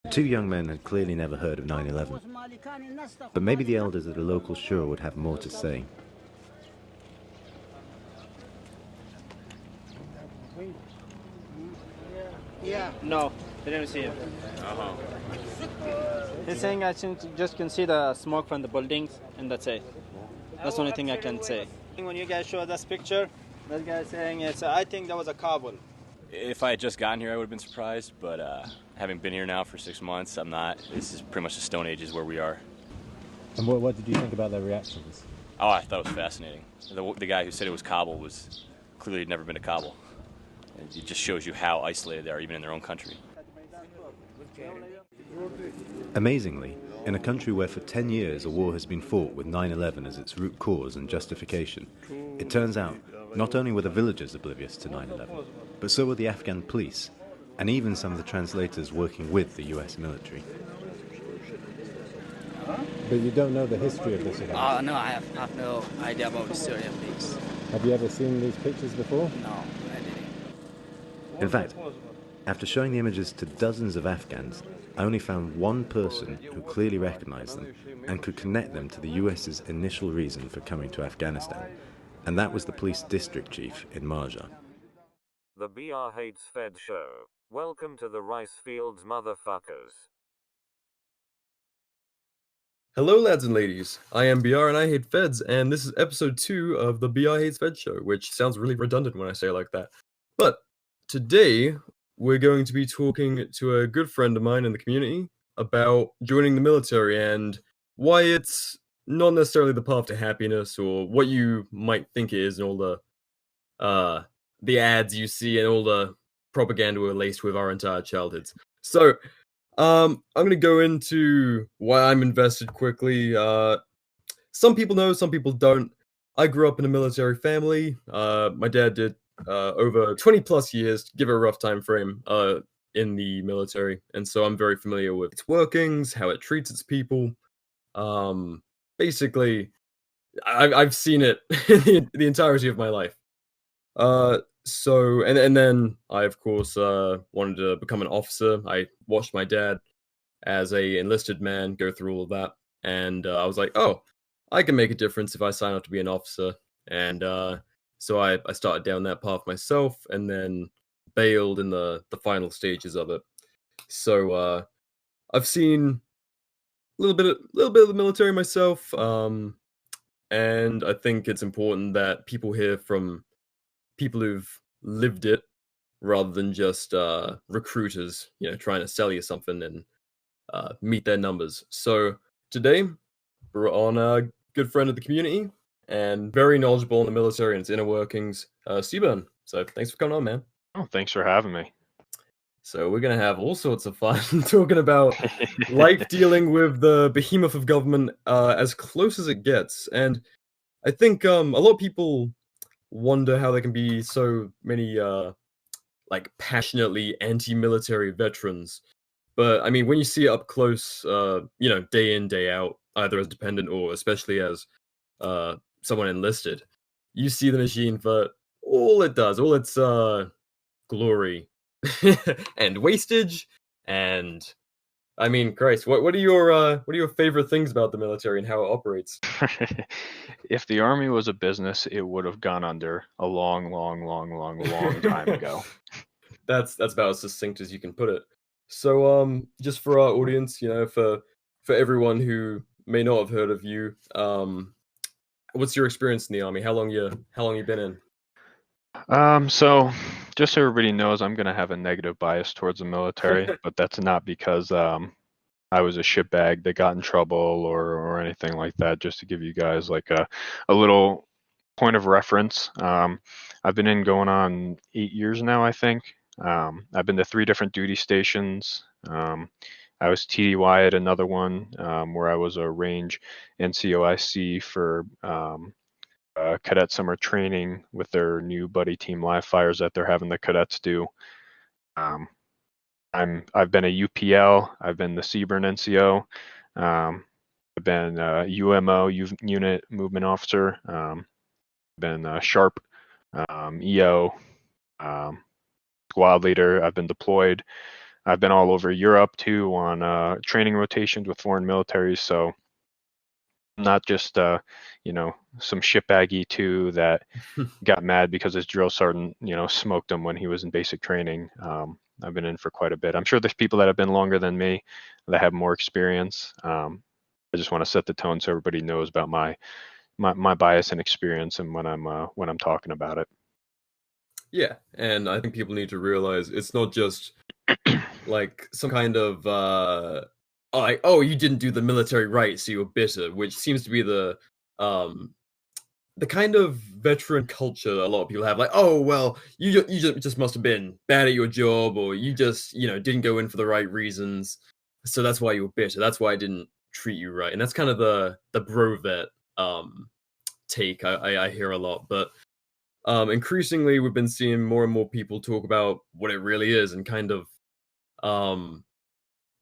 The two young men had clearly never heard of 9/11, but maybe the elders at a local shul would have more to say. No, they didn't see it. He's saying I just can see the smoke from the buildings, and that's it. That's the only thing I can say. When you guys show this picture, that guy saying I think that was a Kabul. If I had just gotten here, I would have been surprised, but having been here now for 6 months, I'm not. This is pretty much the Stone Age is where we are. And what did you think about their reactions? Oh, I thought it was fascinating. The guy who said it was Kabul was clearly never been to Kabul. It just shows you how isolated they are, even in their own country. Amazingly, in a country where for 10 years a war has been fought with 9/11 as its root cause and justification, it turns out not only were the villagers oblivious to 9/11, but so were the Afghan police, and even some of the translators working with the US military. But you don't know the history of this event? No, I have no idea about the story of this. Have you ever seen these pictures before? No, I didn't. In fact, after showing the images to dozens of Afghans, I only found one person who clearly recognized them and could connect them to the US's initial reason for coming to Afghanistan, and that was the police district chief in Marja. The BR Hates Fed Show. Welcome to the rice fields, motherfuckers. Hello lads and ladies, I am BR and I hate feds, and this is episode 2 of the BR Hates Fed Show, which sounds really redundant when I say it like that. But today, we're going to be talking to a good friend of mine in the community about joining the military and why it's not necessarily the path to happiness, or what you might think it is, and all the ads you see and all the propaganda we're laced with our entire childhoods. So, I'm going to go into why I'm invested quickly. Some people know, some people don't. I grew up in a military family. My dad did over 20 plus years, give it a rough time frame, in the military. And so I'm very familiar with its workings, how it treats its people. Basically, I've seen it the entirety of my life. And then I, of course, wanted to become an officer. I watched my dad as a enlisted man go through all of that. And I was like, oh, I can make a difference if I sign up to be an officer. And so I started down that path myself, and then bailed in the final stages of it. So I've seen a little bit of the military myself, and I think it's important that people hear from people who've lived it, rather than just recruiters, trying to sell you something and meet their numbers. So today, we're on a good friend of the community and very knowledgeable in the military and its inner workings, CBRN. So thanks for coming on, man. Oh, thanks for having me. So we're going to have all sorts of fun talking about life dealing with the behemoth of government as close as it gets. And I think a lot of people wonder how there can be so many passionately anti-military veterans. But I mean, when you see it up close, day in, day out, either as dependent or especially as someone enlisted, you see the machine for all it does, all its glory and wastage. And I mean, Christ, what are your favorite things about the military and how it operates? If the Army was a business, it would have gone under a long time ago. That's about as succinct as you can put it. So, just for our audience, for everyone who may not have heard of you, what's your experience in the Army? How long you been in? So just so everybody knows, I'm going to have a negative bias towards the military, but that's not because I was a shitbag that got in trouble or anything like that. Just to give you guys like a little point of reference. I've been in going on 8 years now, I think. I've been to 3 different duty stations. I was TDY at another one where I was a range NCOIC for cadet summer training with their new buddy team live fires that they're having the cadets do. I've been a UPL. I've been the CBRN NCO. I've been a UMO, unit movement officer. I've been Sharp, EO, squad leader. I've been deployed. I've been all over Europe too on training rotations with foreign militaries. So I'm not just some shitbag E2 that got mad because his drill sergeant smoked him when he was in basic training. I've been in for quite a bit. I'm sure there's people that have been longer than me that have more experience. I just want to set the tone so everybody knows about my bias and experience and when I'm talking about it. Yeah, and I think people need to realize it's not just like some kind of like, oh, you didn't do the military right, so you're bitter, which seems to be um the kind of veteran culture a lot of people have. Like, oh well, you just must have been bad at your job, or you just didn't go in for the right reasons, so that's why you're bitter. That's why I didn't treat you right, and that's kind of the bro vet take I hear a lot, but increasingly we've been seeing more and more people talk about what it really is, and kind of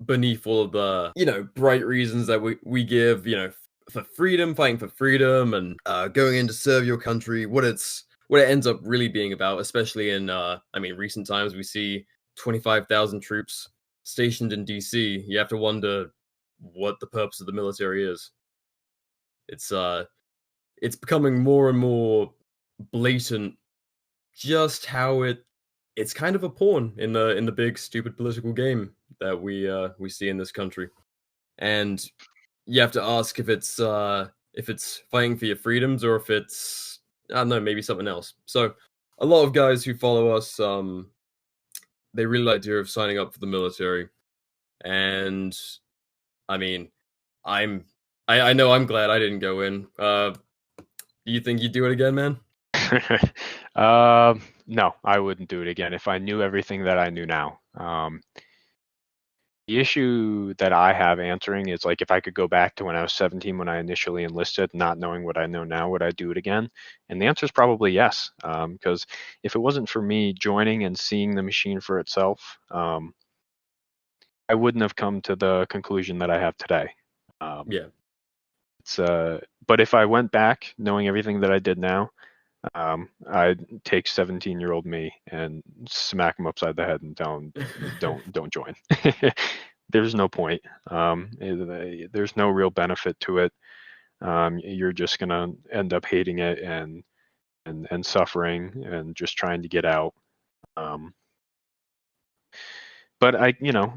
beneath all of the bright reasons that we give for freedom, fighting for freedom, and going in to serve your country, what it ends up really being about, especially in recent times. We see 25,000 troops stationed in DC. You have to wonder what the purpose of the military is. It's becoming more and more blatant just how it's kind of a pawn in the big stupid political game that we see in this country. And you have to ask if it's fighting for your freedoms, or if it's, I don't know, maybe something else. So a lot of guys who follow us, they really like the idea of signing up for the military. And I mean, I know I'm glad I didn't go in. Do you think you'd do it again, man? No, I wouldn't do it again if I knew everything that I knew now. The issue that I have answering is, like, if I could go back to when I was 17 when I initially enlisted, not knowing what I know now, would I do it again? And the answer is probably yes, because if it wasn't for me joining and seeing the machine for itself, I wouldn't have come to the conclusion that I have today. Yeah. But if I went back knowing everything that I did now, I'd take 17-year-old me and smack him upside the head and tell him, don't join. There's no point. There's no real benefit to it. You're just gonna end up hating it and suffering and just trying to get out. But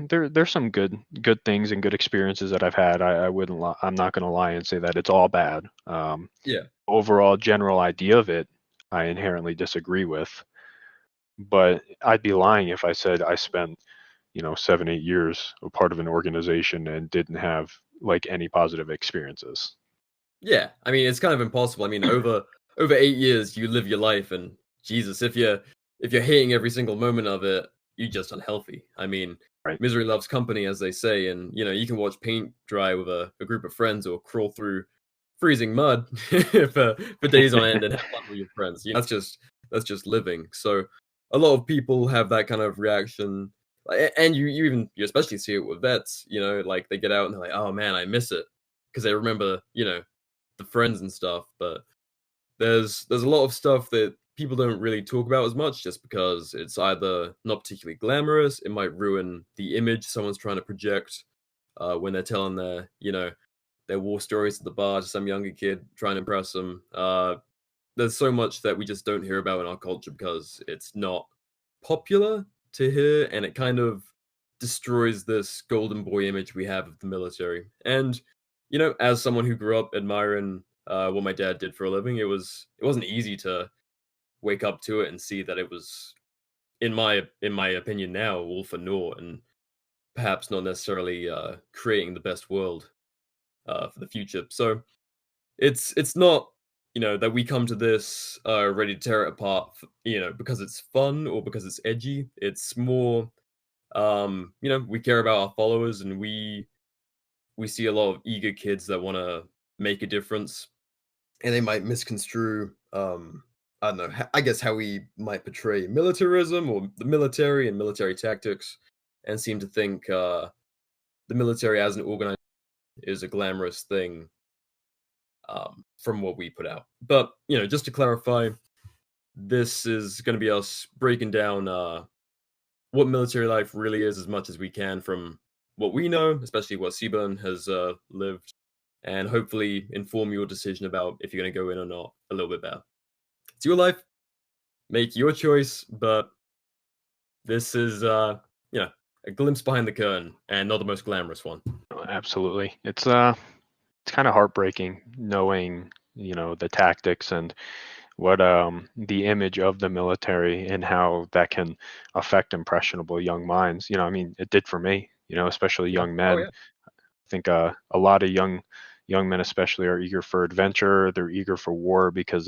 there's some good things and good experiences that I've had. I'm not gonna lie and say that it's all bad. Yeah. Overall general idea of it, I inherently disagree with. But I'd be lying if I said I spent 7-8 years a part of an organization and didn't have like any positive experiences. Yeah, I mean, it's kind of impossible. I mean, over 8 years, you live your life, and Jesus, if you're hating every single moment of it, you're just unhealthy. I mean, Right. Misery loves company, as they say, and you can watch paint dry with a group of friends, or crawl through freezing mud for days on end and have fun with your friends. That's just living. So a lot of people have that kind of reaction, and you especially see it with vets. Like, they get out and they're like, oh man, I miss it, because they remember the friends and stuff. But there's a lot of stuff that people don't really talk about as much, just because it's either not particularly glamorous, it might ruin the image someone's trying to project when they're telling their war stories at the bar to some younger kid trying to impress them. There's so much that we just don't hear about in our culture because it's not popular to hear, and it kind of destroys this golden boy image we have of the military. And as someone who grew up admiring what my dad did for a living, it wasn't easy to wake up to it and see that it was, in my opinion now, all for naught, and perhaps not necessarily creating the best world for the future. So it's not that we come to this ready to tear it apart, because it's fun or because it's edgy. It's more we care about our followers, and we see a lot of eager kids that want to make a difference, and they might misconstrue I don't know, I guess how we might portray militarism or the military and military tactics, and seem to think the military as an organization is a glamorous thing from what we put out. But just to clarify, this is going to be us breaking down what military life really is as much as we can from what we know, especially what CBRN has lived, and hopefully inform your decision about if you're going to go in or not a little bit better. It's your life, make your choice, but this is, a glimpse behind the curtain, and not the most glamorous one. Absolutely. It's kind of heartbreaking knowing, the tactics and what the image of the military and how that can affect impressionable young minds. I mean, it did for me, especially young men. Oh, yeah. I think a lot of young men especially are eager for adventure. They're eager for war because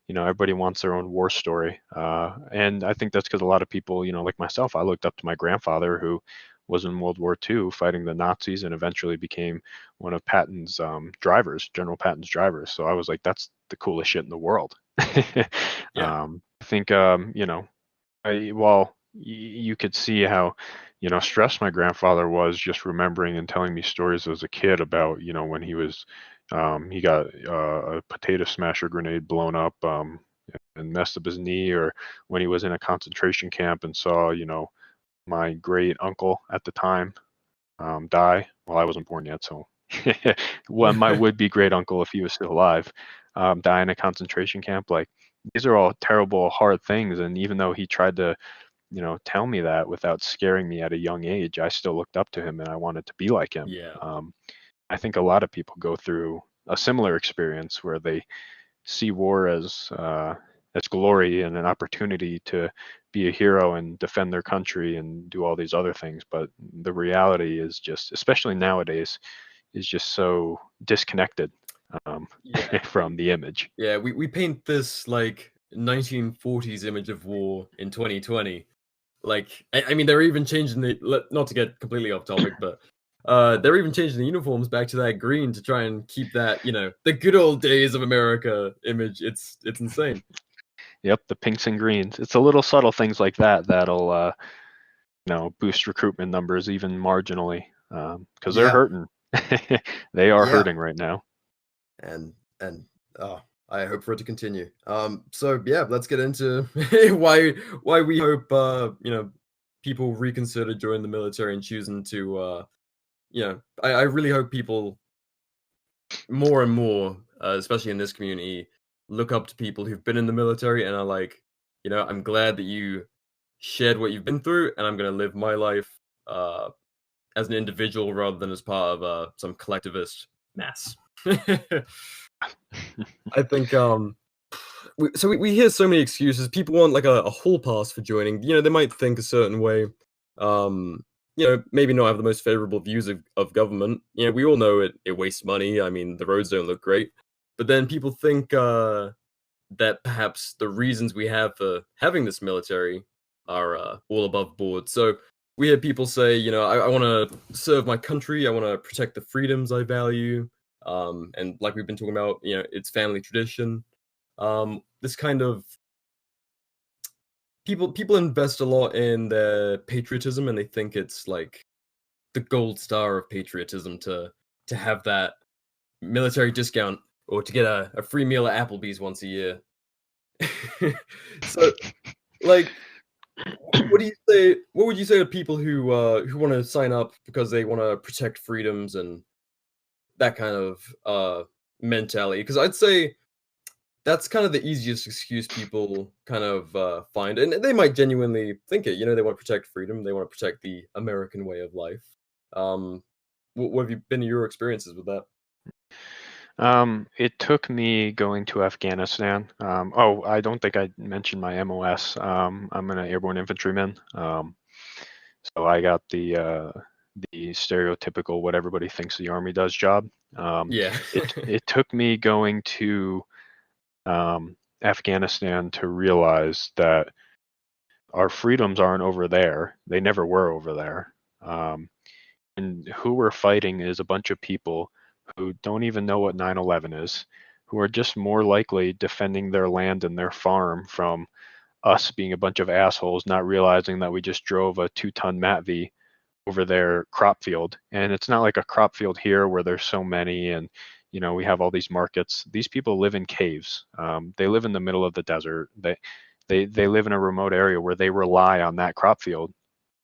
everybody wants their own war story. And I think that's because a lot of people, like myself, I looked up to my grandfather who was in World War II fighting the Nazis and eventually became one of Patton's drivers, General Patton's drivers. So I was like, that's the coolest shit in the world. Yeah. I think, you could see how, stressed my grandfather was just remembering and telling me stories as a kid about, when he was, he got a potato smasher grenade blown up and messed up his knee, or when he was in a concentration camp and saw, my great uncle at the time die. Well, I wasn't born yet, so well, my would-be great uncle, if he was still alive, die in a concentration camp. Like, these are all terrible, hard things, and even though he tried to tell me that without scaring me at a young age, I still looked up to him and I wanted to be like him. Yeah. I think a lot of people go through a similar experience where they see war as glory and an opportunity to be a hero and defend their country and do all these other things. But the reality is just, especially nowadays, is just so disconnected from the image. Yeah, we paint this like 1940s image of war in 2020. Like, I mean, they're even changing not to get completely off topic, but they're even changing the uniforms back to that green to try and keep that, the good old days of America image. It's insane. Yep, the pinks and greens. It's a little subtle things like that that'll boost recruitment numbers even marginally, because they're hurting. They are hurting right now. And I hope for it to continue. So yeah, let's get into why we hope people reconsider joining the military and choosing to I really hope people more and more, especially in this community, look up to people who've been in the military and are like, I'm glad that you shared what you've been through, and I'm gonna live my life as an individual rather than as part of some collectivist mass. I think we hear so many excuses. People want like a hall pass for joining. They might think a certain way. Maybe not have the most favorable views of government. We all know it wastes money. I mean, the roads don't look great. But then people think that perhaps the reasons we have for having this military are all above board. So we hear people say, I want to serve my country. I want to protect the freedoms I value. And like we've been talking about, it's family tradition. This kind of people invest a lot in their patriotism, and they think it's like the gold star of patriotism to have that military discount or to get a free meal at Applebee's once a year. So, like, what do you say? What would you say to people who want to sign up because they want to protect freedoms and that kind of mentality? Because I'd say that's kind of the easiest excuse people kind of find, and they might genuinely think it. They want to protect freedom, they want to protect the American way of life. What have you been your experiences with that? It took me going to Afghanistan. I don't think I mentioned my MOS. I'm an airborne infantryman. So I got the stereotypical what everybody thinks the Army does job. Yeah. It took me going to Afghanistan to realize that our freedoms aren't over there. They never were over there. And who we're fighting is a bunch of people who don't even know what 9/11 is, who are just more likely defending their land and their farm from us being a bunch of assholes, not realizing that we just drove a 2-ton MATV over their crop field. And it's not like a crop field here where there's so many and we have all these markets. These people live in caves. They live in the middle of the desert. They live in a remote area where they rely on that crop field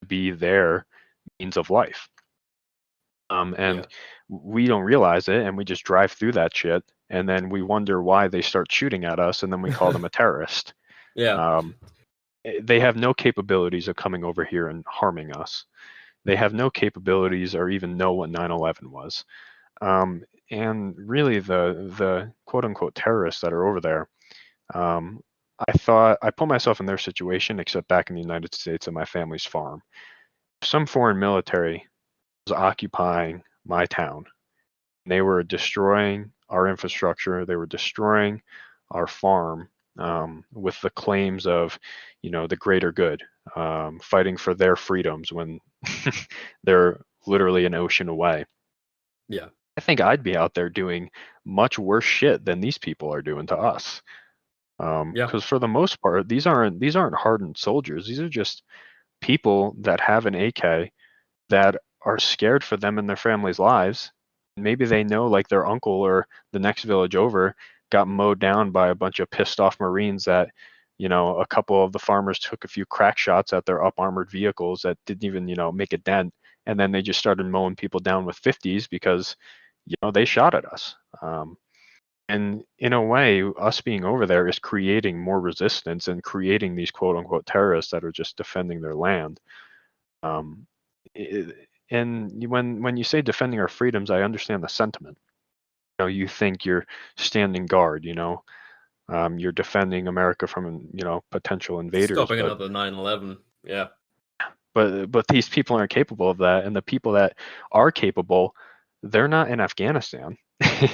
be their means of life. And we don't realize it, and we just drive through that shit, and then we wonder why they start shooting at us, and then we call them a terrorist. Yeah. They have no capabilities of coming over here and harming us. They have no capabilities or even know what 9/11 was. And really, the quote unquote terrorists that are over there, I thought I put myself in their situation, except back in the United States at my family's farm. Some foreign military was occupying my town. They were destroying our infrastructure. They were destroying our farm with the claims of, the greater good, fighting for their freedoms when they're literally an ocean away. Yeah. I think I'd be out there doing much worse shit than these people are doing to us. Because for the most part, these aren't hardened soldiers. These are just people that have an AK that are scared for them and their families' lives. Maybe they know, like, their uncle or the next village over got mowed down by a bunch of pissed off Marines that, a couple of the farmers took a few crack shots at their up armored vehicles that didn't even, make a dent. And then they just started mowing people down with 50s because, they shot at us. And in a way, us being over there is creating more resistance and creating these quote unquote terrorists that are just defending their land. And when you say defending our freedoms, I understand the sentiment. You think you're standing guard. You're defending America from potential invaders. Stopping another 9/11. Yeah. But these people aren't capable of that, and the people that are capable, they're not in Afghanistan.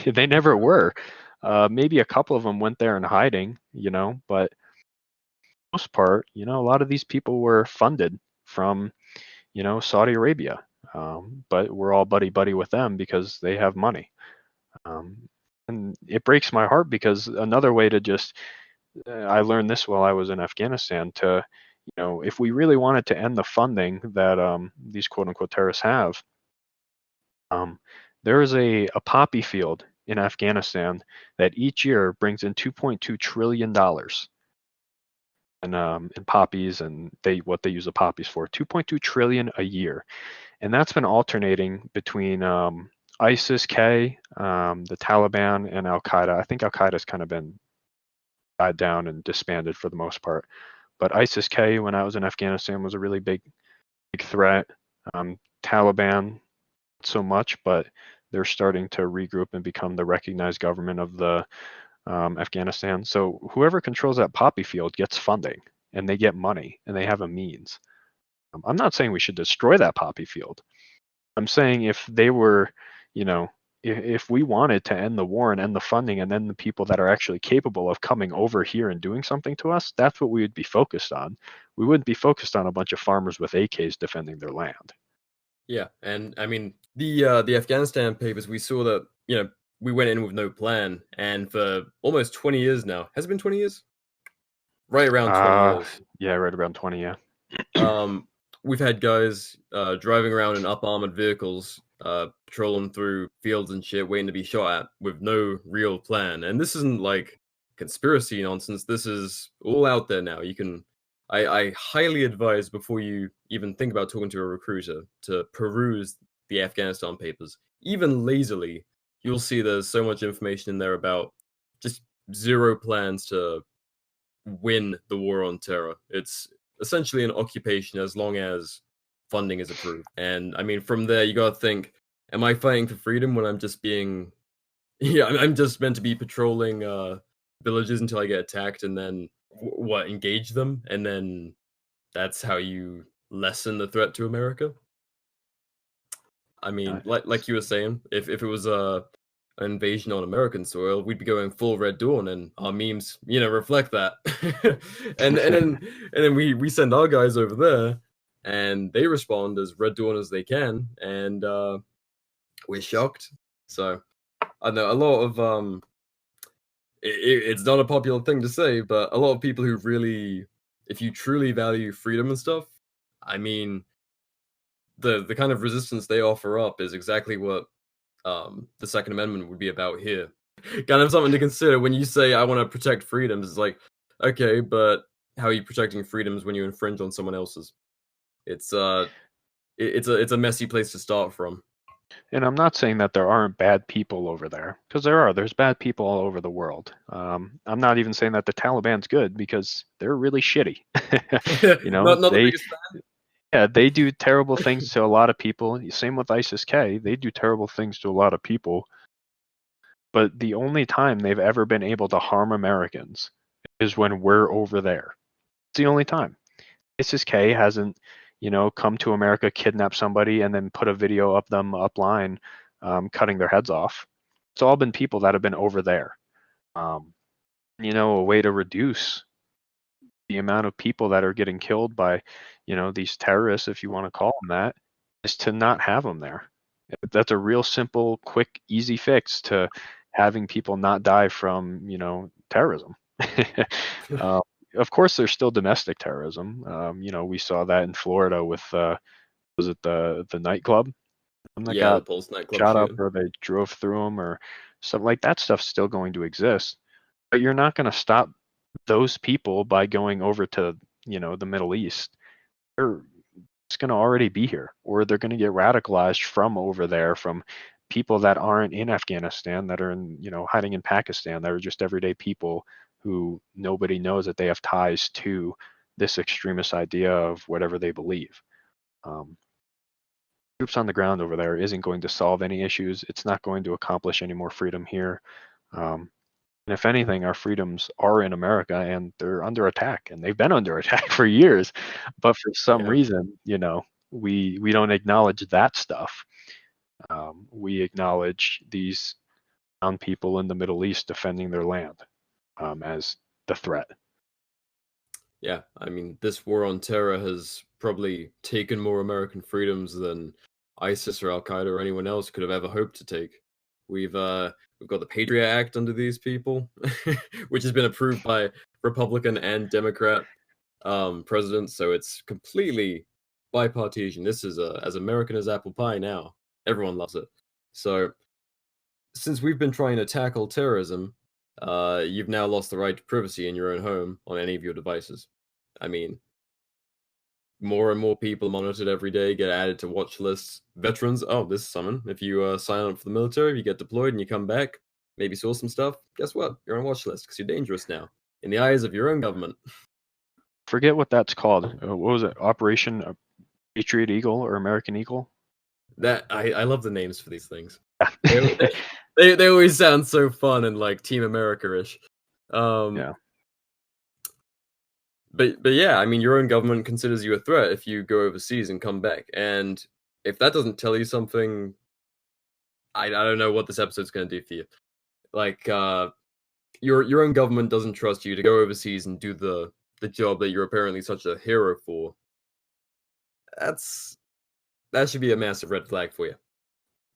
They never were. Maybe a couple of them went there in hiding, but for the most part, a lot of these people were funded from, Saudi Arabia. But we're all buddy with them because they have money. And it breaks my heart because another way to just, I learned this while I was in Afghanistan, to, if we really wanted to end the funding that these quote unquote terrorists have, there is a poppy field in Afghanistan that each year brings in $2.2 trillion in poppies, and what they use the poppies for, 2.2 trillion a year. And that's been alternating between ISIS-K, the Taliban, and Al-Qaeda. I think Al-Qaeda's kind of been died down and disbanded for the most part. But ISIS-K, when I was in Afghanistan, was a really big threat. Taliban, not so much, but they're starting to regroup and become the recognized government of the Afghanistan. So whoever controls that poppy field gets funding, and they get money, and they have a means. I'm not saying we should destroy that poppy field. I'm saying if they were, if we wanted to end the war and end the funding, and then the people that are actually capable of coming over here and doing something to us, that's what we would be focused on. We wouldn't be focused on a bunch of farmers with AKs defending their land. Yeah, and I mean the Afghanistan papers, we saw that we went in with no plan, and for almost 20 years now, has it been 20 years? Right around 20 years. Yeah, right around 20. Yeah. We've had guys driving around in up armored vehicles, patrolling through fields and shit, waiting to be shot at with no real plan. And this isn't like conspiracy nonsense. This is all out there now. I highly advise, before you even think about talking to a recruiter, to peruse the Afghanistan papers. Even lazily, you'll see there's so much information in there about just zero plans to win the war on terror. It's essentially an occupation as long as funding is approved. And I mean, from there, you gotta think, am I fighting for freedom when I'm just being... Yeah, I'm just meant to be patrolling villages until I get attacked, and then engage them, and then that's how you lessen the threat to America? I mean, like you were saying, if it was an invasion on American soil, we'd be going full Red Dawn, and our memes, reflect that. and then we send our guys over there, and they respond as Red Dawn as they can, and we're shocked. So I know a lot of it's not a popular thing to say, but a lot of people who really, if you truly value freedom and stuff, I mean, the kind of resistance they offer up is exactly what the Second Amendment would be about here. Kind of something to consider when you say, I want to protect freedoms. It's like, okay, but how are you protecting freedoms when you infringe on someone else's? It's it's a messy place to start from. And I'm not saying that there aren't bad people over there, because there are. There's bad people all over the world. I'm not even saying that the Taliban's good, because they're really shitty. You know, Not the biggest fan. yeah, they do terrible things to a lot of people. Same with ISIS-K. They do terrible things to a lot of people. But the only time they've ever been able to harm Americans is when we're over there. It's the only time. ISIS-K hasn't, come to America, kidnap somebody, and then put a video of them upline cutting their heads off. It's all been people that have been over there. A way to reduce the amount of people that are getting killed by, these terrorists, if you want to call them that, is to not have them there. That's a real simple, quick, easy fix to having people not die from, terrorism. Of course, there's still domestic terrorism. We saw that in Florida with, was it the nightclub? That Yeah, got the Pulse nightclub shot up, shooting. or they drove through them, or something like that. Stuff's still going to exist, but you're not going to stop those people by going over to, the Middle East. They're just going to already be here, or they're going to get radicalized from over there, from people that aren't in Afghanistan, that are in, hiding in Pakistan, that are just everyday people who nobody knows that they have ties to this extremist idea of whatever they believe. Troops on the ground over there isn't going to solve any issues. It's not going to accomplish any more freedom here. And if anything, our freedoms are in America, and they're under attack, and they've been under attack for years. But for some reason, we don't acknowledge that stuff. We acknowledge these brown people in the Middle East defending their land as the threat. Yeah, I mean, this war on terror has probably taken more American freedoms than ISIS or Al Qaeda or anyone else could have ever hoped to take. We've got the Patriot Act under these people, which has been approved by Republican and Democrat presidents, so it's completely bipartisan. This is as American as apple pie now. Everyone loves it. So, since we've been trying to tackle terrorism, you've now lost the right to privacy in your own home on any of your devices. I mean, more and more people monitored every day, get added to watch lists. Veterans, oh, this is someone. If you sign up for the military, if you get deployed and you come back, maybe saw some stuff, guess what? You're on a watch list because you're dangerous now in the eyes of your own government. Forget what that's called. What was it? Operation Patriot Eagle or American Eagle? That I love the names for these things. They always sound so fun and like Team America-ish. Yeah. But yeah, I mean, your own government considers you a threat if you go overseas and come back. And if that doesn't tell you something, I don't know what this episode's going to do for you. Like, your own government doesn't trust you to go overseas and do the job that you're apparently such a hero for. That should be a massive red flag for you.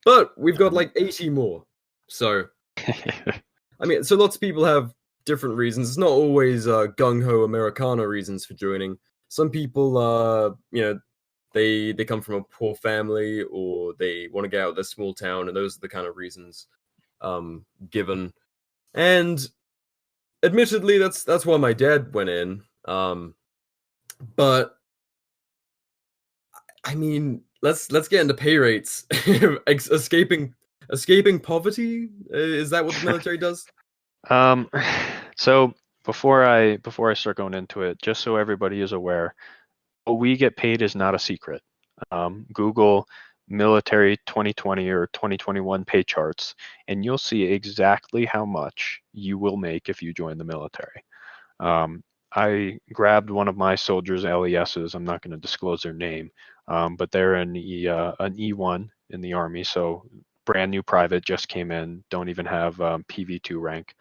But we've got like 80 more. So, I mean, so lots of people have different reasons. It's not always gung-ho Americana reasons for joining. Some people, they come from a poor family, or they want to get out of their small town, and those are the kind of reasons given. And admittedly, that's why my dad went in. But I mean, let's get into pay rates. Escaping poverty, is that what the military does? So before I start going into it, just so everybody is aware, what we get paid is not a secret. Google military 2020 or 2021 pay charts, and you'll see exactly how much you will make if you join the military. I grabbed one of my soldiers' LESs. I'm not going to disclose their name, but they're an E1 in the Army, so brand new private, just came in, don't even have PV2 rank.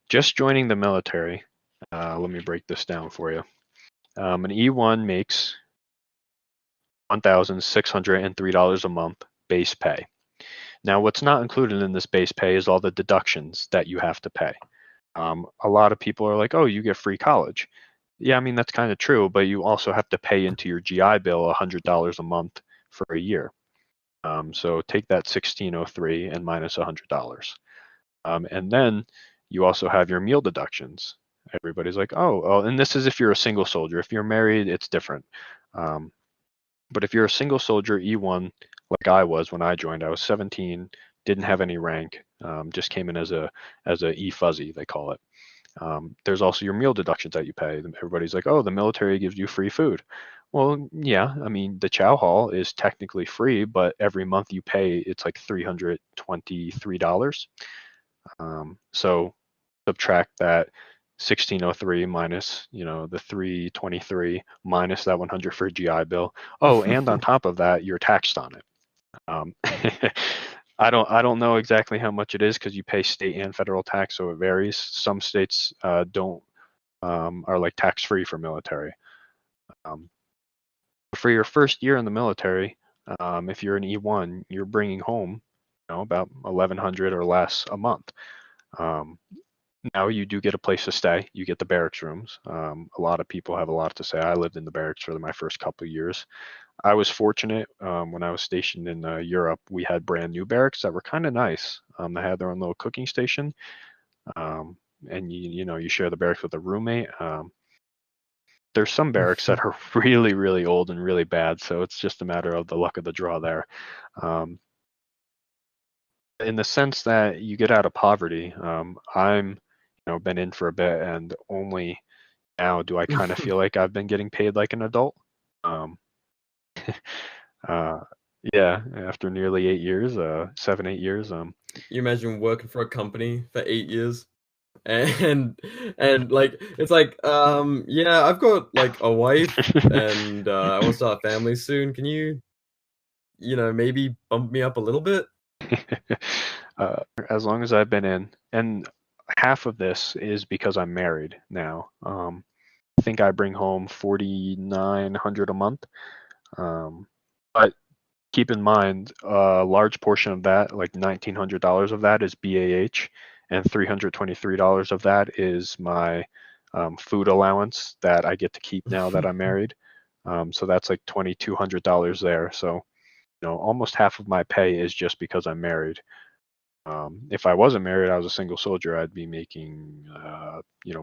Just joining the military, let me break this down for you. An E1 makes $1,603 a month base pay. Now, what's not included in this base pay is all the deductions that you have to pay. A lot of people are like, oh, you get free college. Yeah, I mean, that's kind of true, but you also have to pay into your GI Bill $100 a month for a year. So take that $1,603 and minus $100. And then you also have your meal deductions. everybody's like, oh, and this is if you're a single soldier. If you're married, it's different. But if you're a single soldier, E1, like I was when I joined, I was 17, didn't have any rank, just came in as a E fuzzy, they call it. There's also your meal deductions that you pay. Everybody's like, oh, the military gives you free food. Well, yeah, I mean, the chow hall is technically free, but every month you pay, it's like $323. So subtract that 1603 minus, the 323 minus that 100 for a GI Bill. Oh, and on top of that, you're taxed on it. I don't know exactly how much it is because you pay state and federal tax, so it varies. Some states don't are like tax free for military. For your first year in the military, if you're an E1, you're bringing home, about 1,100 or less a month. Now you do get a place to stay. You get the barracks rooms. A lot of people have a lot to say. I lived in the barracks for my first couple of years. I was fortunate when I was stationed in Europe. We had brand new barracks that were kind of nice. They had their own little cooking station, and you share the barracks with a roommate. There's some barracks that are really, really old and really bad, so it's just a matter of the luck of the draw there. In the sense that you get out of poverty, I'm been in for a bit, and only now do I kind of feel like I've been getting paid like an adult. Yeah, after nearly 8 years, 7-8 years. You imagine working for a company for 8 years, and like it's like yeah, I've got like a wife and I want to start a family soon. Can you maybe bump me up a little bit? As long as I've been in, and half of this is because I'm married now. I think I bring home $4,900 a month. But keep in mind, a large portion of that, like $1,900 of that, is BAH, and $323 of that is my food allowance that I get to keep now that I'm married. So that's like $2,200 there. So, almost half of my pay is just because I'm married. If I wasn't married, I was a single soldier, I'd be making,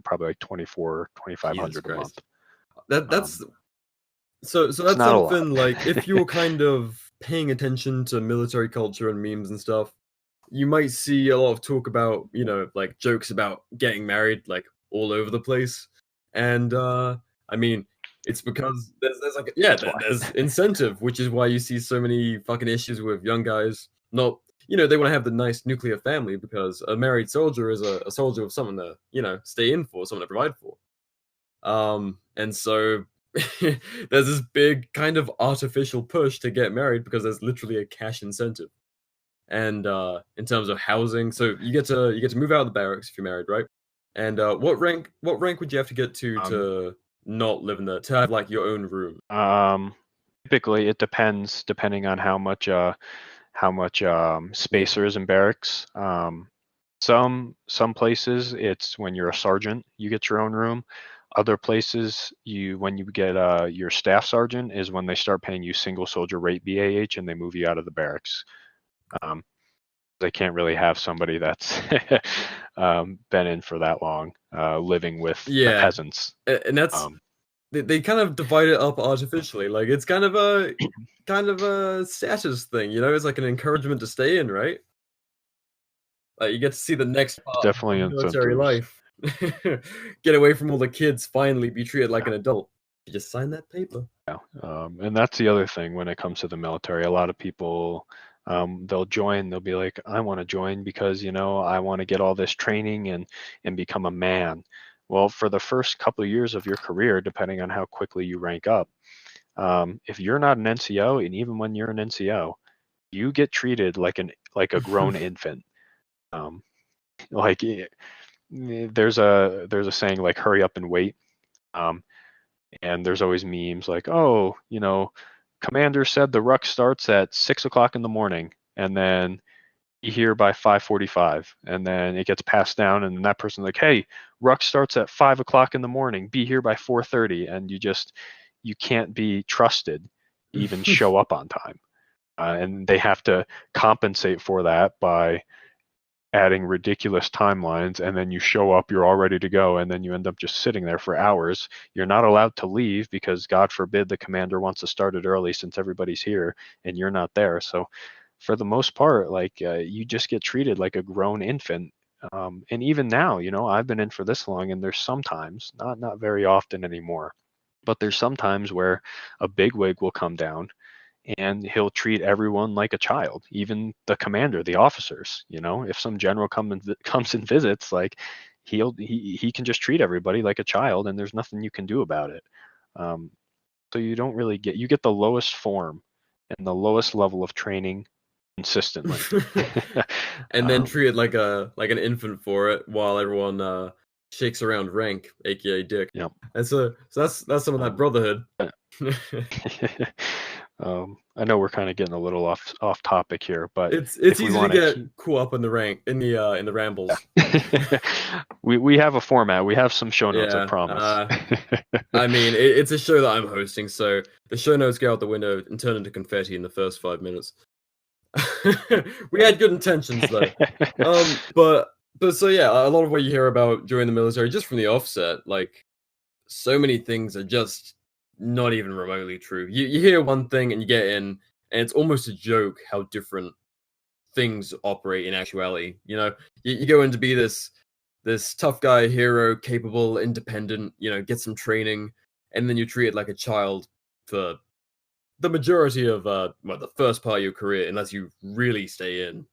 probably like $2,500 a month. That's so that's something like if you're kind of paying attention to military culture and memes and stuff, you might see a lot of talk about, like jokes about getting married like all over the place. And I mean, it's because there's incentive, which is why you see so many fucking issues with young guys. Not, they want to have the nice nuclear family because a married soldier is a soldier with someone to, stay in for, someone to provide for. And so there's this big kind of artificial push to get married because there's literally a cash incentive. And in terms of housing, so you get to move out of the barracks if you're married, right? And what rank would you have to get to not live in there, to have like your own room? Typically it depends, depending on how much space there is in barracks. Some places it's when you're a sergeant you get your own room. Other places when you get your staff sergeant is when they start paying you single soldier rate BAH and they move you out of the barracks. They can't really have somebody that's been in for that long living with the peasants. And that's they kind of divide it up artificially. Like it's kind of a status thing, it's like an encouragement to stay in, right? Like you get to see the next part definitely of military life. Get away from all the kids, finally be treated like an adult. You just sign that paper. Yeah. And that's the other thing when it comes to the military. A lot of people, they'll join, they'll be like, I want to join because, I want to get all this training and become a man. Well, for the first couple of years of your career, depending on how quickly you rank up, if you're not an NCO, and even when you're an NCO, you get treated like a grown infant. Like there's a saying like hurry up and wait, and there's always memes like, oh, commander said the ruck starts at 6:00 in the morning, and then be here by 5:45, and then it gets passed down, and that person's like, hey, ruck starts at 5:00 in the morning, be here by 4:30, and you can't be trusted to even show up on time, and they have to compensate for that by adding ridiculous timelines, and then you show up, you're all ready to go, and then you end up just sitting there for hours. You're not allowed to leave because God forbid the commander wants to start it early since everybody's here and you're not there. So for the most part, like you just get treated like a grown infant. And even now, I've been in for this long, and there's sometimes, not very often anymore, but there's sometimes where a bigwig will come down and he'll treat everyone like a child, even the commander, the officers. If some general comes and visits, like he can just treat everybody like a child, and there's nothing you can do about it. So you don't really get the lowest form and the lowest level of training consistently. And then treated like an infant for it, while everyone shakes around rank, aka dick. Yep. And so that's some of that brotherhood. I know we're kind of getting a little off topic here, but it's easy to get caught up in the rank in the rambles. we have a format. We have some show notes, I promise. I mean, it's a show that I'm hosting, so the show notes go out the window and turn into confetti in the first 5 minutes. We had good intentions though. But so yeah, a lot of what you hear about during the military, just from the offset, like so many things are just not even remotely true. You hear one thing and you get in, and it's almost a joke how different things operate in actuality. You go in to be this tough guy hero, capable, independent, get some training, and then you're treated like a child for the majority of the first part of your career, unless you really stay in.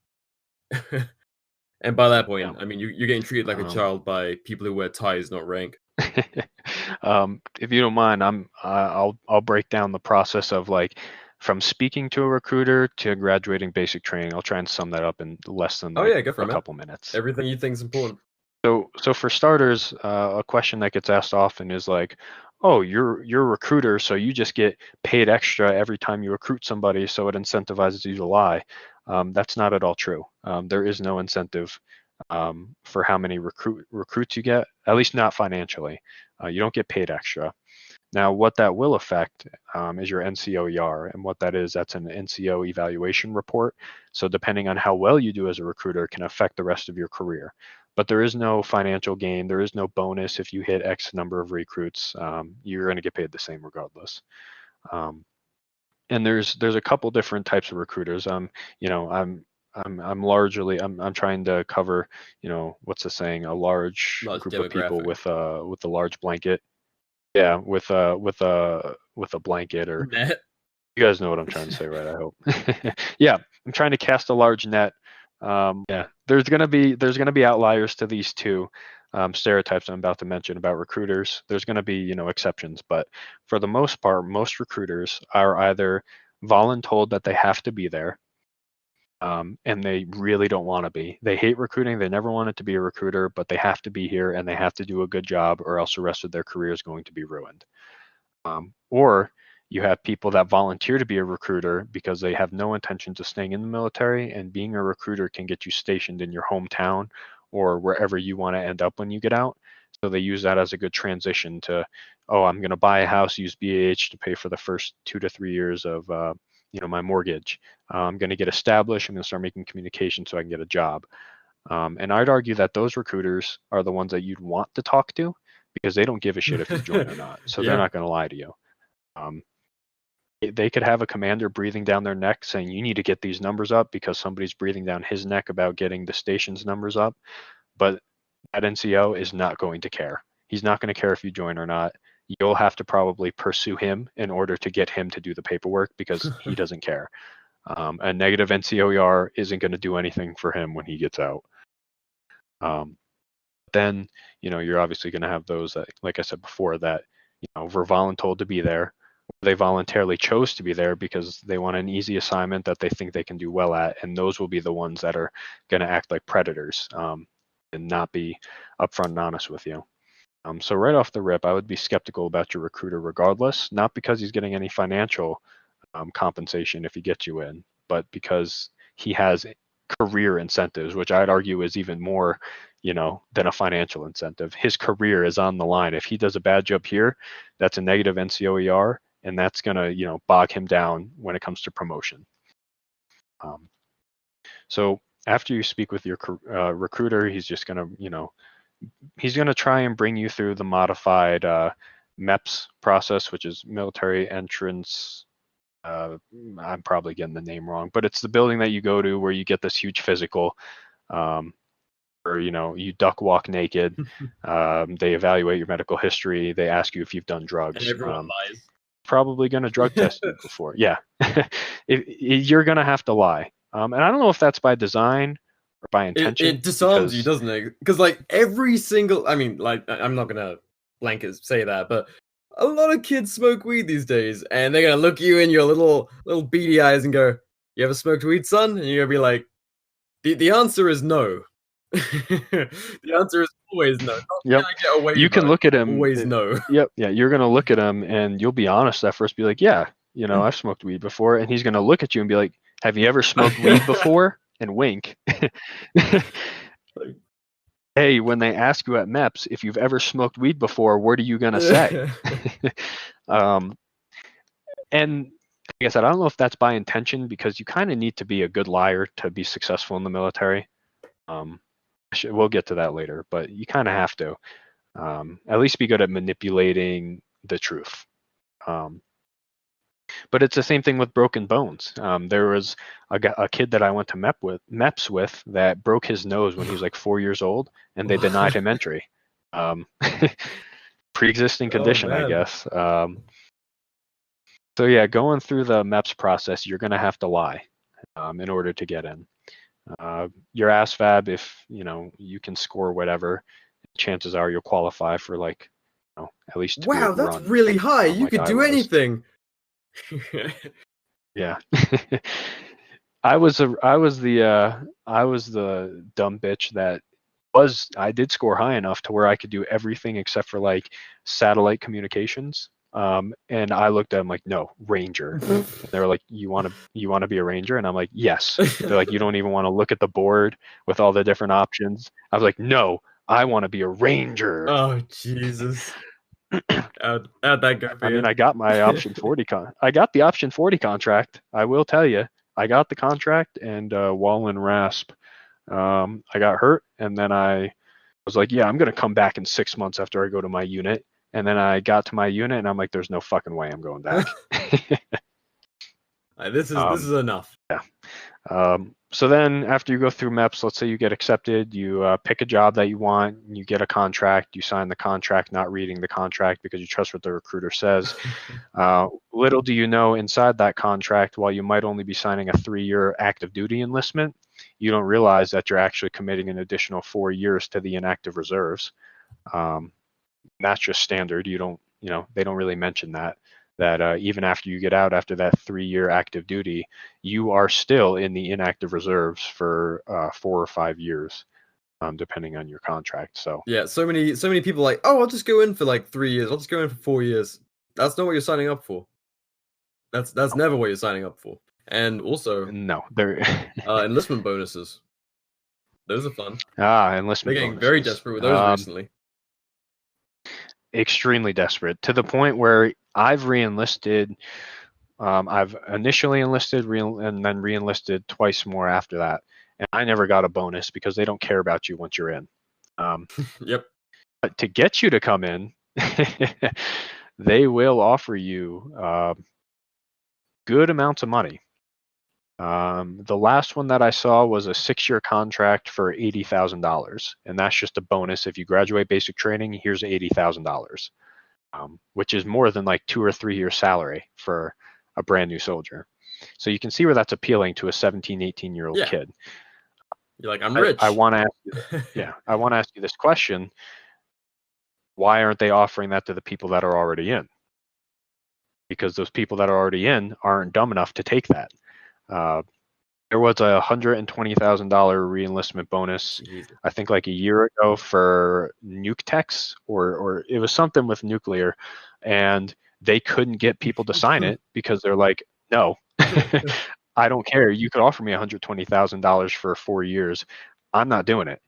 And by that point, I mean you're getting treated like a child by people who wear ties, not rank. If you don't mind, I'll break down the process of like from speaking to a recruiter to graduating basic training. I'll try and sum that up in less than go for a couple minutes. Everything you think is important. So for starters, a question that gets asked often is like, oh, you're a recruiter, so you just get paid extra every time you recruit somebody, so it incentivizes you to lie. That's not at all true. There is no incentive for how many recruits you get, at least not financially. You don't get paid extra. Now, what that will affect is your NCO-ER, and what that is, that's an NCO evaluation report. So depending on how well you do as a recruiter can affect the rest of your career. But there is no financial gain. There is no bonus if you hit X number of recruits. You're going to get paid the same regardless. And there's a couple different types of recruiters. I'm trying to cover, what's the saying, a large group of people with a large blanket. Yeah, with a blanket, or net. You guys know what I'm trying to say, right? I hope. Yeah, I'm trying to cast a large net. Yeah, there's gonna be outliers to these two stereotypes I'm about to mention about recruiters. There's gonna be exceptions, but for the most part, most recruiters are either voluntold that they have to be there, and they really don't want to be. They hate recruiting. They never wanted to be a recruiter, but they have to be here and they have to do a good job, or else the rest of their career is going to be ruined. Or you have people that volunteer to be a recruiter because they have no intentions of staying in the military, and being a recruiter can get you stationed in your hometown or wherever you want to end up when you get out. So they use that as a good transition to, oh, I'm going to buy a house, use BAH to pay for the first 2 to 3 years of my mortgage. I'm going to get established. I'm going to start making communication so I can get a job. And I'd argue that those recruiters are the ones that you'd want to talk to, because they don't give a shit if you join or not. So they're not going to lie to you. They could have a commander breathing down their neck saying, you need to get these numbers up, because somebody's breathing down his neck about getting the station's numbers up. But that NCO is not going to care. He's not going to care if you join or not. You'll have to probably pursue him in order to get him to do the paperwork, because he doesn't care. A negative NCO-ER isn't going to do anything for him when he gets out. Then, you're obviously going to have those that, like I said before, that, were voluntold to be there. They voluntarily chose to be there because they want an easy assignment that they think they can do well at. And those will be the ones that are going to act like predators and not be upfront and honest with you. So right off the rip, I would be skeptical about your recruiter regardless, not because he's getting any financial compensation if he gets you in, but because he has career incentives, which I'd argue is even more, than a financial incentive. His career is on the line. If he does a bad job here, that's a negative NCO-ER, and that's going to, bog him down when it comes to promotion. So after you speak with your recruiter, he's just gonna, he's gonna try and bring you through the modified MEPS process, which is military entrance. I'm probably getting the name wrong, but it's the building that you go to where you get this huge physical, where you duck walk naked. They evaluate your medical history. They ask you if you've done drugs. And everyone lies. Probably going to drug test you before. Yeah, you're going to have to lie. And I don't know if that's by design or by intention. It disarms you, doesn't it? Because like every single, I mean, like I'm not gonna blanket say that, but a lot of kids smoke weed these days, and they're gonna look you in your little beady eyes and go, "You ever smoked weed, son?" And you're gonna be like, "The answer is no." The answer is always no. Yep. Get away, you can look at him. Always no. Yep. Yeah. You're gonna look at him, and you'll be honest at first. Be like, "Yeah, I've smoked weed before," and he's gonna look at you and be like, "Have you ever smoked weed before?" And wink. Hey, when they ask you at MEPS if you've ever smoked weed before, what are you gonna say? And like I said, I don't know if that's by intention, because you kind of need to be a good liar to be successful in the military. We'll get to that later, but you kind of have to at least be good at manipulating the truth. But it's the same thing with broken bones. There was a kid that I went to MEPS with that broke his nose when he was like 4 years old, and they denied him entry. Pre-existing condition, I guess. So yeah, going through the MEPS process, you're going to have to lie in order to get in. Your ASVAB, if you can score whatever, chances are you'll qualify for like at least 2 Wow, that's really high. You could do anything. Yeah. I was the dumb bitch that I did score high enough to where I could do everything except for like satellite communications. And I looked at them like, no, Ranger. And they were like, you want to be a Ranger? And I'm like, yes. They're like, you don't even want to look at the board with all the different options. I was like, no, I want to be a Ranger. Oh, Jesus. How'd that go for you? I mean, I got my option 40 I got the option 40 contract. I will tell you, I got the contract, and Wallen Rasp, I got hurt, and then I was like, yeah, I'm gonna come back in 6 months after I go to my unit. And then I got to my unit, and I'm like, there's no fucking way I'm going back. This is enough. Yeah. So then after you go through MEPS, let's say you get accepted, you pick a job that you want, you get a contract, you sign the contract, not reading the contract because you trust what the recruiter says. Little do you know, inside that contract, while you might only be signing a 3-year active duty enlistment, you don't realize that you're actually committing an additional 4 years to the inactive reserves. That's just standard. They don't really mention that even after you get out after that 3-year active duty, you are still in the inactive reserves for 4 or 5 years, depending on your contract. So yeah, so many people are like, oh, I'll just go in for like 3 years. I'll just go in for 4 years. That's not what you're signing up for. That's never what you're signing up for. And also, no, they're enlistment bonuses. Those are fun. Enlistment. They're getting bonuses. very desperate with those recently. Extremely desperate, to the point where I've re-enlisted. I've initially enlisted and then re-enlisted twice more after that, and I never got a bonus because they don't care about you once you're in. Yep. But to get you to come in, they will offer you good amounts of money. The last one that I saw was a 6-year contract for $80,000, and that's just a bonus. If you graduate basic training, here's $80,000, which is more than like 2 or 3 year salary for a brand new soldier. So you can see where that's appealing to a 17, 18-year-old kid. You're like, I'm rich. I want to ask you, I want to ask you this question: why aren't they offering that to the people that are already in? Because those people that are already in aren't dumb enough to take that. There was a $120,000 re-enlistment bonus, I think like a year ago, for nuke techs, or it was something with nuclear, and they couldn't get people to sign it because they're like, no, I don't care. You could offer me $120,000 for 4 years. I'm not doing it.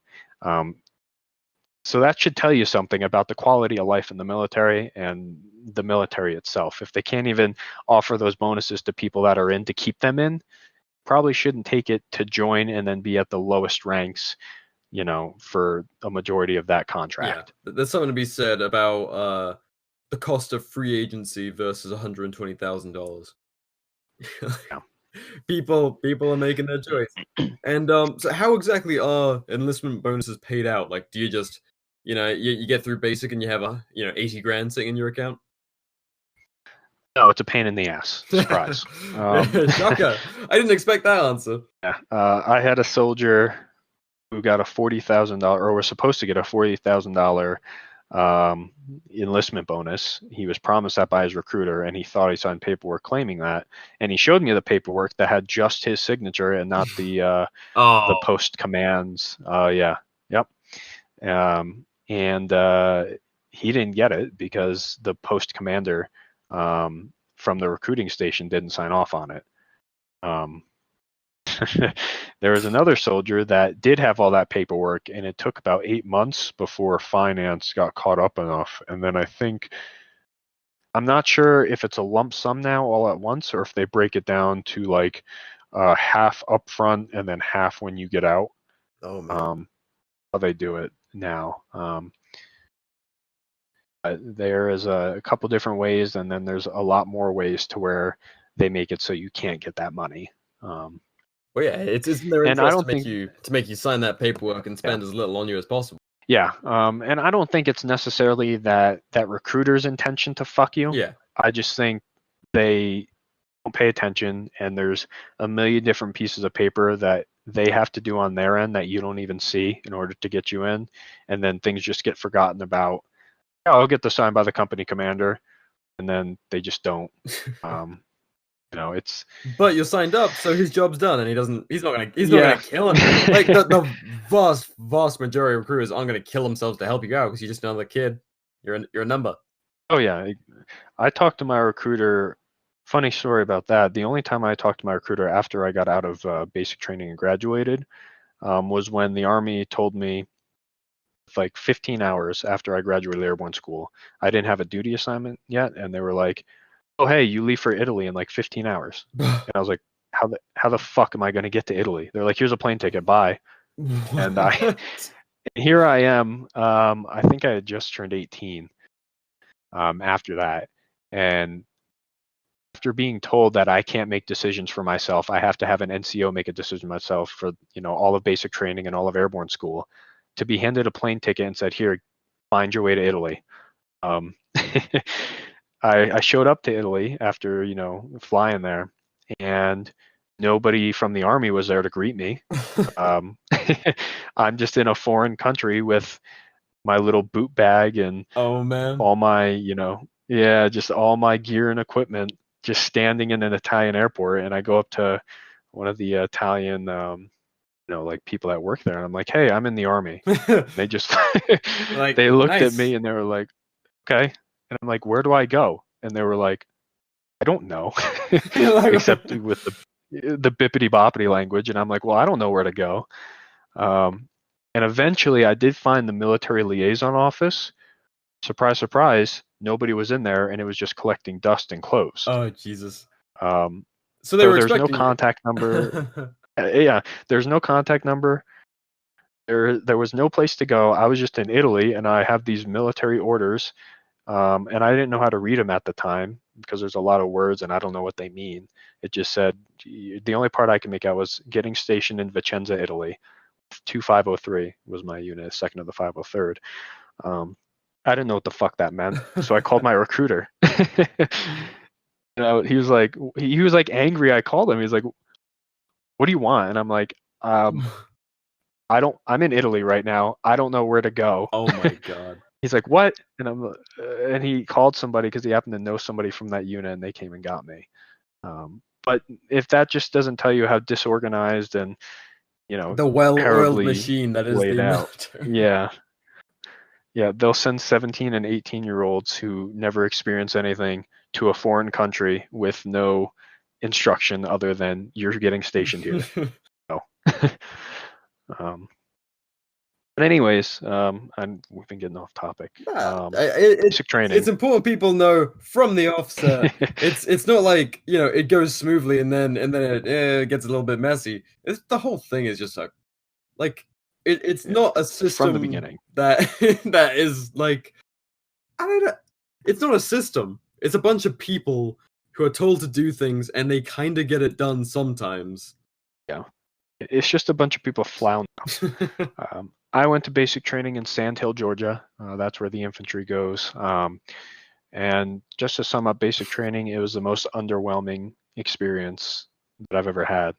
So that should tell you something about the quality of life in the military and the military itself. If they can't even offer those bonuses to people that are in to keep them in, probably shouldn't take it to join and then be at the lowest ranks, you know, for a majority of that contract. Yeah, there's something to be said about the cost of free agency versus $120,000. Yeah. People are making their choice. And so how exactly are enlistment bonuses paid out? Like, do you just, you get through basic and you have 80 grand sitting in your account? No, it's a pain in the ass. Surprise. Shocker. I didn't expect that answer. Yeah. I had a soldier who got a $40,000, or was supposed to get a $40,000 enlistment bonus. He was promised that by his recruiter, and he thought he signed paperwork claiming that. And he showed me the paperwork that had just his signature and not the post commands. Yeah, yep. And he didn't get it because the post commander from the recruiting station didn't sign off on it. There was another soldier that did have all that paperwork, and it took about 8 months before finance got caught up enough. And then I'm not sure if it's a lump sum now all at once, or if they break it down to like half upfront and then half when you get out. Oh man. How they do it now. There is a couple different ways, and then there's a lot more ways to where they make it so you can't get that money. Well, yeah, it's in their And interest I don't to make you sign that paperwork and spend as little on you as possible. Yeah, and I don't think it's necessarily that recruiter's intention to fuck you. Yeah. I just think they don't pay attention, and there's a million different pieces of paper that they have to do on their end that you don't even see in order to get you in, and then things just get forgotten about. Oh, I'll get this signed by the company commander, and then they just don't. It's. But you're signed up, so his job's done, and he's not gonna kill him. Like the vast majority of recruiters aren't gonna kill themselves to help you out because you're just another kid. You're a number. Oh yeah, I talked to my recruiter. Funny story about that. The only time I talked to my recruiter after I got out of basic training and graduated was when the Army told me, like 15 hours after I graduated airborne school, I didn't have a duty assignment yet, and they were like, "Oh, hey, you leave for Italy in like 15 hours." And I was like, how the fuck am I going to get to Italy? They're like, "Here's a plane ticket, bye." And here I am. I think I had just turned 18 after that, and after being told that I can't make decisions for myself, I have to have an NCO make a decision myself for all of basic training and all of airborne school, to be handed a plane ticket and said, "Here, find your way to Italy." I showed up to Italy after flying there, and nobody from the Army was there to greet me. I'm just in a foreign country with my little boot bag and oh man, all my just all my gear and equipment, just standing in an Italian airport. And I go up to one of the Italian like people that work there, and I'm like, "Hey, I'm in the Army." They just like, they looked nice. at me and they were like, "Okay." And I'm like, "Where do I go?" And they were like, "I don't know," except with the bippity boppity language. And I'm like, "Well, I don't know where to go." And eventually I did find the military liaison office. Surprise, surprise, nobody was in there, and it was just collecting dust and clothes. Oh Jesus. So there's no contact number. Yeah, there's no contact number. There was no place to go. I was just in Italy, and I have these military orders, and I didn't know how to read them at the time because there's a lot of words and I don't know what they mean. It just said, the only part I could make out was getting stationed in Vicenza, Italy. 2503 was my unit, second of the 503rd. I didn't know what the fuck that meant, so I called my recruiter. He was like angry. I called him. He was like, "What do you want?" And I'm like, I'm in Italy right now. I don't know where to go. Oh my god. He's like, "What?" And and he called somebody because he happened to know somebody from that unit, and they came and got me. But if that just doesn't tell you how disorganized and the well-oiled machine that is the military. Yeah, they'll send 17 and 18-year-olds who never experience anything to a foreign country with no instruction other than you're getting stationed here. But anyways, we've been getting off topic. Basic training. It's important people know from the offset. it's not like, you know, it goes smoothly and then it gets a little bit messy. The whole thing is just like it's not a system from the beginning that that is like, I don't know. It's not a system. It's a bunch of people who are told to do things and they kind of get it done sometimes. Yeah, it's just a bunch of people floundering. I went to basic training in Sand Hill, Georgia. That's where the infantry goes. And just to sum up basic training, it was the most underwhelming experience that I've ever had.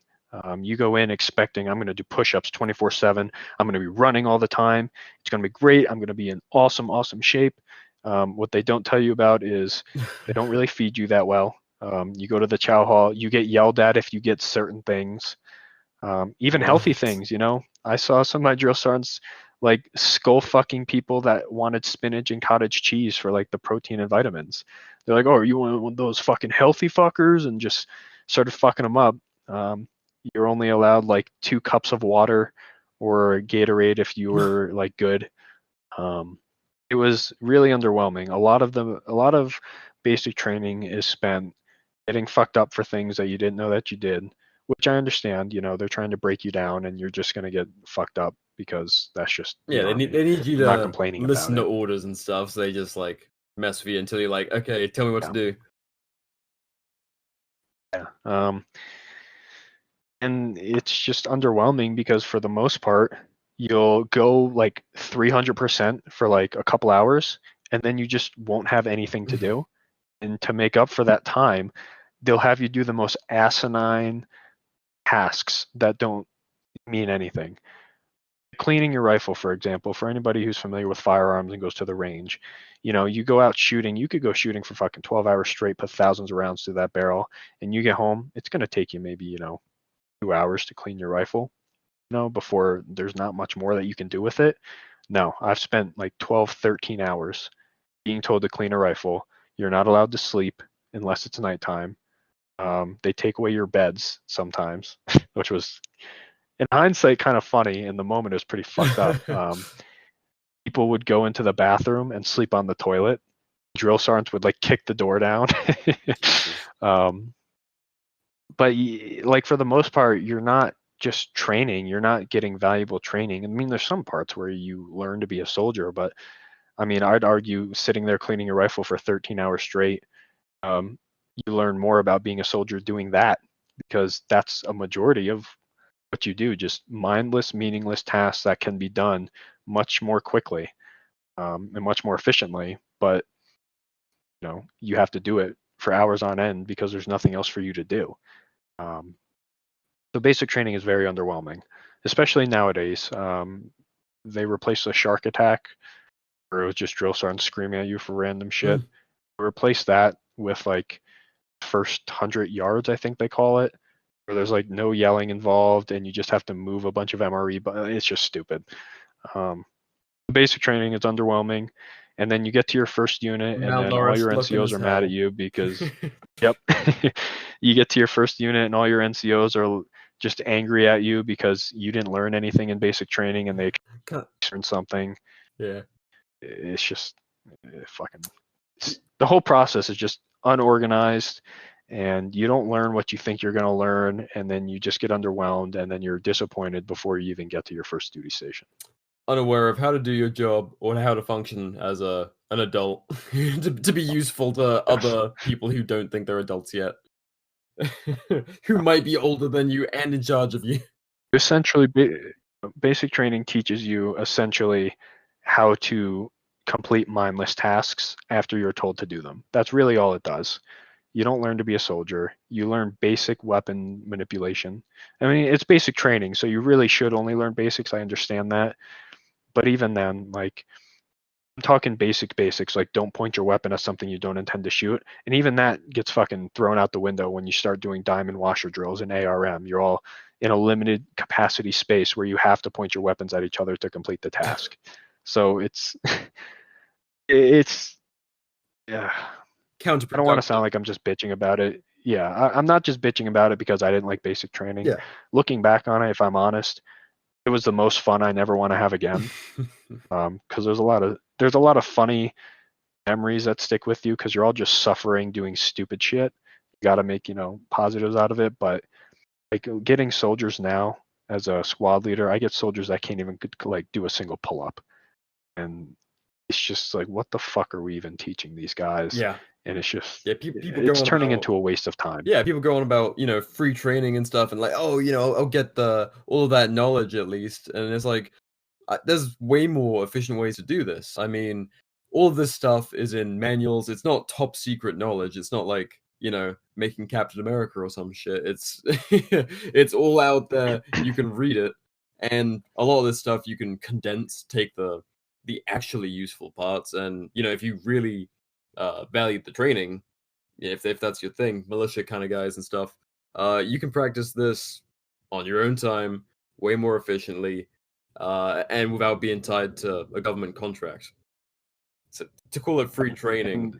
You go in expecting I'm going to do push-ups 24/7. I'm going to be running all the time. It's going to be great. I'm going to be in awesome shape. What they don't tell you about is they don't really feed you that well. You go to the chow hall, you get yelled at if you get certain things. Even healthy things, you know. I saw some of my drill sergeants like skull fucking people that wanted spinach and cottage cheese for like the protein and vitamins. They're like, "Oh, are you one of those fucking healthy fuckers?" And just started fucking them up. You're only allowed like 2 cups of water or Gatorade if you were like good. It was really underwhelming. A lot of basic training is spent getting fucked up for things that you didn't know that you did, which I understand. You know, they're trying to break you down, and you're just gonna get fucked up because that's just they need you I'm not to complaining listen to about it. orders and stuff. So they just like mess with you until you're like, okay, tell me what to do. Yeah. And it's just underwhelming because for the most part, you'll go like 300% for like a couple hours, and then you just won't have anything to do. And to make up for that time, they'll have you do the most asinine tasks that don't mean anything. Cleaning your rifle, for example, for anybody who's familiar with firearms and goes to the range, you know, you go out shooting, you could go shooting for fucking 12 hours straight, put thousands of rounds through that barrel, and you get home, it's going to take you maybe, 2 hours to clean your rifle, before there's not much more that you can do with it. No, I've spent like 12, 13 hours being told to clean a rifle. You're not allowed to sleep unless it's nighttime. They take away your beds sometimes, which was, in hindsight, kind of funny. In the moment, it was pretty fucked up. People would go into the bathroom and sleep on the toilet. Drill sergeants would like kick the door down. But like for the most part, you're not just training. You're not getting valuable training. I mean, there's some parts where you learn to be a soldier, but I mean, I'd argue sitting there cleaning your rifle for 13 hours straight, you learn more about being a soldier doing that, because that's a majority of what you do, just mindless, meaningless tasks that can be done much more quickly, and much more efficiently. But you have to do it for hours on end because there's nothing else for you to do. So basic training is very underwhelming, especially nowadays. They replaced the shark attack, where it was just drill sergeants screaming at you for random shit. Replace that with like first 100 yards, I think they call it, where there's like no yelling involved and you just have to move a bunch of MRE, but it's just stupid. Basic training is underwhelming, and then you get to your first unit and then all your NCOs are mad at you because yep. You get to your first unit and all your NCOs are just angry at you because you didn't learn anything in basic training and they learned something. Yeah. It's just the whole process is just unorganized, and you don't learn what you think you're going to learn, and then you just get underwhelmed, and then you're disappointed before you even get to your first duty station. Unaware of how to do your job or how to function as an adult to be useful to other people who don't think they're adults yet. Who might be older than you and in charge of you. Essentially, basic training teaches you essentially how to complete mindless tasks after you're told to do them. That's really all it does. You don't learn to be a soldier. You learn basic weapon manipulation. I mean, it's basic training, so you really should only learn basics. I understand that. But even then, like, I'm talking basics, like don't point your weapon at something you don't intend to shoot. And even that gets fucking thrown out the window when you start doing diamond washer drills in ARM. You're all in a limited capacity space where you have to point your weapons at each other to complete the task. So it's yeah. Counterproductive. I don't want to sound like I'm just bitching about it. Yeah, I'm not just bitching about it because I didn't like basic training. Yeah. Looking back on it, if I'm honest, it was the most fun I never want to have again. Because there's a lot of funny memories that stick with you because you're all just suffering doing stupid shit. You got to make positives out of it. But like getting soldiers now as a squad leader, I get soldiers that can't even like do a single pull up, and it's just like, what the fuck are we even teaching these guys? Yeah. And it's just people it's going turning about, into a waste of time. Yeah, people going about free training and stuff, and like, oh, I'll get all of that knowledge at least, and it's like there's way more efficient ways to do this. I mean, all of this stuff is in manuals. It's not top secret knowledge. It's not like making Captain America or some shit. It's it's all out there. You can read it, and a lot of this stuff you can condense, take the actually useful parts, and if you really value the training, if that's your thing, militia kind of guys and stuff, you can practice this on your own time, way more efficiently, and without being tied to a government contract. So to call it free training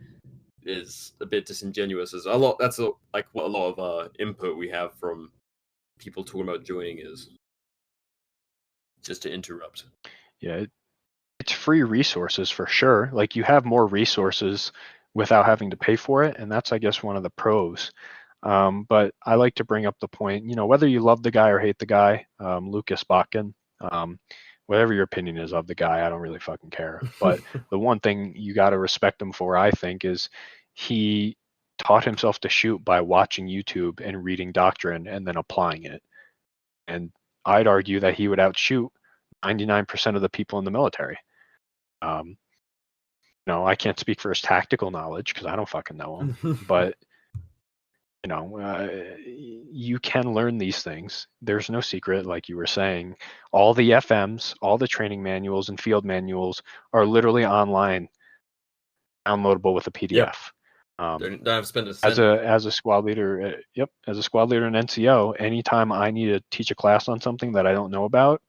is a bit disingenuous. As a lot, like what a lot of input we have from people talking about joining is. Just to interrupt. Yeah, it's free resources for sure. Like you have more resources without having to pay for it, and that's I guess one of the pros. But I like to bring up the point, whether you love the guy or hate the guy, Lucas Botkin, whatever your opinion is of the guy, I don't really fucking care. But the one thing you got to respect him for, I think, is he taught himself to shoot by watching YouTube and reading doctrine and then applying it. And I'd argue that he would outshoot 99% of the people in the military. I can't speak for his tactical knowledge because I don't fucking know him, but you can learn these things. There's no secret, like you were saying. All the FMs, all the training manuals and field manuals are literally online, downloadable with a PDF. Don't have to spend a cent. As a squad leader, as a squad leader in NCO, anytime I need to teach a class on something that I don't know about,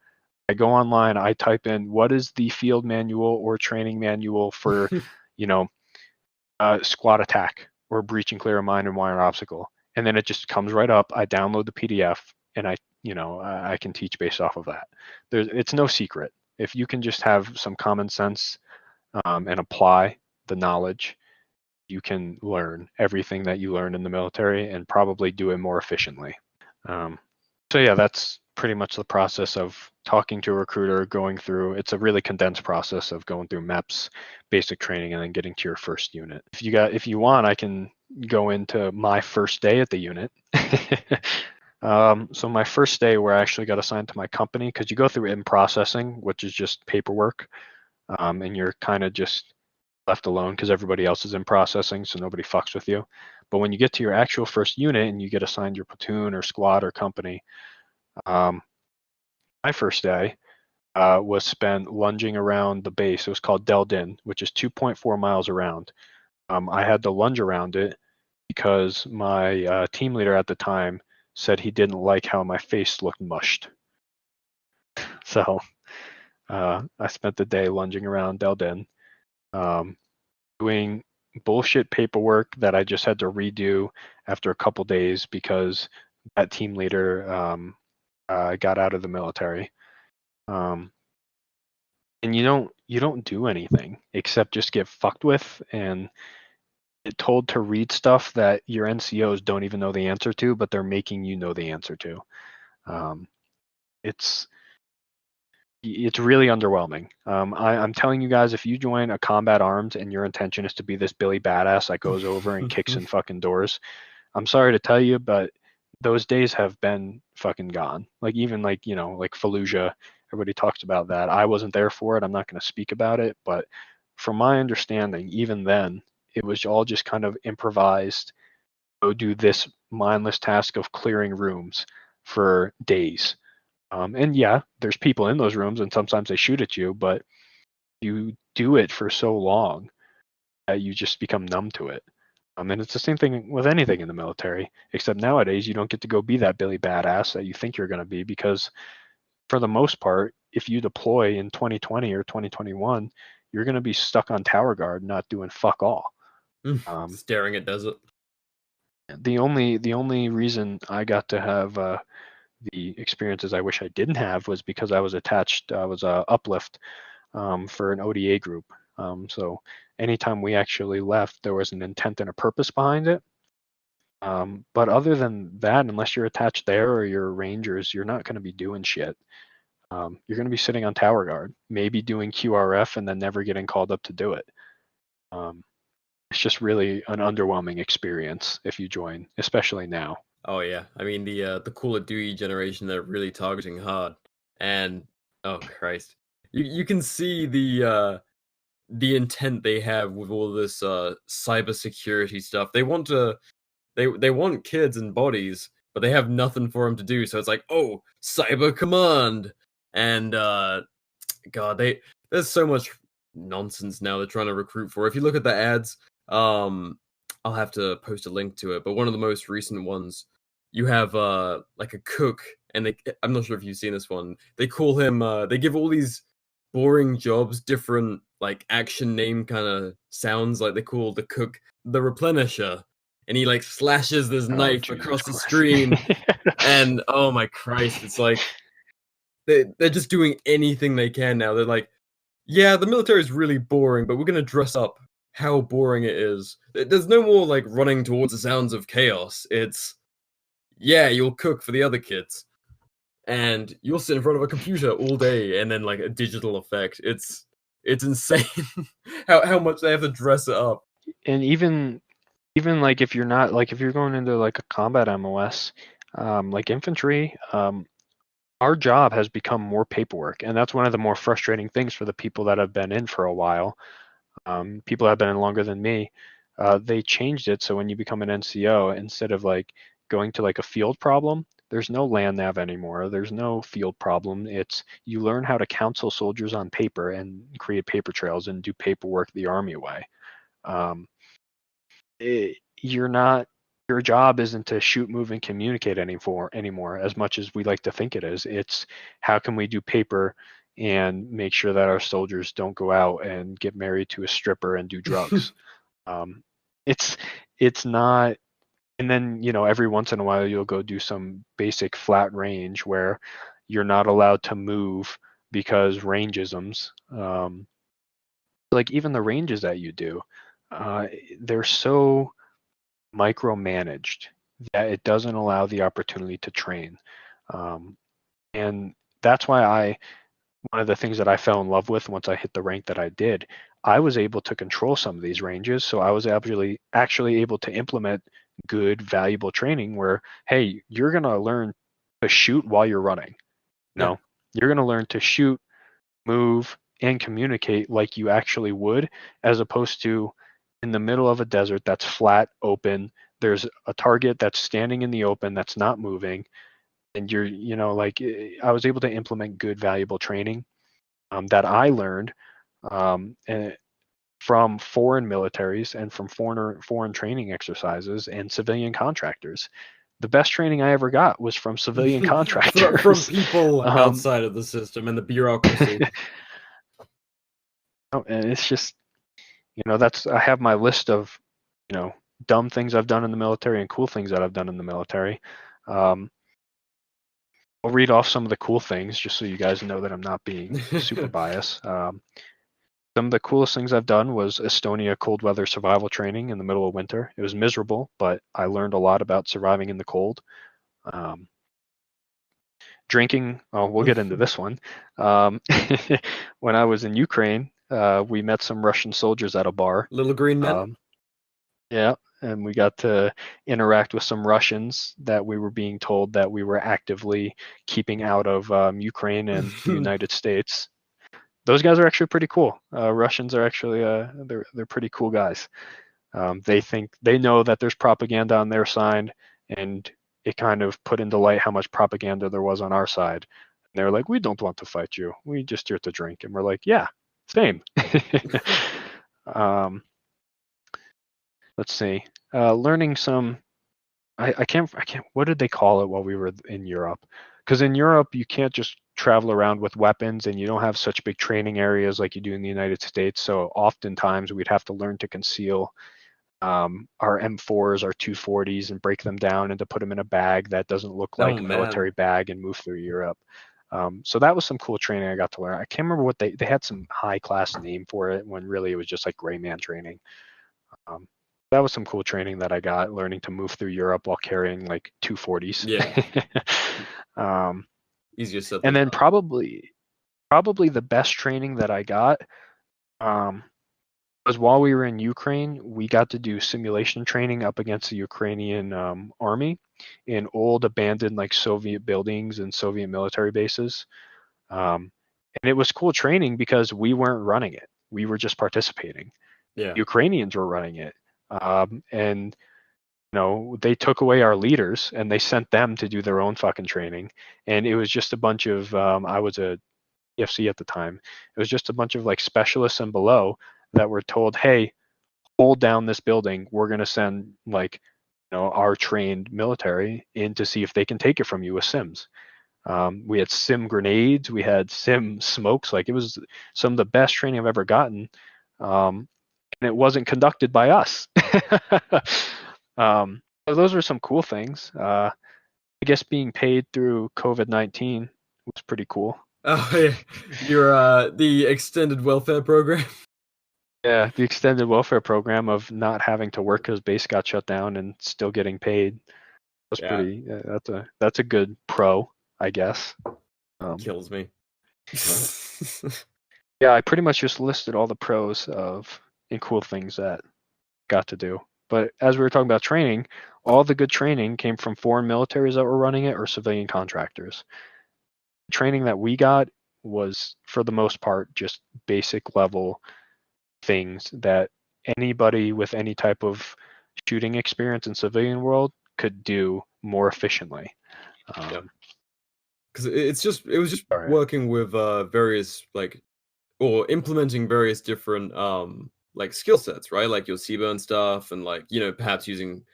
I go online, I type in what is the field manual or training manual for, squad attack or breach and clear a mine and wire obstacle, and then it just comes right up. I download the PDF and I can teach based off of that. It's no secret. If you can just have some common sense and apply the knowledge, you can learn everything that you learn in the military and probably do it more efficiently. So yeah, that's pretty much the process of talking to a recruiter, going through. It's a really condensed process of going through MEPS, basic training, and then getting to your first unit. If you want, I can go into my first day at the unit. So my first day, where I actually got assigned to my company, because you go through in processing, which is just paperwork, and you're kind of just left alone because everybody else is in processing, so nobody fucks with you. But when you get to your actual first unit and you get assigned your platoon or squad or company, my first day was spent lunging around the base. It was called Deldin, which is 2.4 miles around. I had to lunge around it because my team leader at the time said he didn't like how my face looked mushed. So I spent the day lunging around Deldin, doing bullshit paperwork that I just had to redo after a couple days because that team leader got out of the military. And you don't do anything except just get fucked with and get told to read stuff that your NCOs don't even know the answer to, but they're making you know the answer to. It's really underwhelming. I'm telling you guys, if you join a combat arms and your intention is to be this Billy badass that goes over and kicks in fucking doors, I'm sorry to tell you, but those days have been fucking gone. Like even like Fallujah, everybody talks about that. I wasn't there for it. I'm not going to speak about it, but from my understanding, even then, it was all just kind of improvised. Go do this mindless task of clearing rooms for days. And yeah, there's people in those rooms and sometimes they shoot at you, but you do it for so long that you just become numb to it. And it's the same thing with anything in the military, except nowadays you don't get to go be that Billy badass that you think you're going to be, because for the most part, if you deploy in 2020 or 2021, you're going to be stuck on tower guard, not doing fuck all. Staring at desert. The only reason I got to have the experiences I wish I didn't have was because I was attached. I was a uplift for an ODA group. So anytime we actually left, there was an intent and a purpose behind it. But other than that, unless you're attached there or you're Rangers, you're not going to be doing shit. You're going to be sitting on tower guard, maybe doing QRF and then never getting called up to do it. It's just really an underwhelming experience if you join, especially now. Oh yeah, I mean the Call of Duty generation, they're really targeting hard, and oh Christ, you can see the intent they have with all this cybersecurity stuff. They want to they want kids and bodies, but they have nothing for them to do. So it's like, oh, cyber command, and God, there's so much nonsense now they're trying to recruit for. If you look at the ads, I'll have to post a link to it, but one of the most recent ones, you have like a cook, and I'm not sure if you've seen this one. They call him they give all these boring jobs different like action name kind of sounds. Like they call the cook the replenisher, and he like slashes this knife across the screen. And oh my Christ, it's like they're just doing anything they can now. They're like, yeah, the military is really boring, but we're gonna dress up how boring it is. There's no more like running towards the sounds of chaos. It's, yeah, you'll cook for the other kids, and you'll sit in front of a computer all day, and then like a digital effect. It's insane how much they have to dress it up. And even like if you're not like if you're going into like a combat MOS, like infantry, our job has become more paperwork, and that's one of the more frustrating things for the people that have been in for a while. People that have been in longer than me, they changed it so when you become an NCO, instead of like going to like a field problem, there's no land nav anymore. There's no field problem. It's you learn how to counsel soldiers on paper and create paper trails and do paperwork the Army way. You're not, your job isn't to shoot, move, and communicate anymore as much as we like to think it is. It's how can we do paper and make sure that our soldiers don't go out and get married to a stripper and do drugs. It's not. And then, every once in a while you'll go do some basic flat range where you're not allowed to move because rangeisms. Like even the ranges that you do, they're so micromanaged that it doesn't allow the opportunity to train. And that's why one of the things that I fell in love with once I hit the rank that I did, I was able to control some of these ranges. So I was actually able to implement good, valuable training where, hey, you're going to learn to shoot while you're running. No, you're going to learn to shoot, move, and communicate like you actually would, as opposed to in the middle of a desert that's flat, open. There's a target that's standing in the open that's not moving. And you're, I was able to implement good, valuable training that I learned from foreign militaries and from foreign training exercises and civilian contractors. The best training I ever got was from civilian contractors. from people outside of the system and the bureaucracy. And it's just, I have my list of, dumb things I've done in the military and cool things that I've done in the military. I'll read off some of the cool things just so you guys know that I'm not being super biased. Some of the coolest things I've done was Estonia cold weather survival training in the middle of winter. It was miserable, but I learned a lot about surviving in the cold. Drinking, we'll get into this one. When I was in Ukraine, we met some Russian soldiers at a bar. Little green men? Yeah, and we got to interact with some Russians that we were being told that we were actively keeping out of Ukraine and the United States. Those guys are actually pretty cool. Russians are actually they're pretty cool guys. They know that there's propaganda on their side, and it kind of put into light how much propaganda there was on our side. And they're like, we don't want to fight you. We just here to drink. And we're like, yeah, same. Let's see. Learning some. I can't. What did they call it while we were in Europe? Because in Europe you can't just travel around with weapons, and you don't have such big training areas like you do in the United States. So oftentimes we'd have to learn to conceal. our M4s, our 240s, and break them down and to put them in a bag that doesn't look like a military bag and move through Europe. So that was some cool training I got to learn. I can't remember what they had some high class name for it when really it was just like gray man training. That was some cool training that I got, learning to move through Europe while carrying like 240s. Yeah. Easier said than And then done. probably the best training that I got was while we were in Ukraine. We got to do simulation training up against the Ukrainian army in old abandoned like Soviet buildings and Soviet military bases. And it was cool training because we weren't running it. We were just participating. Yeah. Ukrainians were running it. And they took away our leaders and they sent them to do their own fucking training. And it was just a bunch of I was a EFC at the time. It was just a bunch of like specialists and below that were told, hey, hold down this building. We're going to send like our trained military in to see if they can take it from you with sims. We had sim grenades, we had sim smokes. Like, it was some of the best training I've ever gotten, and it wasn't conducted by us. So those were some cool things. I guess being paid through COVID-19 was pretty cool. Oh yeah, you're the extended welfare program. Yeah, the extended welfare program of not having to work because base got shut down and still getting paid was pretty. That's a good pro, I guess. Kills me. Yeah, I pretty much just listed all the pros and cool things that got to do. But as we were talking about training, all the good training came from foreign militaries that were running it or civilian contractors. The training that we got was, for the most part, just basic level things that anybody with any type of shooting experience in civilian world could do more efficiently. Because it was just working with various or implementing various different like skill sets, right? Like your CBRN stuff, and like perhaps using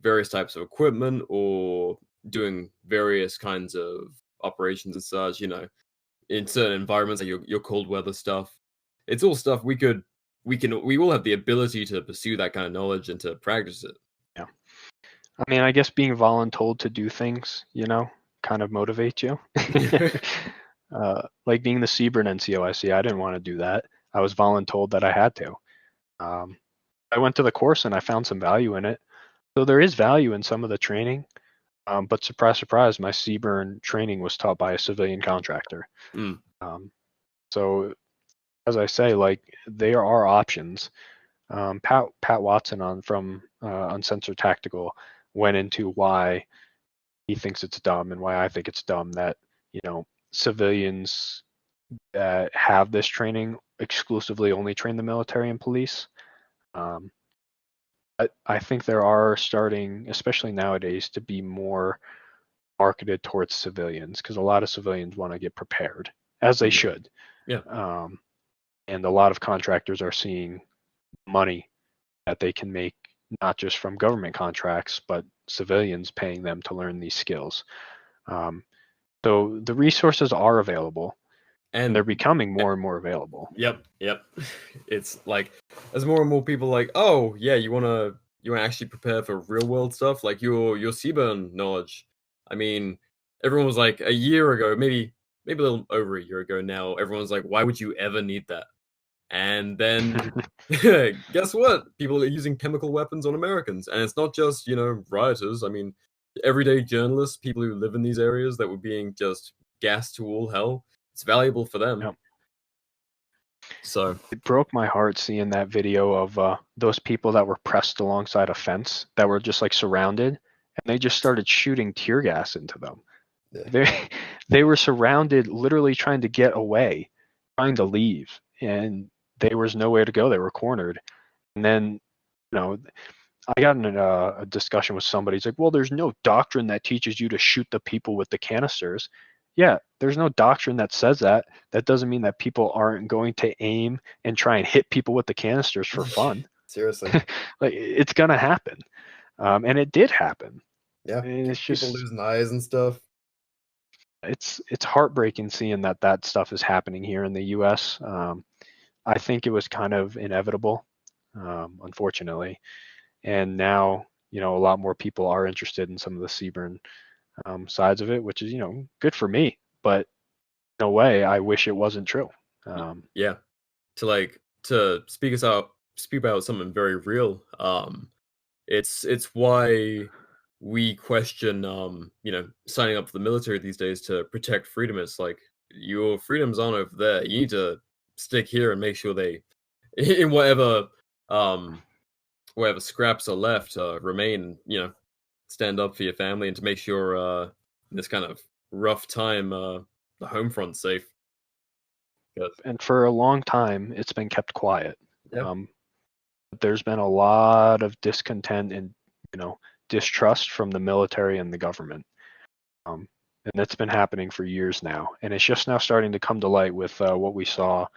various types of equipment or doing various kinds of operations and such. In certain environments, like your cold weather stuff. It's all stuff we all have the ability to pursue that kind of knowledge and to practice it. Yeah. I mean, I guess being voluntold to do things, kind of motivates you. Like being the CBRN NCOIC, I didn't want to do that. I was voluntold that I had to. I went to the course and I found some value in it. So there is value in some of the training. But surprise, surprise, my CBRN training was taught by a civilian contractor. So as I say, like, there are options. Pat Watson from Uncensored Tactical went into why he thinks it's dumb and why I think it's dumb that civilians that have this training exclusively only train the military and police. I think there are starting, especially nowadays, to be more marketed towards civilians, because a lot of civilians want to get prepared, as they should. Yeah. And a lot of contractors are seeing money that they can make, not just from government contracts, but civilians paying them to learn these skills. So the resources are available, and they're becoming more and more available. Yep. It's like, as more and more people like, oh yeah, you wanna actually prepare for real world stuff, like your CBRN knowledge. I mean, everyone was like, a year ago, maybe a little over a year ago now, everyone's like, why would you ever need that? And then guess what? People are using chemical weapons on Americans, and it's not just rioters. I mean, everyday journalists, people who live in these areas that were being just gassed to all hell. It's valuable for them. Yep. So it broke my heart seeing that video of those people that were pressed alongside a fence that were just like surrounded, and they just started shooting tear gas into them. Yeah. They were surrounded, literally trying to get away, trying to leave, and there was nowhere to go. They were cornered. And then, I got in a discussion with somebody. He's like, well, there's no doctrine that teaches you to shoot the people with the canisters. Yeah, there's no doctrine that says that. That doesn't mean that people aren't going to aim and try and hit people with the canisters for fun. Seriously. Like, it's going to happen. And it did happen. Yeah, and it's people losing eyes and stuff. It's heartbreaking seeing that stuff is happening here in the U.S. I think it was kind of inevitable, unfortunately. And now, a lot more people are interested in some of the CBRN sides of it, which is, good for me. But in a way, I wish it wasn't true. Yeah. To speak about something very real. It's why we question signing up for the military these days to protect freedom. It's like your freedoms aren't over there. You need to stick here and make sure they in whatever scraps are left remain, stand up for your family and to make sure in this kind of rough time the home front's safe. And for a long time, it's been kept quiet. Yep. There's been a lot of discontent and distrust from the military and the government, and that's been happening for years now. And it's just now starting to come to light with what we saw,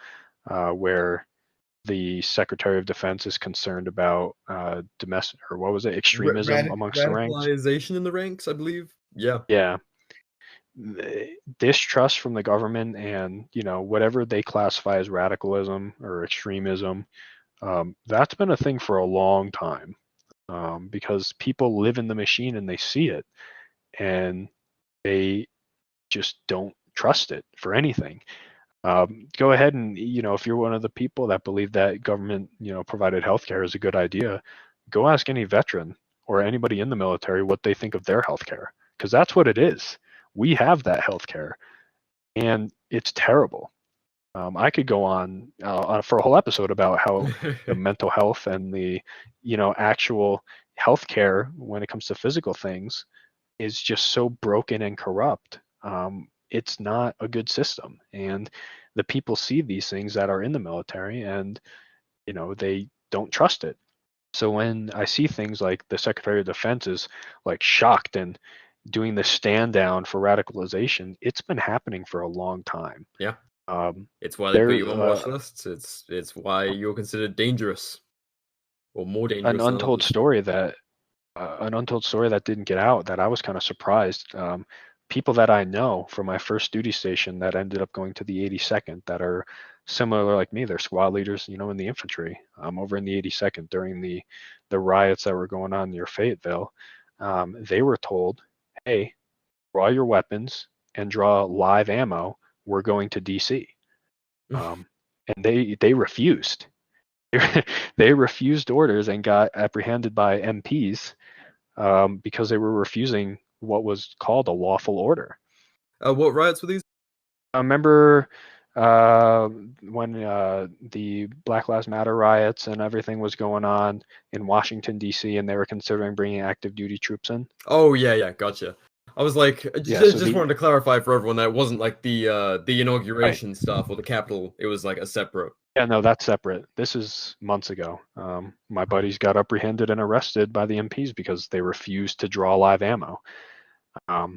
where the Secretary of Defense is concerned about domestic, or what was it, extremism amongst the ranks. Radicalization in the ranks, I believe. Yeah. Yeah. Distrust from the government and whatever they classify as radicalism or extremism. That's been a thing for a long time, because people live in the machine and they see it, and they just don't trust it for anything. Go ahead and if you're one of the people that believe that government provided healthcare is a good idea, go ask any veteran or anybody in the military what they think of their healthcare, because that's what it is. We have that healthcare, and it's terrible. I could go on for a whole episode about how the mental health and the actual healthcare when it comes to physical things is just so broken and corrupt. It's not a good system, and the people see these things that are in the military, and they don't trust it. So when I see things like the Secretary of Defense is like shocked and doing the stand down for radicalization, it's been happening for a long time. Yeah. It's why they put you on watch lists. It's why Oh. you're considered dangerous, or more dangerous. An untold story that didn't get out, that I was kind of surprised. People that I know from my first duty station that ended up going to the 82nd that are similar like me. They're squad leaders, in the infantry, over in the 82nd during the riots that were going on near Fayetteville. They were told, hey, draw your weapons and draw live ammo. We're going to DC. And they refused. They refused orders and got apprehended by MPs because they were refusing what was called a lawful order. What riots were these? I remember when the Black Lives Matter riots and everything was going on in Washington, D.C., and they were considering bringing active duty troops in. Oh, yeah, gotcha. I was like, just wanted to clarify for everyone that it wasn't like the inauguration stuff or the Capitol. It was like a separate. Yeah, no, that's separate. This is months ago. My buddies got apprehended and arrested by the MPs because they refused to draw live ammo. That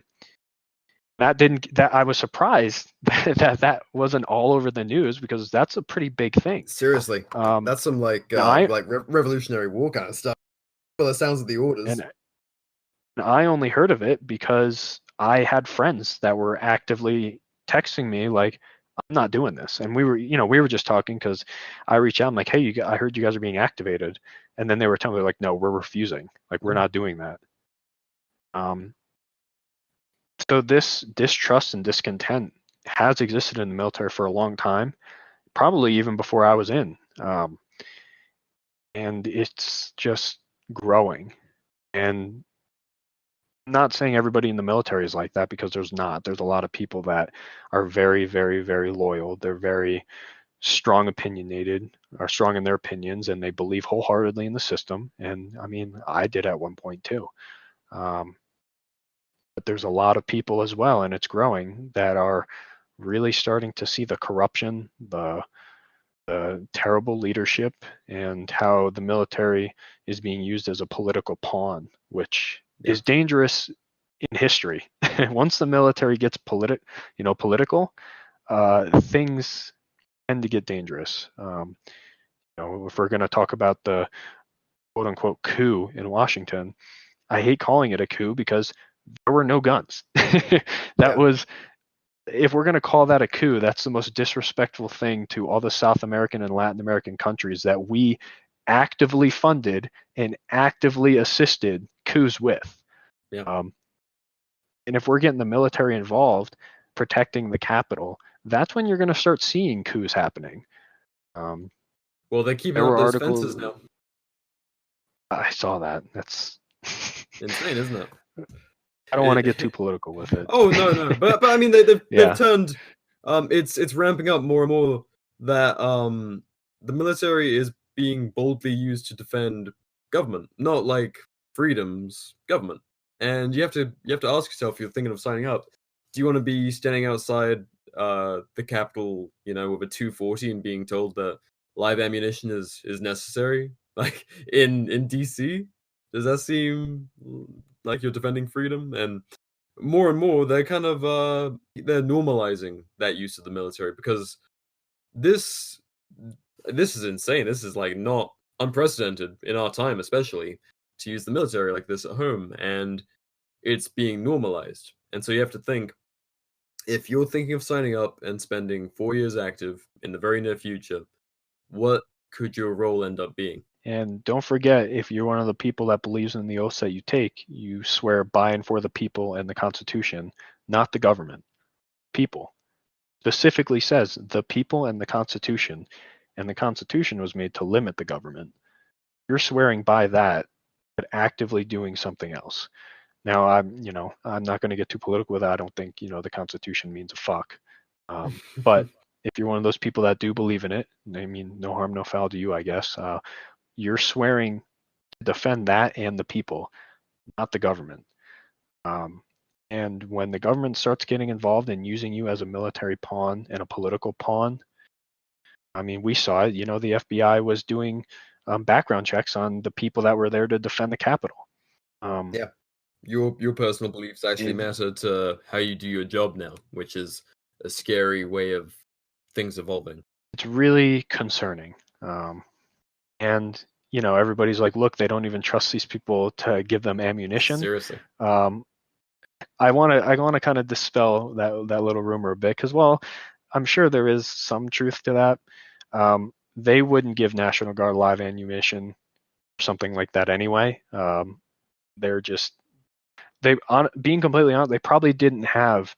I was surprised that wasn't all over the news, because that's a pretty big thing. Seriously, that's some like Revolutionary War kind of stuff. Well, it sounds of the orders. And I only heard of it because I had friends that were actively texting me like, I'm not doing this. And we were just talking because I reached out. I'm like, hey, I heard you guys are being activated. And then they were telling me like, no, we're refusing. Like, we're not doing that. So this distrust and discontent has existed in the military for a long time, probably even before I was in. And it's just growing. And I'm not saying everybody in the military is like that, because there's not. There's a lot of people that are very, very, very loyal. They're very strong opinionated, are strong in their opinions, and they believe wholeheartedly in the system. And I mean, I did at one point too. But there's a lot of people as well, and it's growing, that are really starting to see the corruption, the terrible leadership, and how the military is being used as a political pawn, which is dangerous in history. Once the military gets political, things tend to get dangerous. If we're going to talk about the quote unquote coup in Washington, I hate calling it a coup because there were no guns. Was, if we're going to call that a coup, that's the most disrespectful thing to all the South American and Latin American countries that we actively funded and actively assisted coups with. Yeah. And if we're getting the military involved, protecting the capital, that's when you're going to start seeing coups happening. Well, they're keeping there up were those articles. fences now. I saw that. That's Insane, isn't it? I don't want to get too political with it. Oh no, but I mean they've Yeah. turned. It's ramping up more and more that the military is being boldly used to defend government, not like freedoms, government. And you have to ask yourself if you're thinking of signing up, do you want to be standing outside the Capitol, you know, with a 240 and being told that live ammunition is necessary, like in DC? Does that seem like you're defending freedom? And more they're kind of they're normalizing that use of the military, because this is insane. This is like not unprecedented in our time, especially to use the military like this at home, and it's being normalized. And so you have to think, if you're thinking of signing up and spending 4 years active in the very near future, what could your role end up being? And don't forget, if you're one of the people that believes in the oaths that you take, you swear by and for the people and the Constitution, not the government. People. Specifically says the people and the Constitution, and the Constitution was made to limit the government. You're swearing by that, but actively doing something else. Now, I'm not going to get too political with that. I don't think, the Constitution means a fuck. But if you're one of those people that do believe in it, I mean, no harm, no foul to you, I guess. You're swearing to defend that and the people, not the government. And when the government starts getting involved in using you as a military pawn and a political pawn, I mean, we saw it. The FBI was doing background checks on the people that were there to defend the Capitol. Yeah. Your personal beliefs actually matter to how you do your job now, which is a scary way of things evolving. It's really concerning. And everybody's like, look, they don't even trust these people to give them ammunition. Seriously. I want to kind of dispel that little rumor a bit, because, well, I'm sure there is some truth to that. They wouldn't give National Guard live ammunition or something like that anyway. They're just being completely honest, they probably didn't have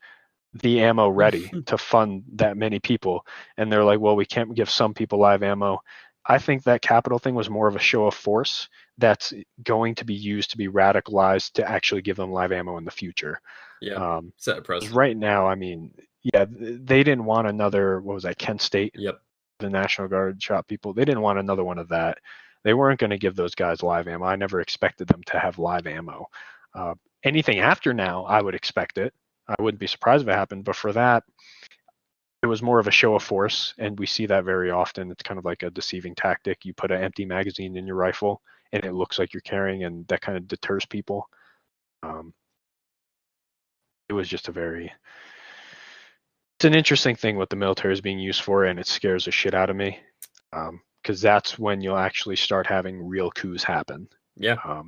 the ammo ready to fund that many people, and they're like, well, we can't give some people live ammo. I think that Capitol thing was more of a show of force that's going to be used to be radicalized to actually give them live ammo in the future. Yeah, set a precedent. Right now, I mean, yeah, they didn't want another, what was that, Kent State? Yep. The National Guard shot people. They didn't want another one of that. They weren't going to give those guys live ammo. I never expected them to have live ammo. Anything after now, I would expect it. I wouldn't be surprised if it happened, but for that, it was more of a show of force, and we see that very often. It's kind of like a deceiving tactic. You put an empty magazine in your rifle, and it looks like you're carrying, and that kind of deters people. It was just it's an interesting thing what the military is being used for, and it scares the shit out of me, because that's when you'll actually start having real coups happen. Yeah.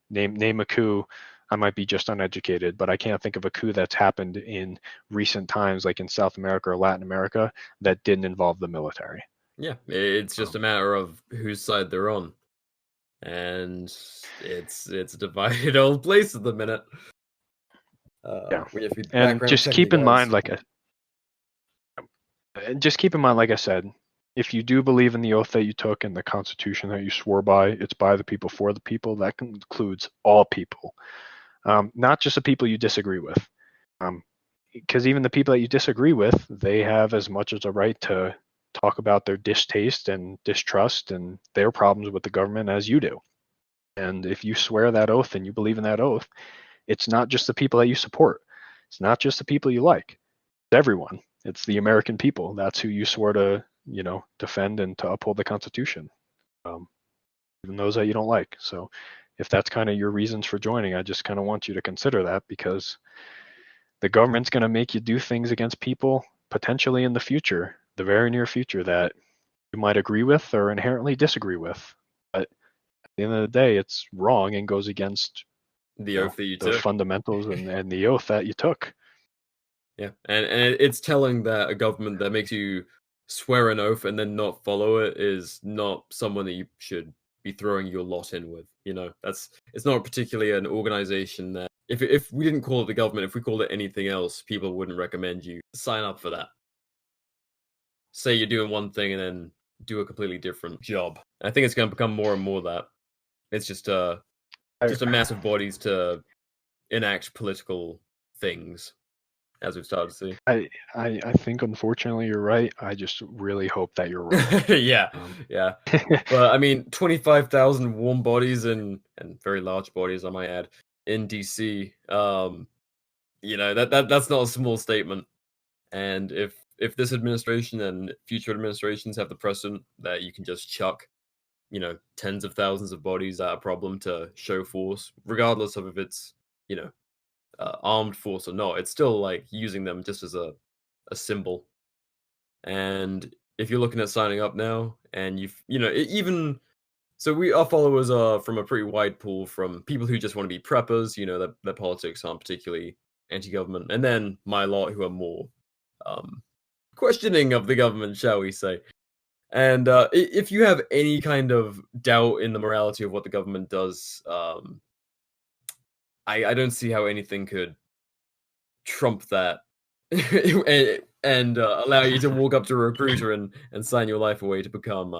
Name a coup. I might be just uneducated, but I can't think of a coup that's happened in recent times, like in South America or Latin America, that didn't involve the military. Yeah, it's just a matter of whose side they're on, and it's a divided old place at the minute. Yeah, and just keep in mind, like I said, if you do believe in the oath that you took and the Constitution that you swore by, it's by the people, for the people. That includes all people, not just the people you disagree with. Because even the people that you disagree with, they have as much as a right to talk about their distaste and distrust and their problems with the government as you do. And if you swear that oath and you believe in that oath, it's not just the people that you support. It's not just the people you like. It's everyone. It's the American people. That's who you swore to, defend and to uphold the Constitution, even those that you don't like. So if that's kind of your reasons for joining, I just kind of want you to consider that, because the government's going to make you do things against people potentially in the future, the very near future, that you might agree with or inherently disagree with. But at the end of the day, it's wrong and goes against the oath that you the took, fundamentals and the oath that you took. Yeah, and it's telling that a government that makes you swear an oath and then not follow it is not someone that you should be throwing your lot in with. You know, it's not particularly an organization that if we didn't call it the government, if we called it anything else, people wouldn't recommend you sign up for that. Say you're doing one thing and then do a completely different job. I think it's going to become more and more that it's just a mass of bodies to enact political things, as we've started to see. I think unfortunately you're right. I just really hope that you're wrong. Yeah. But I mean, 25,000 warm bodies and very large bodies, I might add, in DC. You know, that's not a small statement. And if this administration and future administrations have the precedent that you can just chuck, you know, tens of thousands of bodies at a problem to show force, regardless of if it's, you know, armed force or not, it's still like using them just as a symbol. And if you're looking at signing up now, and even so, our followers are from a pretty wide pool, from people who just want to be preppers, you know, their politics aren't particularly anti-government, and then my lot who are more questioning of the government, shall we say. And if you have any kind of doubt in the morality of what the government does, I don't see how anything could trump that and allow you to walk up to a recruiter and sign your life away to become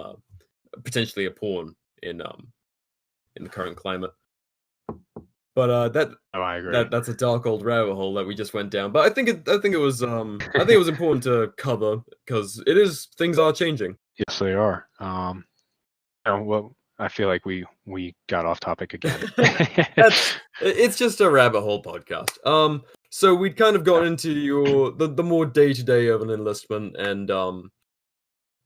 potentially a pawn in the current climate. But I agree. That's a dark old rabbit hole that we just went down. But I think it was important to cover because things are changing. Yes, they are. Well, I feel like we got off topic again. It's just a rabbit hole podcast. So we'd kind of got into the more day-to-day of an enlistment and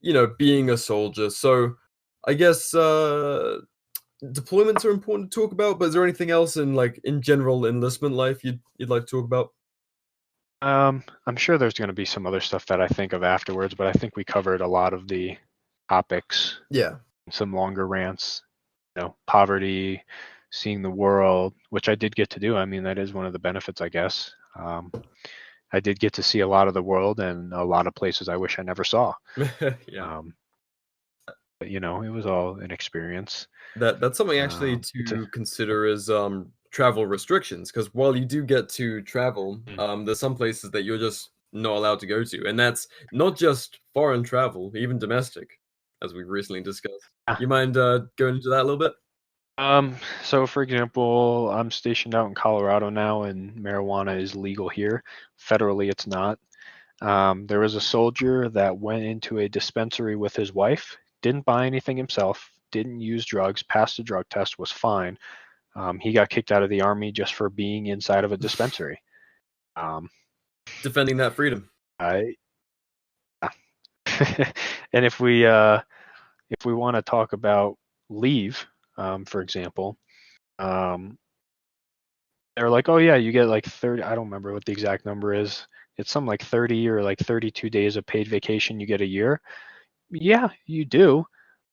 you know, being a soldier. So I guess deployments are important to talk about, but is there anything else in general enlistment life you'd like to talk about? I'm sure there's going to be some other stuff that I think of afterwards, but I think we covered a lot of the topics. Yeah. Some longer rants, you know, poverty, seeing the world, which I did get to do. I mean, that is one of the benefits, I guess. I did get to see a lot of the world and a lot of places I wish I never saw. Yeah. But you know, it was all an experience. That's something actually to consider is travel restrictions, because while you do get to travel, there's some places that you're just not allowed to go to, and that's not just foreign travel, even domestic, as we recently discussed. You mind going into that a little bit? So for example, I'm stationed out in Colorado now, and marijuana is legal here. Federally, it's not. There was a soldier that went into a dispensary with his wife, didn't buy anything himself, didn't use drugs, passed the drug test, was fine. He got kicked out of the army just for being inside of a dispensary. Defending that freedom. And if we want to talk about leave, for example, they're like, oh yeah, you get like 30. I don't remember what the exact number is. It's something like 30 or like 32 days of paid vacation you get a year. Yeah, you do,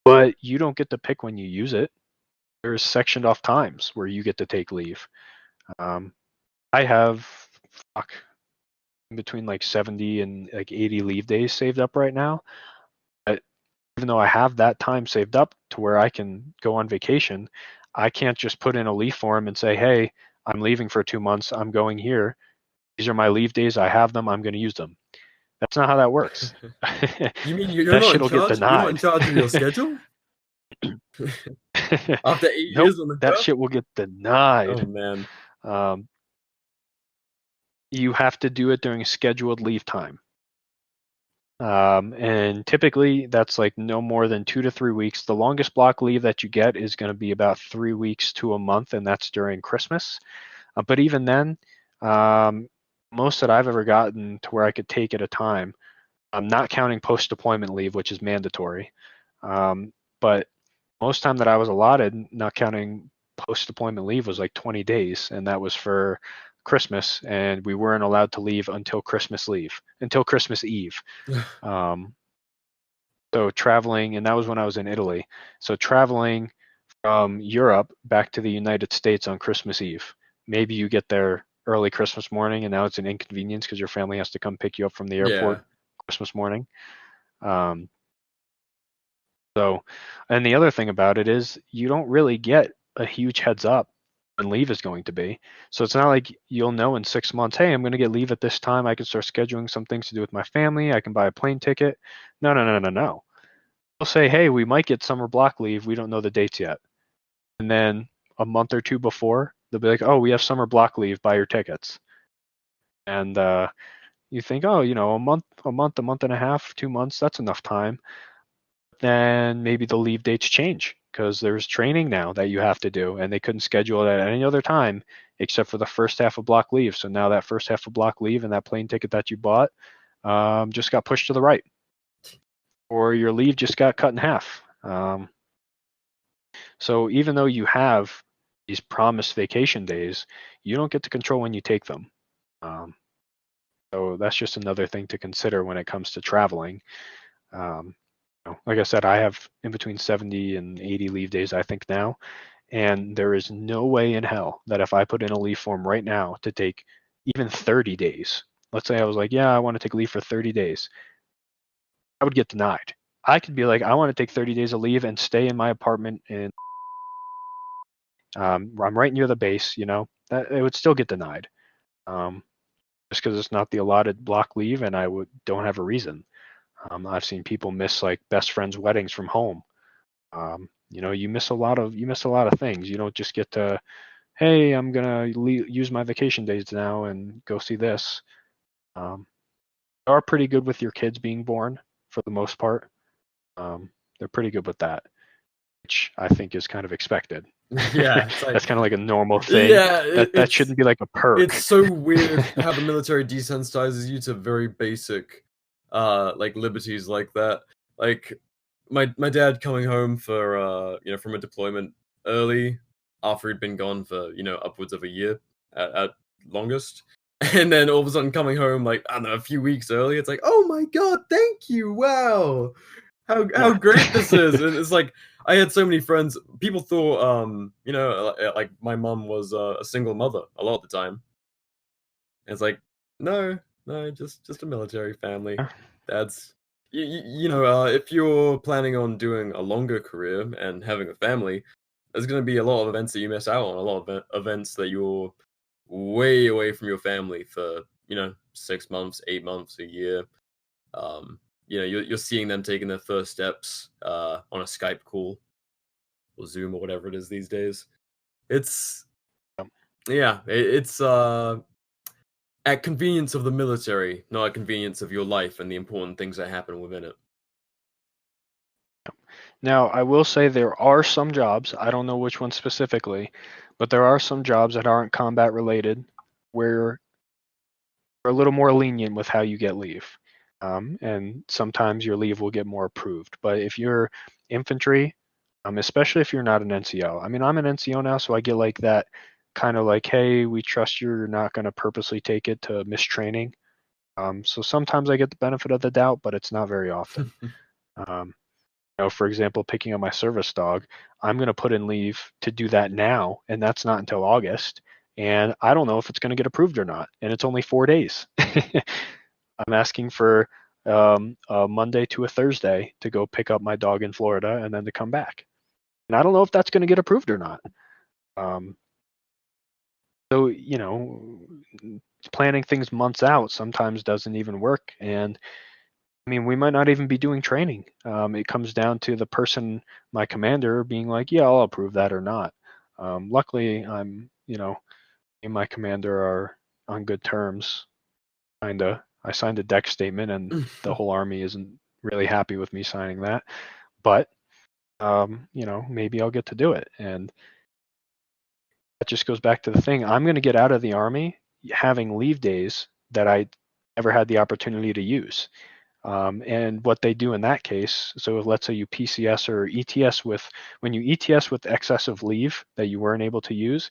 but you don't get to pick when you use it. There's sectioned off times where you get to take leave. I have between like 70 and like 80 leave days saved up right now. But even though I have that time saved up to where I can go on vacation, I can't just put in a leave form and say, hey, I'm leaving for 2 months. I'm going here. These are my leave days. I have them. I'm going to use them. That's not how that works. You mean you're not in charge? You're not in charge of your schedule? After 8 years on the that job? shit will get denied. Oh man. You have to do it during scheduled leave time. And typically that's like no more than 2 to 3 weeks. The longest block leave that you get is going to be about 3 weeks to a month, and that's during Christmas. But even then, most that I've ever gotten to where I could take at a time, I'm not counting post-deployment leave, which is mandatory. But most time that I was allotted, not counting post-deployment leave, was like 20 days, and that was for Christmas, and we weren't allowed to leave until Christmas Eve. So traveling, and that was when I was in Italy. So traveling from Europe back to the United States on Christmas Eve. Maybe you get there early Christmas morning, and now it's an inconvenience because your family has to come pick you up from the airport Christmas morning. So, and the other thing about it is you don't really get a huge heads up when leave is going to be. So it's not like you'll know in 6 months, hey, I'm going to get leave at this time. I can start scheduling some things to do with my family. I can buy a plane ticket. No, no, no, no, no. They'll say, hey, we might get summer block leave. We don't know the dates yet. And then a month or two before, they'll be like, oh, we have summer block leave. Buy your tickets. And you think, oh, a month and a half, 2 months, that's enough time. Then maybe the leave dates change because there's training now that you have to do, and they couldn't schedule it at any other time except for the first half of block leave. So now that first half of block leave and that plane ticket that you bought just got pushed to the right, or your leave just got cut in half. So even though you have these promised vacation days, you don't get to control when you take them. So that's just another thing to consider when it comes to traveling. Like I said, I have in between 70 and 80 leave days, I think now, and there is no way in hell that if I put in a leave form right now to take even 30 days, let's say I was like, yeah, I want to take leave for 30 days, I would get denied. I could be like, I want to take 30 days of leave and stay in my apartment and I'm right near the base, that it would still get denied. Just because it's not the allotted block leave and I don't have a reason. I've seen people miss like best friends' weddings from home. You miss a lot of things. You don't just get to, hey, I'm gonna use my vacation days now and go see this. They are pretty good with your kids being born for the most part. They're pretty good with that, which I think is kind of expected. Yeah, that's kind of like a normal thing. Yeah, that shouldn't be like a perk. It's so weird how the military desensitizes you to very basic, like liberties like that. Like my dad coming home for from a deployment early after he'd been gone for upwards of a year at longest, and then all of a sudden coming home like I don't know a few weeks early. It's like, oh my god, thank you, wow, how great this is. And it's like I had so many friends. People thought, like my mom was a single mother a lot of the time. And it's like, no, just a military family. That's if you're planning on doing a longer career and having a family, there's going to be a lot of events that you miss out on. A lot of events that you're way away from your family for 6 months, 8 months, a year. You're seeing them taking their first steps on a Skype call or Zoom or whatever it is these days. It's at convenience of the military, not at convenience of your life and the important things that happen within it. Now, I will say there are some jobs, I don't know which ones specifically, but there are some jobs that aren't combat related where you're a little more lenient with how you get leave. And sometimes your leave will get more approved. But if you're infantry, especially if you're not an NCO, I mean, I'm an NCO now, so I get like that kind of like, hey, we trust you're not going to purposely take it to miss training. So sometimes I get the benefit of the doubt, but it's not very often. For example, picking up my service dog, I'm going to put in leave to do that now, and that's not until August. And I don't know if it's going to get approved or not. And it's only 4 days. I'm asking for a Monday to a Thursday to go pick up my dog in Florida and then to come back. And I don't know if that's going to get approved or not. So, planning things months out sometimes doesn't even work. And I mean, we might not even be doing training. It comes down to the person, my commander, being like, yeah, I'll approve that or not. Luckily, I'm, me and my commander are on good terms, kinda. I signed a deck statement and the whole army isn't really happy with me signing that. But, maybe I'll get to do it. And that just goes back to the thing. I'm going to get out of the army having leave days that I never had the opportunity to use. And what they do in that case, so let's say you PCS or ETS when you ETS with excessive leave that you weren't able to use,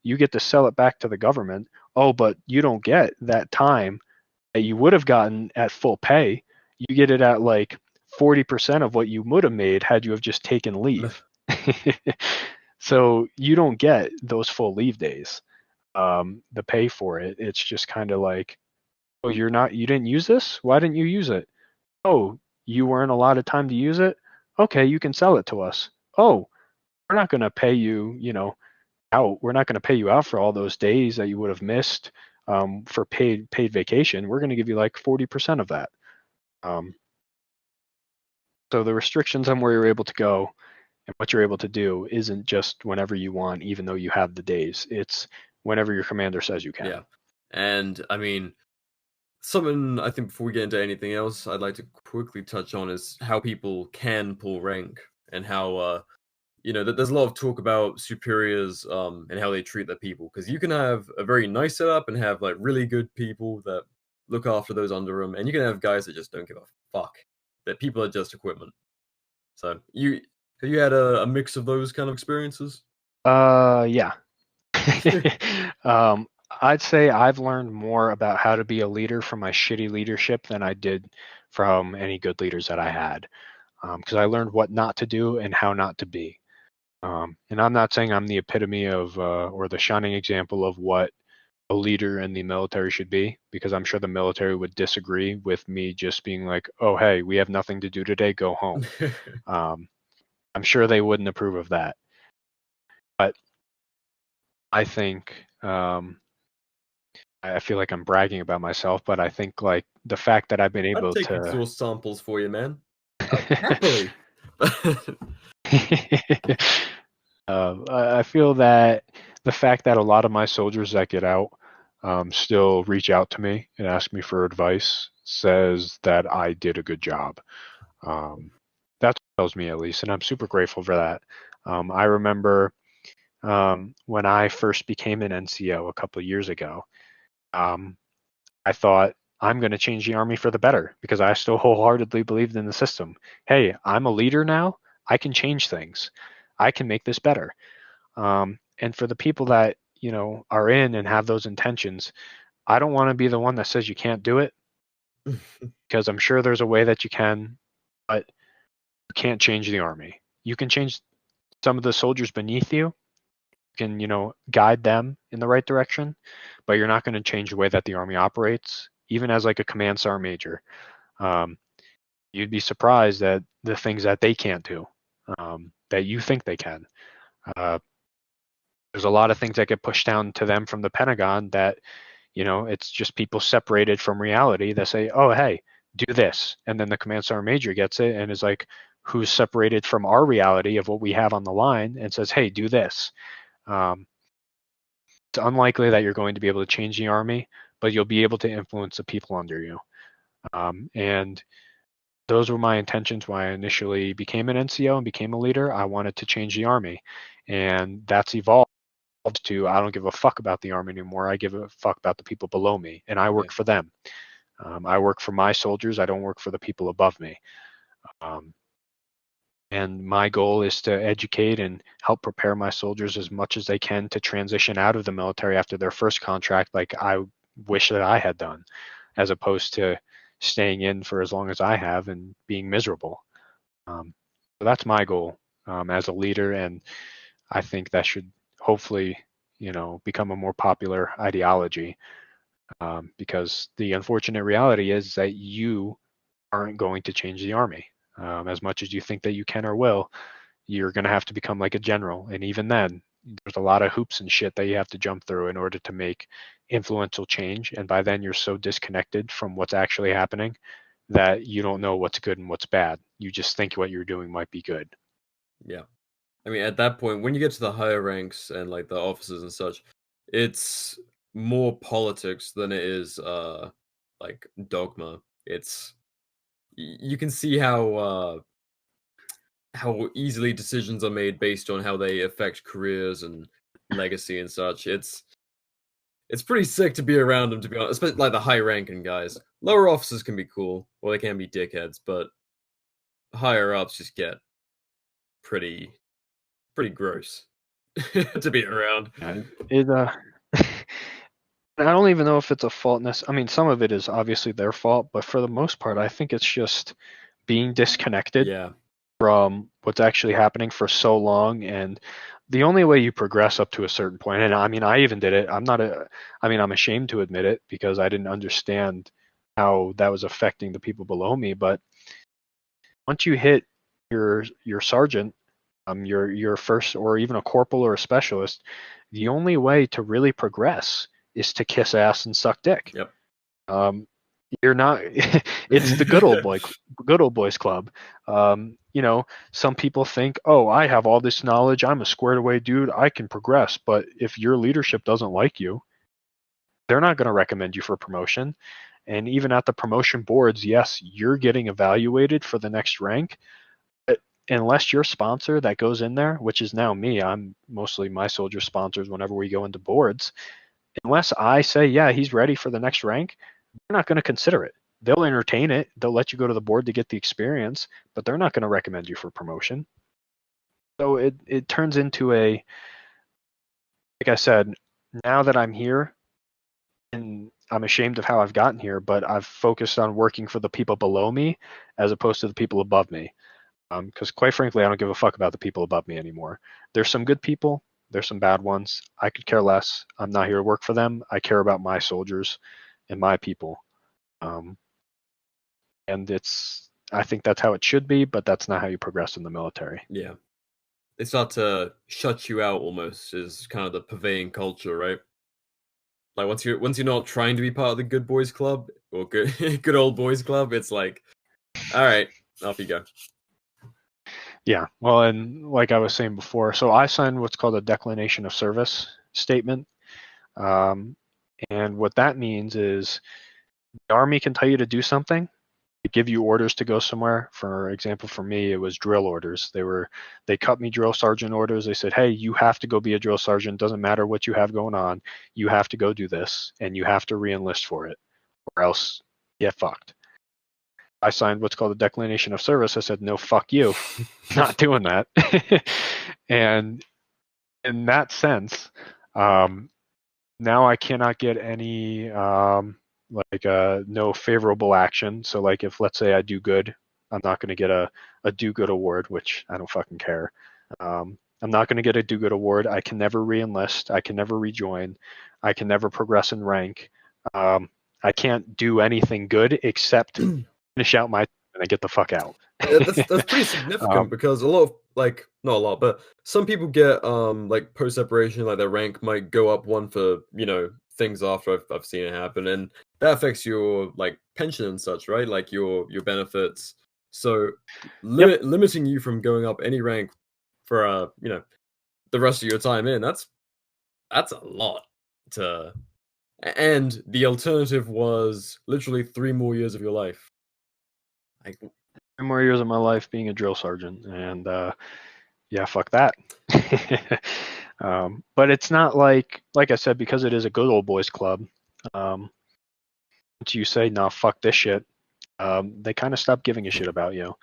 you get to sell it back to the government. Oh, but you don't get that time that you would have gotten at full pay. You get it at like 40% of what you would have made had you have just taken leave. So you don't get those full leave days, the pay for it. It's just kind of like, oh, you didn't use this? Why didn't you use it? Oh, You weren't allotted time to use it. Okay, you can sell it to us. Oh, we're not going to pay you, out. We're not going to pay you out for all those days that you would have missed for paid vacation. We're going to give you like 40% of that. So the restrictions on where you're able to go and what you're able to do isn't just whenever you want, even though you have the days. It's whenever your commander says you can. Yeah. And I mean, something I think before we get into anything else, I'd like to quickly touch on is how people can pull rank and how, there's a lot of talk about superiors and how they treat their people. Because you can have a very nice setup and have like really good people that look after those under them, and you can have guys that just don't give a fuck. That people are just equipment. So have you had a mix of those kind of experiences? Yeah. I'd say I've learned more about how to be a leader from my shitty leadership than I did from any good leaders that I had. Because I learned what not to do and how not to be. And I'm not saying I'm the epitome of or the shining example of what a leader in the military should be, because I'm sure the military would disagree with me just being like, oh, hey, we have nothing to do today, go home. I'm sure they wouldn't approve of that. But I think I feel like I'm bragging about myself, but I think like the fact that I've been able I'd take to exhaust samples for you, man. Happily. I feel that the fact that a lot of my soldiers that get out still reach out to me and ask me for advice says that I did a good job. That tells me, at least, and I'm super grateful for that. I remember when I first became an NCO a couple of years ago, I thought, I'm going to change the Army for the better because I still wholeheartedly believed in the system. Hey, I'm a leader now. I can change things. I can make this better. And for the people that, are in and have those intentions, I don't want to be the one that says you can't do it, because I'm sure there's a way that you can, but you can't change the Army. You can change some of the soldiers beneath you. You can, guide them in the right direction, but you're not going to change the way that the Army operates. Even as like a command sergeant major, you'd be surprised at the things that they can't do, that you think they can. There's a lot of things that get pushed down to them from the Pentagon that, it's just people separated from reality that say, oh, hey, do this. And then the command sergeant major gets it and is like, who's separated from our reality of what we have on the line and says, hey, do this. It's unlikely that you're going to be able to change the Army, but you'll be able to influence the people under you. And those were my intentions when I initially became an NCO and became a leader. I wanted to change the Army, and that's evolved to I don't give a fuck about the Army anymore. I give a fuck about the people below me, and I work for them. I work for my soldiers. I don't work for the people above me. And my goal is to educate and help prepare my soldiers as much as they can to transition out of the military after their first contract, like I wish that I had done, as opposed to staying in for as long as I have and being miserable. So that's my goal as a leader, and I think that should hopefully, become a more popular ideology, because the unfortunate reality is that you aren't going to change the Army. As much as you think that you can or will, you're going to have to become like a general. And even then, there's a lot of hoops and shit that you have to jump through in order to make influential change. And by then, you're so disconnected from what's actually happening that you don't know what's good and what's bad. You just think what you're doing might be good. Yeah. I mean, at that point, when you get to the higher ranks and like the officers and such, it's more politics than it is like dogma. It's you can see how easily decisions are made based on how they affect careers and legacy and such. It's pretty sick to be around them, to be honest, especially like the high ranking guys. Lower officers can be cool, or they can be dickheads, but higher ups just get pretty gross to be around. I don't even know if it's a fault. I mean, some of it is obviously their fault, but for the most part, I think it's just being disconnected from what's actually happening for so long. And the only way you progress up to a certain point, and I mean, I even did it. I'm ashamed to admit it because I didn't understand how that was affecting the people below me. But once you hit your sergeant, your first, or even a corporal or a specialist, the only way to really progress is to kiss ass and suck dick. Yep. You're not. It's the good old boys club. Some people think, oh, I have all this knowledge. I'm a squared away dude. I can progress. But if your leadership doesn't like you, they're not going to recommend you for promotion. And even at the promotion boards, yes, you're getting evaluated for the next rank. But unless your sponsor that goes in there, which is now me, I'm mostly my soldier sponsors whenever we go into boards. Unless I say, yeah, he's ready for the next rank, they're not going to consider it. They'll entertain it. They'll let you go to the board to get the experience, but they're not going to recommend you for promotion. So it turns into like I said, now that I'm here, and I'm ashamed of how I've gotten here, but I've focused on working for the people below me as opposed to the people above me. Because quite frankly, I don't give a fuck about the people above me anymore. There's some good people. There's some bad ones. I could care less. I'm not here to work for them. I care about my soldiers and my people. And I think that's how it should be, but that's not how you progress in the military. Yeah. They start to shut you out almost, is kind of the pervading culture, right? Like once you're not trying to be part of the good boys club or good old boys club, it's like, all right, off you go. Yeah, well, and like I was saying before, so I signed what's called a declination of service statement. And what that means is the Army can tell you to do something, give you orders to go somewhere. For example, for me, it was drill orders. They cut me drill sergeant orders. They said, hey, you have to go be a drill sergeant. Doesn't matter what you have going on. You have to go do this, and you have to re-enlist for it, or else get fucked. I signed what's called a declination of service. I said, no, fuck you. Not doing that. And in that sense, now I cannot get any no favorable action. So like if let's say I do good, I'm not going to get a do good award, which I don't fucking care. I'm not going to get a do good award. I can never re-enlist. I can never rejoin. I can never progress in rank. I can't do anything good except finish out my and I get the fuck out. That's pretty significant because a lot of not a lot, but some people get like post separation, like their rank might go up one for things after I've seen it happen, and that affects your like pension and such, right? Like your benefits. So limiting you from going up any rank for the rest of your time in, that's a lot to. And the alternative was literally 3 more years of your life. Like 3 more years of my life being a drill sergeant, and yeah, fuck that. But it's not like I said, because it is a good old boys club. Once you say no, fuck this shit, they kind of stop giving a shit about you,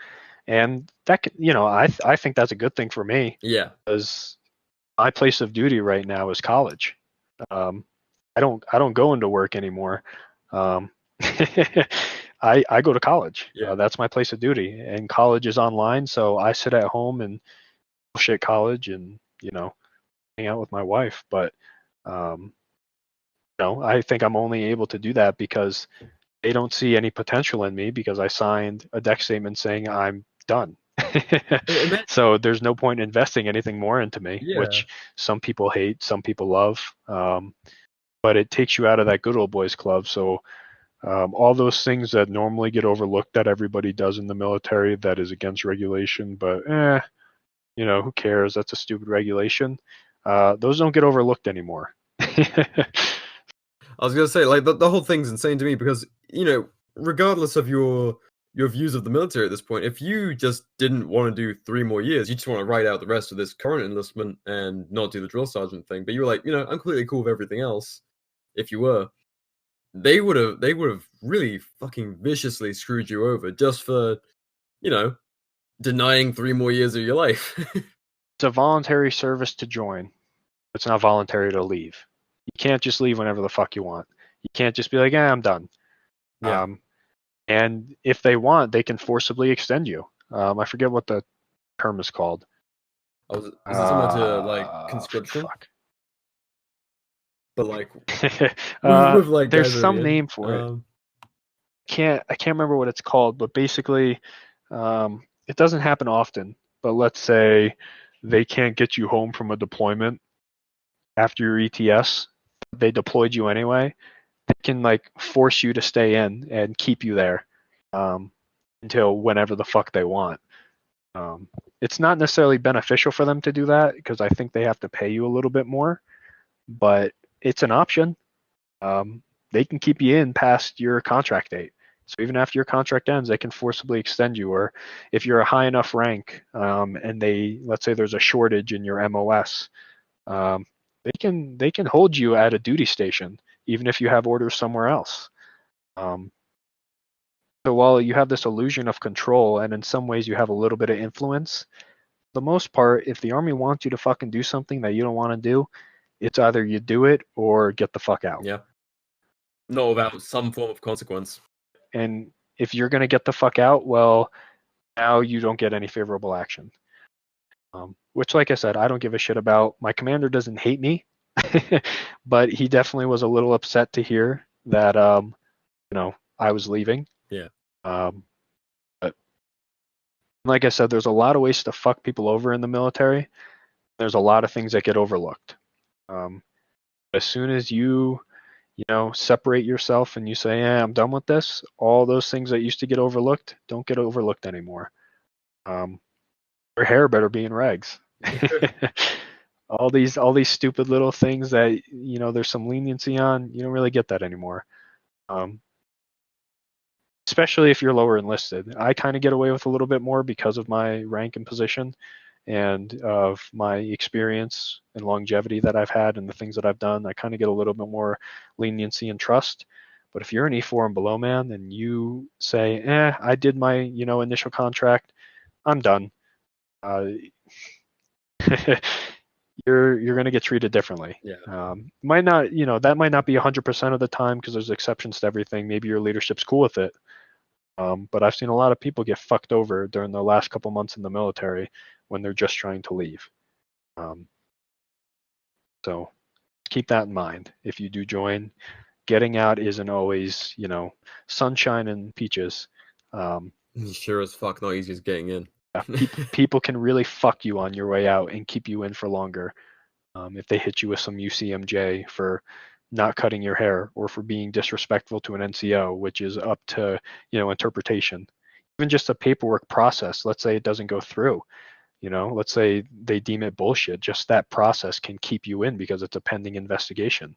and that I think that's a good thing for me. Yeah, because my place of duty right now is college. I don't go into work anymore. I go to college. Yeah. That's my place of duty, and college is online, so I sit at home and bullshit college and hang out with my wife. But I think I'm only able to do that because they don't see any potential in me because I signed a deck statement saying I'm done. So there's no point in investing anything more into me, which some people hate, some people love. But it takes you out of that good old boys club. So all those things that normally get overlooked that everybody does in the military that is against regulation, but who cares? That's a stupid regulation. Those don't get overlooked anymore. I was gonna say, like, the whole thing's insane to me because regardless of your views of the military at this point, if you just didn't want to do 3 more years, you just want to ride out the rest of this current enlistment and not do the drill sergeant thing, but you were like, I'm completely cool with everything else. If you were, they would have really fucking viciously screwed you over just for denying 3 more years of your life. It's a voluntary service to join. It's not voluntary to leave. You can't just leave whenever the fuck you want. You can't just be like, I'm done. Yeah. And if they want, they can forcibly extend you. I forget what the term is called. Is it similar to like conscription? Fuck. But like, there's some name for it. I can't remember what it's called, but basically, it doesn't happen often, but let's say they can't get you home from a deployment after your ETS, they deployed you anyway, they can like force you to stay in and keep you there until whenever the fuck they want. It's not necessarily beneficial for them to do that because I think they have to pay you a little bit more, but it's an option. They can keep you in past your contract date. So even after your contract ends, they can forcibly extend you. Or if you're a high enough rank and let's say there's a shortage in your MOS, they can hold you at a duty station even if you have orders somewhere else. So while you have this illusion of control and in some ways you have a little bit of influence, for the most part, if the Army wants you to fucking do something that you don't want to do, it's either you do it or get the fuck out. Yeah. Not without some form of consequence. And if you're going to get the fuck out, well, now you don't get any favorable action. Which, like I said, I don't give a shit about. My commander doesn't hate me, but he definitely was a little upset to hear that, I was leaving. Yeah. But like I said, there's a lot of ways to fuck people over in the military. There's a lot of things that get overlooked. As soon as you separate yourself and you say, I'm done with this, all those things that used to get overlooked don't get overlooked anymore. Your hair better be in regs. all these stupid little things that, there's some leniency on, you don't really get that anymore. Especially if you're lower enlisted. I kind of get away with a little bit more because of my rank and position and of my experience and longevity that I've had and the things that I've done. I kind of get a little bit more leniency and trust. But if you're an E4 and below man and you say, I did my, initial contract, I'm done. You're going to get treated differently. Yeah. Might not, that might not be 100% of the time because there's exceptions to everything. Maybe your leadership's cool with it. But I've seen a lot of people get fucked over during the last couple months in the military when they're just trying to leave. So keep that in mind. If you do join, getting out isn't always, sunshine and peaches. Sure as fuck not easy as getting in. People can really fuck you on your way out and keep you in for longer. If they hit you with some UCMJ for not cutting your hair or for being disrespectful to an NCO, which is up to, interpretation. Even just a paperwork process, let's say it doesn't go through, let's say they deem it bullshit, just that process can keep you in because it's a pending investigation.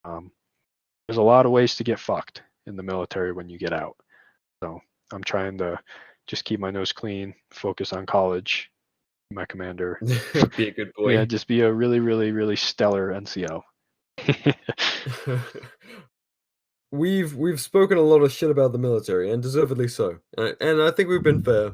There's a lot of ways to get fucked in the military when you get out. So I'm trying to just keep my nose clean, focus on college, my commander. Be a good boy. Yeah, just be a really, really, really stellar NCO. We've spoken a lot of shit about the military, and deservedly so. And I think we've been fair.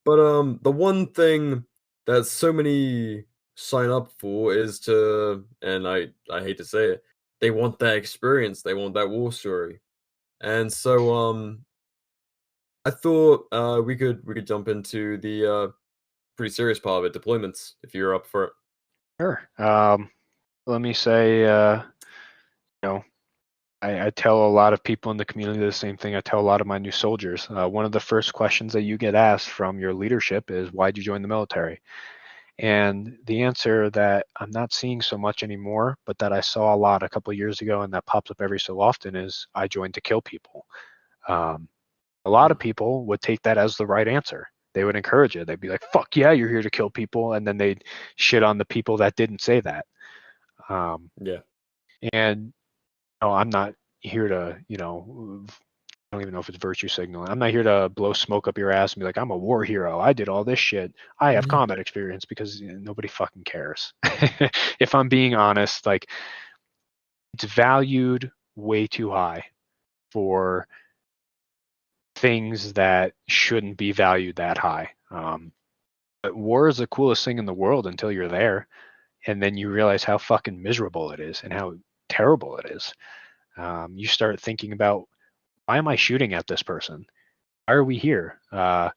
But the one thing that so many sign up for is to, and I hate to say it, they want that experience, they want that war story. And so I thought we could jump into the pretty serious part of it, deployments, if you're up for it. Sure. Let me say, I tell a lot of people in the community the same thing I tell a lot of my new soldiers. One of the first questions that you get asked from your leadership is, why'd you join the military? And the answer that I'm not seeing so much anymore, but that I saw a lot a couple of years ago and that pops up every so often is, I joined to kill people. A lot of people would take that as the right answer. They would encourage it. They'd be like, fuck yeah, you're here to kill people. And then they'd shit on the people that didn't say that. Yeah. And I'm not here to, I don't even know if it's virtue signaling. I'm not here to blow smoke up your ass and be like, I'm a war hero. I did all this shit. I have combat experience, because nobody fucking cares. If I'm being honest, like, it's valued way too high for things that shouldn't be valued that high. But war is the coolest thing in the world until you're there. And then you realize how fucking miserable it is and how terrible it is. You start thinking about, why am I shooting at this person? Why are we here? Well,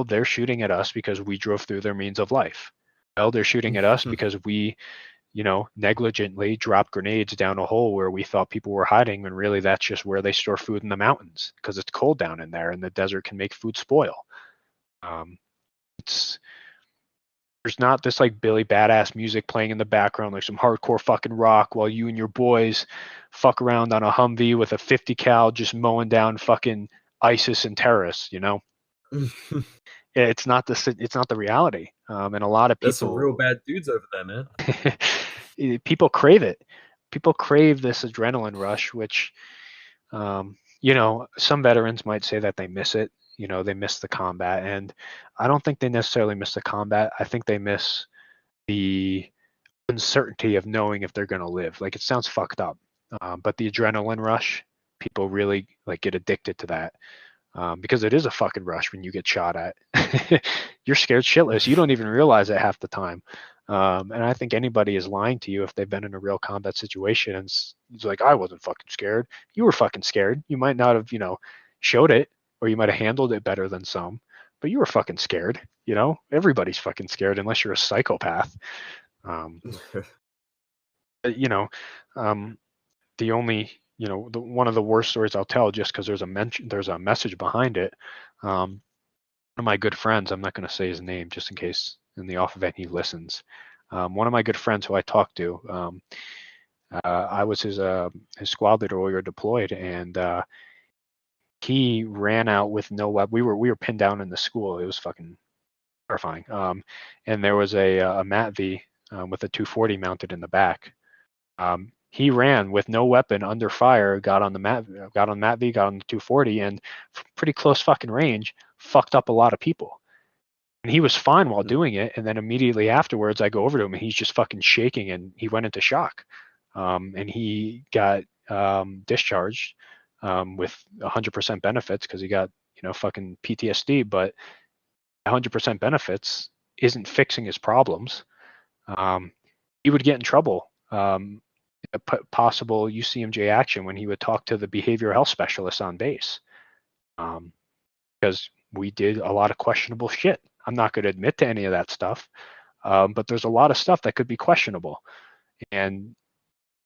they're shooting at us because we drove through their means of life. Well, they're shooting at us because we negligently drop grenades down a hole where we thought people were hiding, when really that's just where they store food in the mountains, because it's cold down in there and the desert can make food spoil. There's not this like Billy Badass music playing in the background, like some hardcore fucking rock, while you and your boys fuck around on a Humvee with a 50 cal just mowing down fucking ISIS and terrorists. It's not the reality. And a lot of people, There's some real bad dudes over there, man. people crave it. People crave this adrenaline rush, which, some veterans might say that they miss it. They miss the combat, and I don't think they necessarily miss the combat. I think they miss the uncertainty of knowing if they're going to live. Like, it sounds fucked up, but the adrenaline rush, people really like get addicted to that. Because it is a fucking rush when you get shot at. You're scared shitless. You don't even realize it half the time. And I think anybody is lying to you if they've been in a real combat situation and it's like, I wasn't fucking scared. You were fucking scared. You might not have, showed it, or you might have handled it better than some, but you were fucking scared. Everybody's fucking scared unless you're a psychopath. The only, one of the worst stories I'll tell, just because there's a message behind it. One of my good friends, I'm not going to say his name just in case in the off event he listens. One of my good friends who I talked to, I was his squad leader while we were deployed, and he ran out with no weapon. We were pinned down in the school. It was fucking terrifying. And there was a MATV with a 240 mounted in the back. He ran with no weapon under fire, got on MATV, got on the 240, and pretty close fucking range, fucked up a lot of people. And he was fine while doing it. And then immediately afterwards, I go over to him and he's just fucking shaking, and he went into shock. And he got discharged with 100% benefits because he got, fucking PTSD, but 100% benefits isn't fixing his problems. He would get in trouble. Possible UCMJ action when he would talk to the behavioral health specialist on base, because we did a lot of questionable shit. I'm not going to admit to any of that stuff, but there's a lot of stuff that could be questionable, and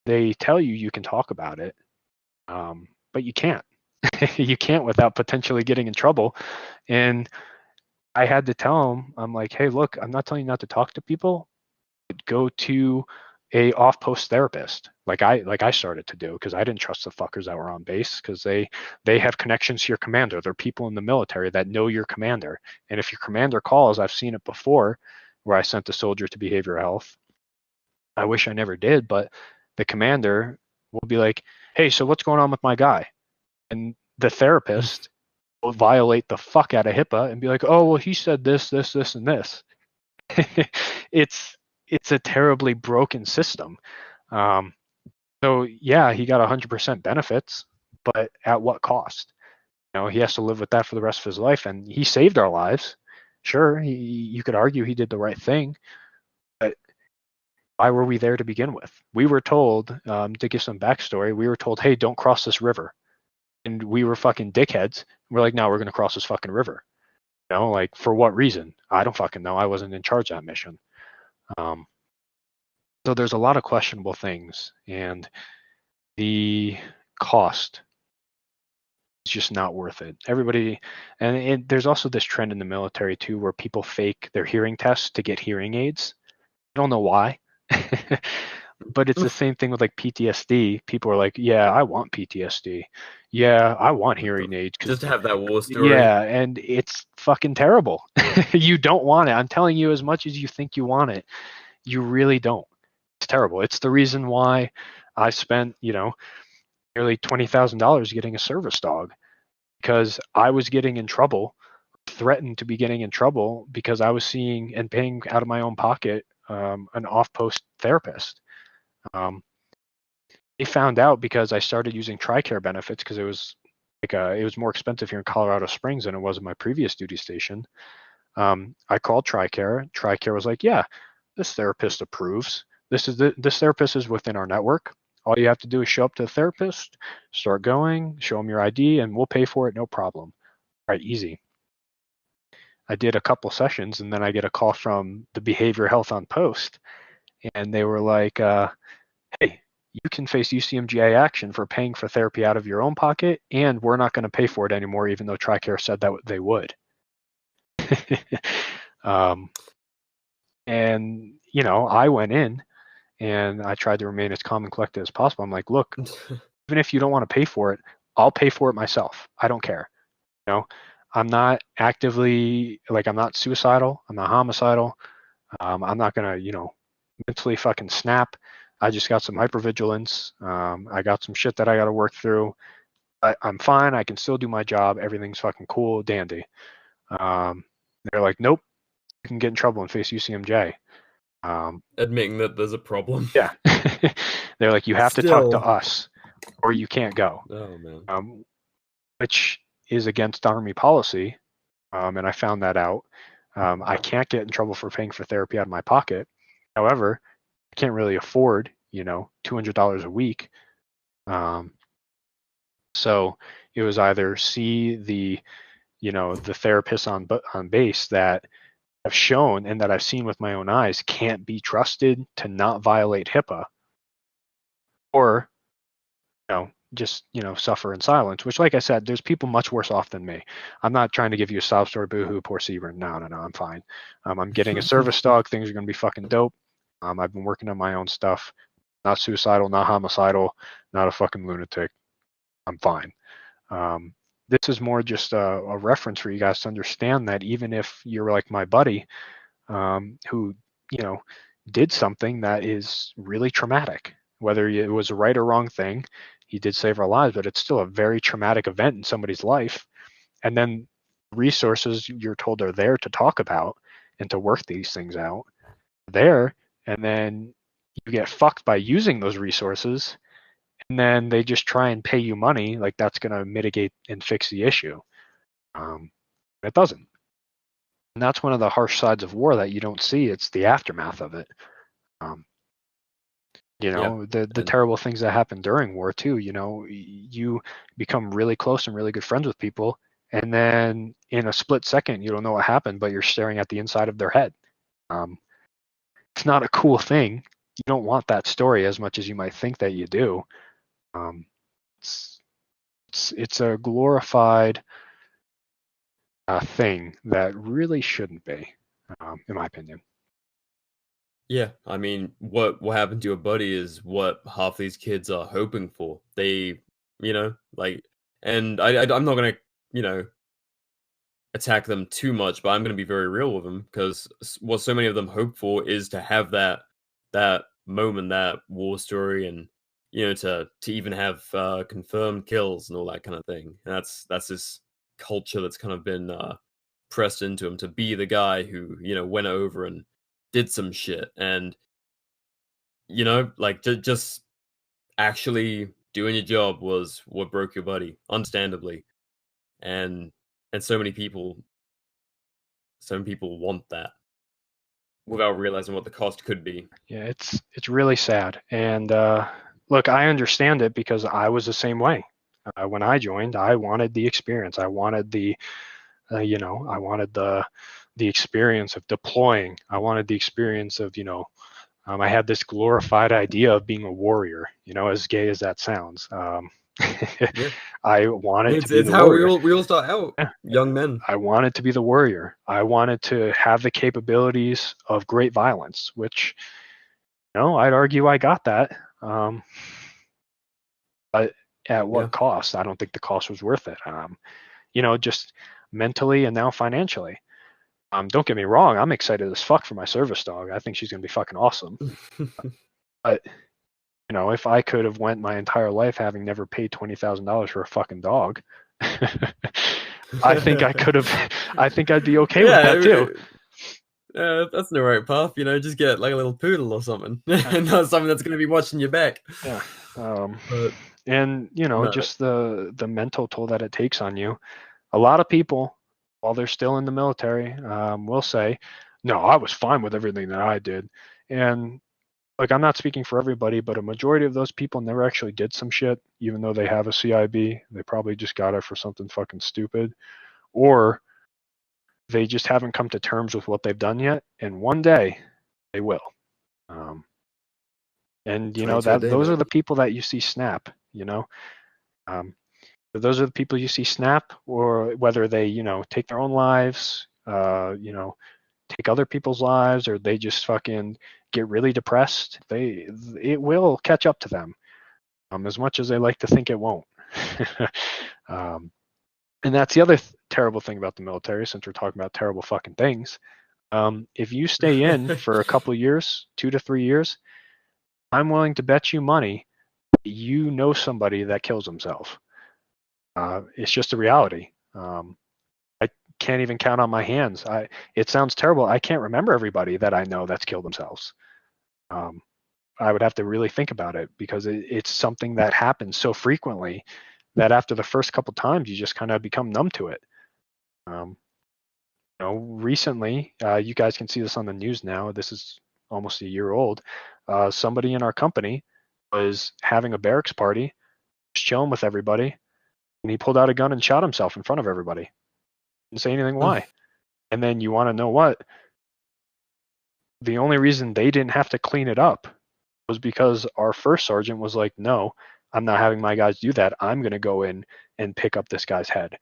they tell you can talk about it, but you can't. You can't without potentially getting in trouble. And I had to tell him, I'm like, hey, look, I'm not telling you not to talk to people, but go to a off-post therapist, like I started to do, because I didn't trust the fuckers that were on base, because they have connections to your commander. They're people in the military that know your commander, and if your commander calls, I've seen it before, where I sent a soldier to behavioral health. I wish I never did, but the commander will be like, hey, so what's going on with my guy? And the therapist will violate the fuck out of HIPAA and be like, oh, well, he said this, and this. It's a terribly broken system. So yeah, he got 100% benefits, but at what cost? He has to live with that for the rest of his life, and he saved our lives. Sure, you could argue he did the right thing, but why were we there to begin with? We were told, to give some backstory, we were told, hey, don't cross this river. And we were fucking dickheads. We're like, no, we're going to cross this fucking river. Like, for what reason? I don't fucking know. I wasn't in charge of that mission. So there's a lot of questionable things, and the cost is just not worth it. Everybody, and there's also this trend in the military too, where people fake their hearing tests to get hearing aids. I don't know why, but it's the same thing with like PTSD. People are like, yeah, I want PTSD. Yeah, I want hearing aids. Just to have that war story. Yeah, and it's fucking terrible. You don't want it. I'm telling you, as much as you think you want it, you really don't. It's terrible. It's the reason why I spent, nearly $20,000 getting a service dog, because I was getting in trouble, threatened to be getting in trouble, because I was seeing and paying out of my own pocket an off-post therapist. They found out because I started using TRICARE benefits, because it was it was more expensive here in Colorado Springs than it was at my previous duty station. I called TRICARE. TRICARE was like, yeah, this therapist approves. This therapist is within our network. All you have to do is show up to the therapist, start going, show them your ID, and we'll pay for it, no problem. All right, easy. I did a couple sessions, and then I get a call from the behavior health on post, and they were like, hey, you can face UCMGA action for paying for therapy out of your own pocket, and we're not going to pay for it anymore, even though TRICARE said that they would. And, you know, I went in and I tried to remain as calm and collected as possible. I'm like, look, even if you don't want to pay for it, I'll pay for it myself. I don't care. You know, I'm not actively, like, I'm not suicidal. I'm not homicidal. I'm not going to, you know, mentally fucking snap. I just got some hypervigilance. I got some shit that I got to work through. I'm fine. I can still do my job. Everything's fucking cool, dandy. They're like, nope, you can get in trouble and face UCMJ. Admitting that there's a problem. Yeah. They're like, you have to talk to us or you can't go. Oh, man. Which is against Army policy. And I found that out. I can't get in trouble for paying for therapy out of my pocket. However, I can't really afford, you know, $200 a week. So it was either see the, you know, the therapists on base that have shown and that I've seen with my own eyes can't be trusted to not violate HIPAA, or, you know, just, you know, suffer in silence, which, like I said, there's people much worse off than me. I'm not trying to give you a sob story, boohoo, poor CBRN. No, I'm fine. I'm getting a service dog. Things are going to be fucking dope. I've been working on my own stuff. Not suicidal, not homicidal, not a fucking lunatic. I'm fine. This is more just a reference for you guys to understand that even if you're like my buddy, who, you know, did something that is really traumatic, whether it was a right or wrong thing, he did save our lives, but it's still a very traumatic event in somebody's life. And then resources you're told are there to talk about and to work these things out there, and then you get fucked by using those resources, and then they just try and pay you money like that's going to mitigate and fix the issue. It doesn't. And that's one of the harsh sides of war that you don't see. It's the aftermath of it. You know, the terrible things that happen during war too. You know, you become really close and really good friends with people, and then in a split second, you don't know what happened, but you're staring at the inside of their head. It's not a cool thing. You don't want that story as much as you might think that you do. It's a glorified thing that really shouldn't be, in my opinion. Yeah, I mean, what happened to your buddy is what half these kids are hoping for. They, you know, like, and I'm not gonna, you know, attack them too much, but I'm gonna be very real with them, because what so many of them hope for is to have that moment, that war story, and, you know, to even have confirmed kills and all that kind of thing. And that's this culture that's kind of been pressed into him to be the guy who, you know, went over and did some shit, and, you know, like, just actually doing your job was what broke your buddy, understandably. And so many people want that without realizing what the cost could be. Yeah, it's really sad. And look, I understand it because I was the same way. When I joined, I wanted the experience. I wanted the you know, I wanted the experience of deploying. I wanted the experience of, you know, I had this glorified idea of being a warrior, you know, as gay as that sounds. Yeah. I wanted to be It's the how warrior. we all start out, young men. I wanted to be the warrior. I wanted to have the capabilities of great violence, which, you know, I'd argue I got that. But at what cost? I don't think the cost was worth it. You know, just mentally and now financially. Don't get me wrong, I'm excited as fuck for my service dog. I think she's gonna be fucking awesome. But, you know, if I could have went my entire life having never paid $20,000 for a fucking dog, I think I could have. I think I'd be okay with that too. That's the right path, you know. Just get like a little poodle or something, and not something that's going to be watching your back. Yeah, and, you know, just the mental toll that it takes on you. A lot of people, while they're still in the military, will say, "No, I was fine with everything that I did," and, like, I'm not speaking for everybody, but a majority of those people never actually did some shit, even though they have a CIB. They probably just got it for something fucking stupid, or they just haven't come to terms with what they've done yet, and one day they will. And those are the people that you see snap. Those are the people you see snap, or whether they take their own lives, take other people's lives, or they just fucking get really depressed. It will catch up to them, as much as they like to think it won't. And that's the other terrible thing about the military, since we're talking about terrible fucking things. If you stay in for a couple of years, 2 to 3 years, I'm willing to bet you money you know somebody that kills himself. It's just a reality. I can't even count on my hands. It sounds terrible. I can't remember everybody that I know that's killed themselves. I would have to really think about it, because it's something that happens so frequently that after the first couple times, you just kind of become numb to it. Recently, you guys can see this on the news now. This is almost a year old. Somebody in our company was having a barracks party, just chilling with everybody, and he pulled out a gun and shot himself in front of everybody. Didn't say anything why. And then you want to know what? The only reason they didn't have to clean it up was because our first sergeant was like, no, I'm not having my guys do that. I'm going to go in and pick up this guy's head.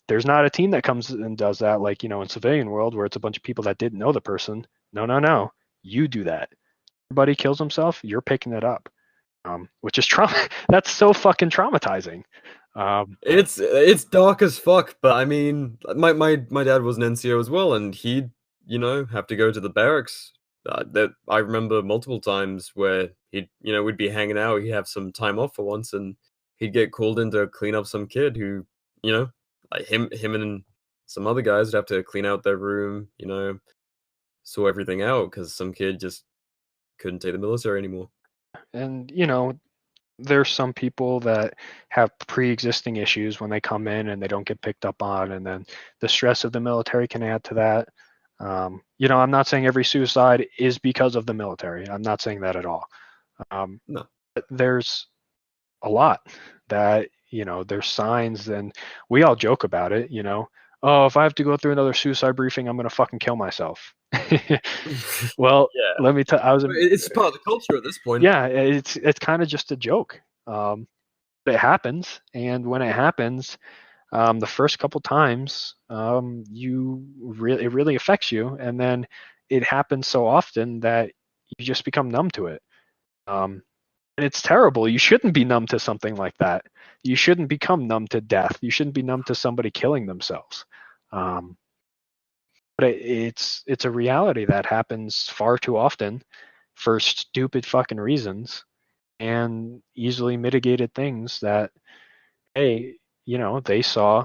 There's not a team that comes and does that, like, in civilian world, where it's a bunch of people that didn't know the person. No. You do that. Everybody kills himself, you're picking it up. Which is trauma. That's so fucking traumatizing. It's dark as fuck, but I mean, my dad was an NCO as well, and he'd have to go to the barracks. That I remember multiple times where we'd be hanging out, he'd have some time off for once, and he'd get called in to clean up some kid who, like him and some other guys would have to clean out their room, sort everything out, because some kid just couldn't take the military anymore. And there's some people that have pre-existing issues when they come in and they don't get picked up on, and then the stress of the military can add to that. I'm not saying every suicide is because of the military. I'm not saying that at all. No. But there's a lot that, there's signs, and we all joke about it, oh, if I have to go through another suicide briefing, I'm going to fucking kill myself. Well, yeah. Let me tell you, it's part of the culture at this point. Yeah, it's kind of just a joke. It happens, and when it happens, the first couple times, it really affects you, and then it happens so often that you just become numb to it. And it's terrible. You shouldn't be numb to something like that. You shouldn't become numb to death. You shouldn't be numb to somebody killing themselves. But it's a reality that happens far too often for stupid fucking reasons, and easily mitigated things that, hey, they saw,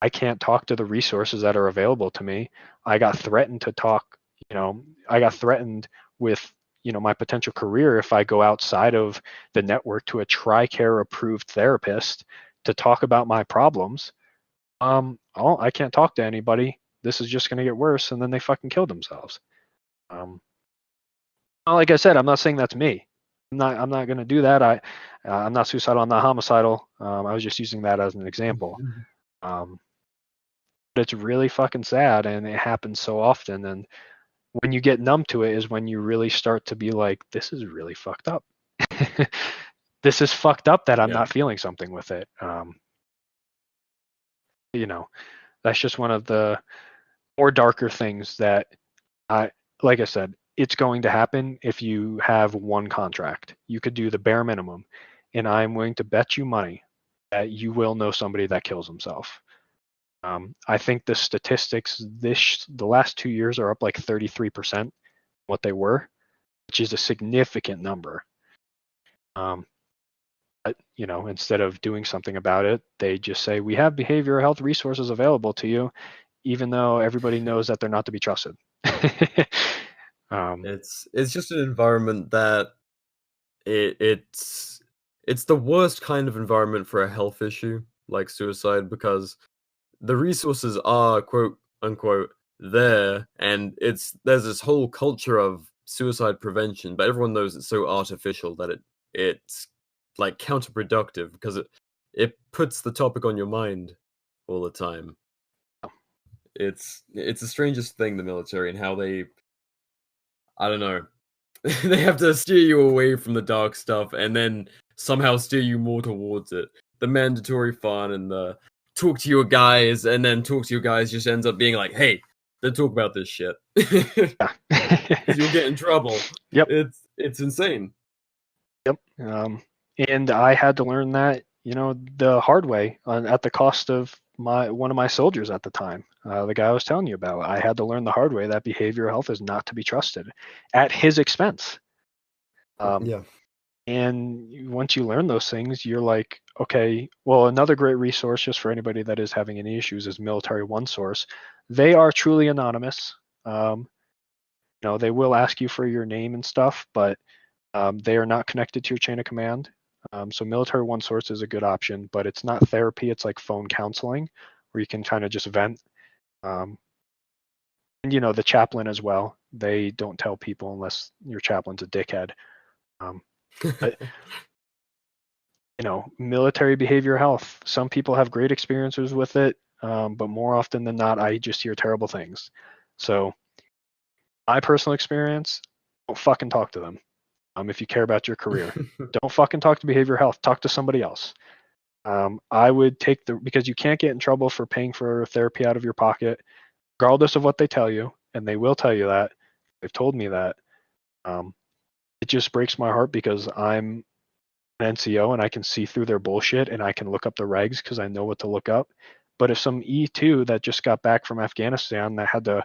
I can't talk to the resources that are available to me. I got threatened to talk, I got threatened with, my potential career if I go outside of the network to a TRICARE approved therapist to talk about my problems. I can't talk to anybody. This is just going to get worse. And then they fucking killed themselves. Like I said, I'm not saying that's me. I'm not going to do that. I'm not suicidal. I'm not homicidal. I was just using that as an example. But it's really fucking sad, and it happens so often. And when you get numb to it is when you really start to be like, this is really fucked up. This is fucked up that I'm not feeling something with it. That's just one of the more darker things that like I said, it's going to happen if you have one contract. You could do the bare minimum, and I'm willing to bet you money that you will know somebody that kills himself. I think the statistics the last 2 years are up like 33% what they were, which is a significant number. But, instead of doing something about it, they just say, we have behavioral health resources available to you, even though everybody knows that they're not to be trusted. It's just an environment that it's the worst kind of environment for a health issue like suicide, because the resources are quote unquote there, and there's this whole culture of suicide prevention, but everyone knows it's so artificial that it's like counterproductive, because it puts the topic on your mind all the time. It's the strangest thing, the military, and how they, I don't know, they have to steer you away from the dark stuff and then somehow steer you more towards it. The mandatory fun and the talk to your guys, and then talk to your guys just ends up being like, hey, don't talk about this shit. Because you'll get in trouble. Yep. It's insane. Yep. And I had to learn that, the hard way at the cost of one of my soldiers at the time, the guy I was telling you about. I had to learn the hard way that behavioral health is not to be trusted at his expense. Yeah. And once you learn those things, you're like, okay, well, another great resource just for anybody that is having any issues is Military One Source. They are truly anonymous. They will ask you for your name and stuff, but they are not connected to your chain of command. So Military One Source is a good option, but it's not therapy. It's like phone counseling where you can kind of just vent. And, the chaplain as well. They don't tell people unless your chaplain's a dickhead. But, military behavioral health. Some people have great experiences with it, but more often than not, I just hear terrible things. So my personal experience, don't fucking talk to them. If you care about your career, don't fucking talk to behavioral health. Talk to somebody else. I would because you can't get in trouble for paying for therapy out of your pocket, regardless of what they tell you, and they will tell you that. They've told me that. It just breaks my heart because I'm an NCO and I can see through their bullshit and I can look up the regs because I know what to look up. But if some E2 that just got back from Afghanistan that had to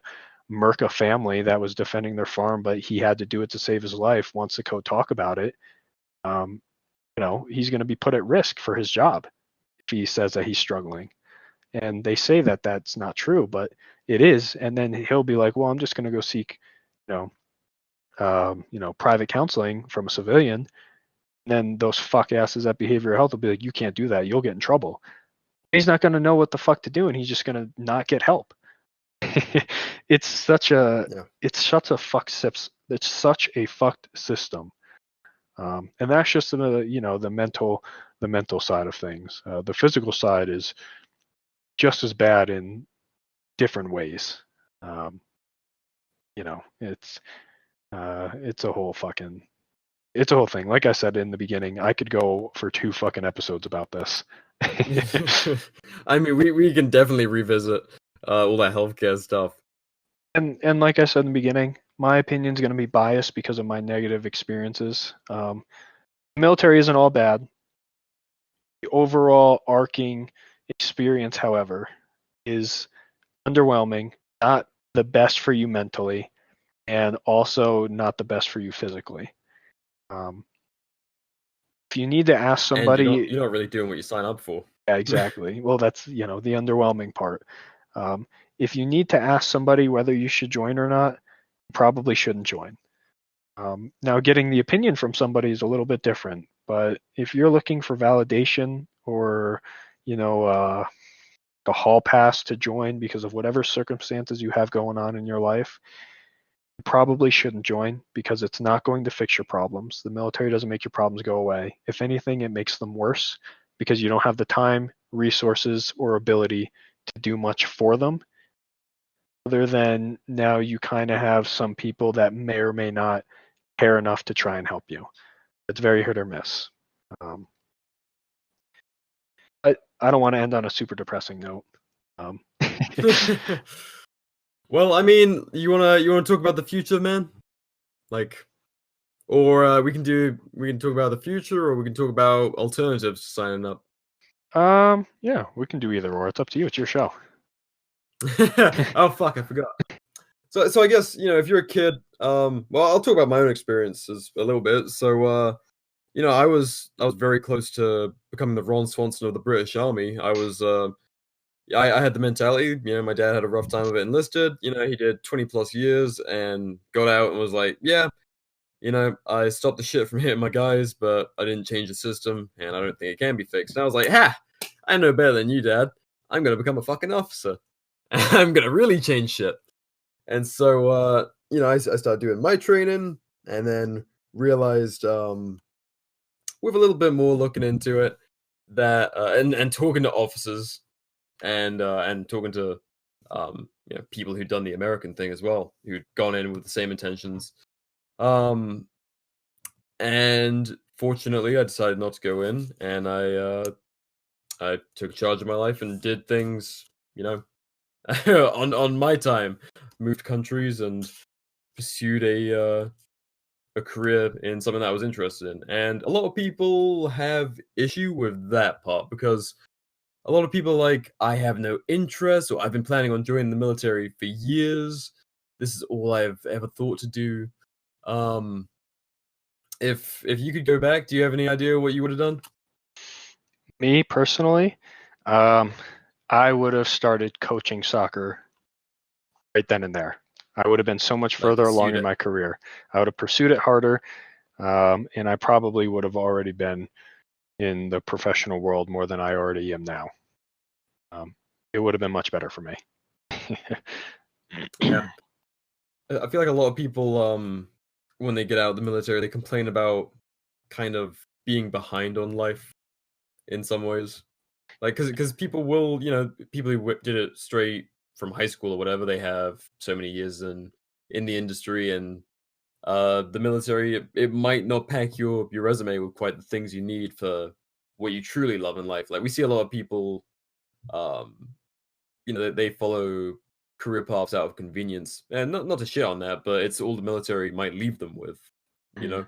murk a family that was defending their farm, but he had to do it to save his life, wants to go talk about it, he's going to be put at risk for his job if he says that he's struggling. And they say that that's not true, but it is. And then he'll be like, well, I'm just going to go seek, private counseling from a civilian. And then those fuck asses at behavioral health will be like, you can't do that. You'll get in trouble. He's not going to know what the fuck to do, and he's just going to not get help. It's such a fucked system. And that's just the mental side of things. The physical side is just as bad in different ways. It's a whole thing. Like I said in the beginning, I could go for 2 fucking episodes about this. I mean, we can definitely revisit all that healthcare stuff. And like I said in the beginning, my opinion is going to be biased because of my negative experiences. The military isn't all bad. The overall arcing experience, however, is underwhelming, not the best for you mentally, and also not the best for you physically. If you need to ask somebody, and you're not really doing what you sign up for. Yeah, exactly. Well, that's the underwhelming part. If you need to ask somebody whether you should join or not, you probably shouldn't join. Now, getting the opinion from somebody is a little bit different. But if you're looking for validation or a hall pass to join because of whatever circumstances you have going on in your life, you probably shouldn't join because it's not going to fix your problems. The military doesn't make your problems go away. If anything, it makes them worse because you don't have the time, resources, or ability to do much for them. Other than now you kind of have some people that may or may not care enough to try and help you. It's very hit or miss. I don't want to end on a super depressing note. Well, I mean, you wanna talk about the future, man? Or we can talk about the future, or we can talk about alternatives to signing up. Yeah, we can do either or. It's up to you. It's your show. Oh fuck, I forgot. So I guess if you're a kid, well, I'll talk about my own experiences a little bit. So I was very close to becoming the Ron Swanson of the British Army. I was I had the mentality, my dad had a rough time of it enlisted. He did 20 plus years and got out and was like, yeah, I stopped the shit from hitting my guys, but I didn't change the system, and I don't think it can be fixed. And I was like, ha, I know better than you, Dad. I'm going to become a fucking officer. I'm going to really change shit. And so, I started doing my training and then realized with a little bit more looking into it that, and talking to officers and talking to, people who'd done the American thing as well, who'd gone in with the same intentions, And fortunately, I decided not to go in, and I took charge of my life and did things, on my time, moved countries and pursued a career in something that I was interested in. And a lot of people have issue with that part because a lot of people are like, I have no interest, or I've been planning on joining the military for years. This is all I've ever thought to do. Um, if you could go back, do you have any idea what you would have done? Me personally, I would have started coaching soccer right then and there. I would have been so much further along in my career. I would have pursued it harder, and I probably would have already been in the professional world more than I already am now. It would have been much better for me. Yeah. I feel like a lot of people, when they get out of the military, they complain about kind of being behind on life in some ways. Like, because people will, people who did it straight from high school or whatever, they have so many years in the industry, and the military, it might not pack your resume with quite the things you need for what you truly love in life. Like, we see a lot of people, um, they follow career paths out of convenience, and not to shit on that, but it's all the military might leave them with, you know.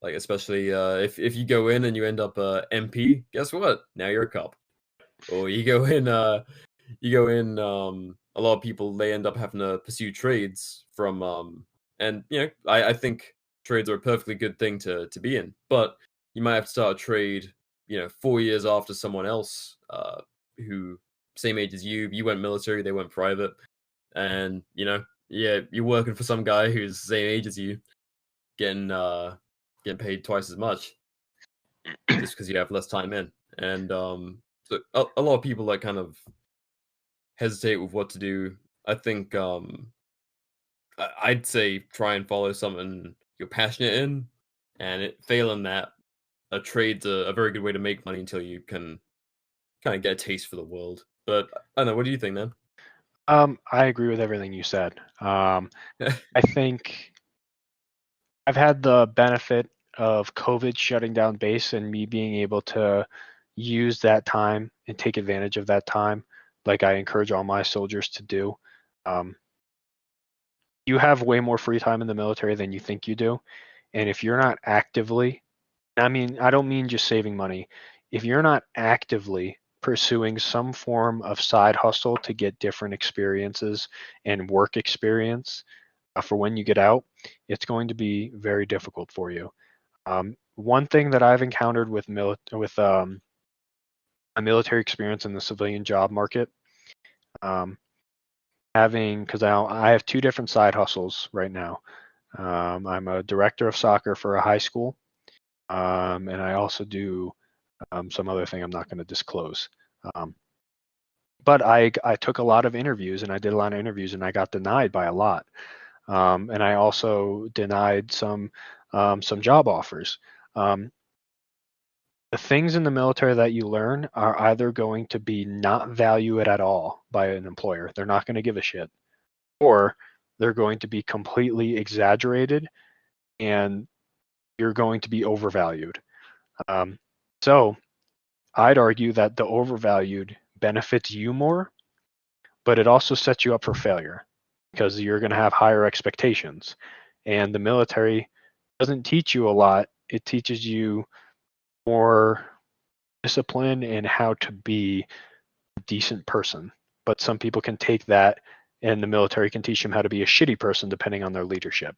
Like, especially if you go in and you end up MP, guess what? Now you're a cop. Or you go in, a lot of people, they end up having to pursue trades from, and I think trades are a perfectly good thing to be in, but you might have to start a trade, 4 years after someone else, who same age as you went military, they went private, and you're working for some guy who's the same age as you, getting paid twice as much just because you have less time in. And so a lot of people that kind of hesitate with what to do. I think I'd say try and follow something you're passionate in, and failing that, a trade's a very good way to make money until you can kind of get a taste for the world. But I don't know, what do you think, then? I agree with everything you said. I think I've had the benefit of COVID shutting down base and me being able to use that time and take advantage of that time, like I encourage all my soldiers to do. You have way more free time in the military than you think you do. And if you're not actively, I don't mean just saving money. If you're not actively pursuing some form of side hustle to get different experiences and work experience for when you get out, it's going to be very difficult for you. One thing that I've encountered with a military experience in the civilian job market, because I have two different side hustles right now. I'm a director of soccer for a high school, and I also do some other thing I'm not going to disclose. But I took a lot of interviews, and I did a lot of interviews, and I got denied by a lot. And I also denied some job offers. The things in the military that you learn are either going to be not valued at all by an employer. They're not going to give a shit. Or they're going to be completely exaggerated and you're going to be overvalued. So I'd argue that the overvalued benefits you more, but it also sets you up for failure because you're going to have higher expectations. And the military doesn't teach you a lot. It teaches you more discipline and how to be a decent person. But some people can take that and the military can teach them how to be a shitty person depending on their leadership.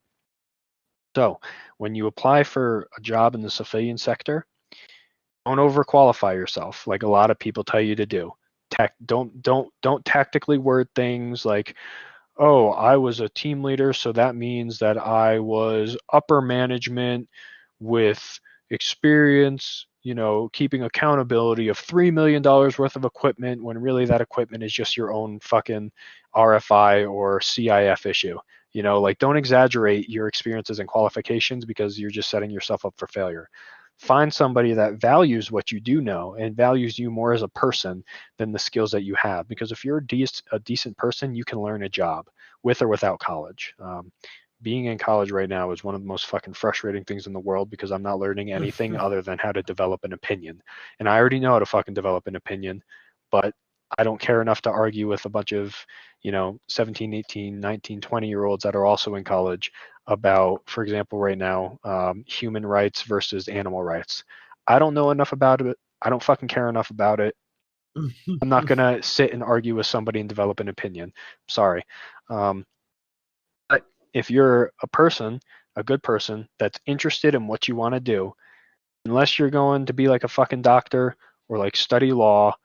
So when you apply for a job in the civilian sector, don't overqualify yourself like a lot of people tell you to do. Don't tactically word things like, oh, I was a team leader, so that means that I was upper management with experience, keeping accountability of $3 million worth of equipment when really that equipment is just your own fucking RFI or CIF issue. Don't exaggerate your experiences and qualifications because you're just setting yourself up for failure. Find somebody that values what you do know and values you more as a person than the skills that you have. Because if you're a decent person, you can learn a job with or without college. being in college right now is one of the most fucking frustrating things in the world because I'm not learning anything other than how to develop an opinion. And I already know how to fucking develop an opinion, but I don't care enough to argue with a bunch of, 17, 18, 19, 20-year-olds that are also in college about, for example, right now, human rights versus animal rights. I don't know enough about it. I don't fucking care enough about it. I'm not going to sit and argue with somebody and develop an opinion. Sorry. But if you're a good person that's interested in what you want to do, unless you're going to be like a fucking doctor or like study law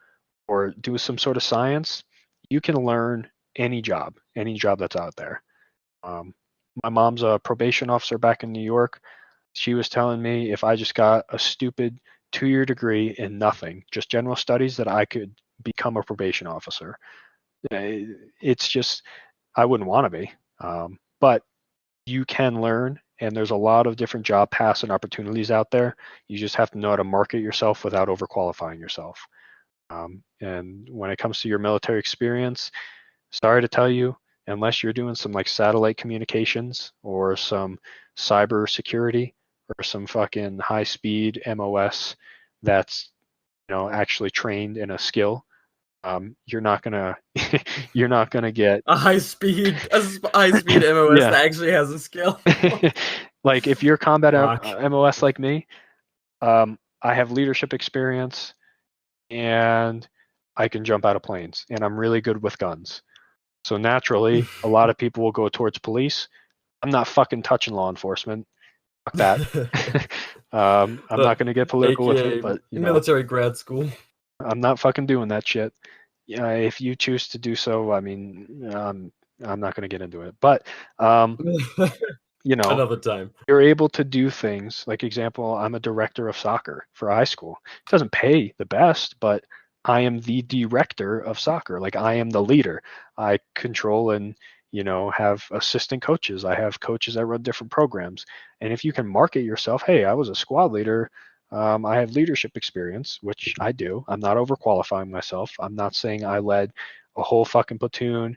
or do some sort of science, you can learn any job that's out there. My mom's a probation officer back in New York. She was telling me if I just got a stupid 2-year degree in nothing, just general studies, that I could become a probation officer. It's just, I wouldn't want to be. But you can learn, and there's a lot of different job paths and opportunities out there. You just have to know how to market yourself without overqualifying yourself. And when it comes to your military experience, sorry to tell you, unless you're doing some like satellite communications or some cyber security or some fucking high speed MOS that's actually trained in a skill, you're not gonna get a high speed MOS Yeah. that actually has a skill. Like if you're combat Fuck. MOS like me, I have leadership experience and I can jump out of planes and I'm really good with guns. So naturally, a lot of people will go towards police. I'm not fucking touching law enforcement. Fuck that. I'm not going to get political with it, but military grad school. I'm not fucking doing that shit. Yeah, if you choose to do so, I mean, I'm not going to get into it. But another time, you're able to do things. Like example, I'm a director of soccer for high school. It doesn't pay the best, but I am the director of soccer. Like I am the leader. I control and have assistant coaches. I have coaches that run different programs. And if you can market yourself, hey, I was a squad leader. I have leadership experience, which I do. I'm not overqualifying myself. I'm not saying I led a whole fucking platoon,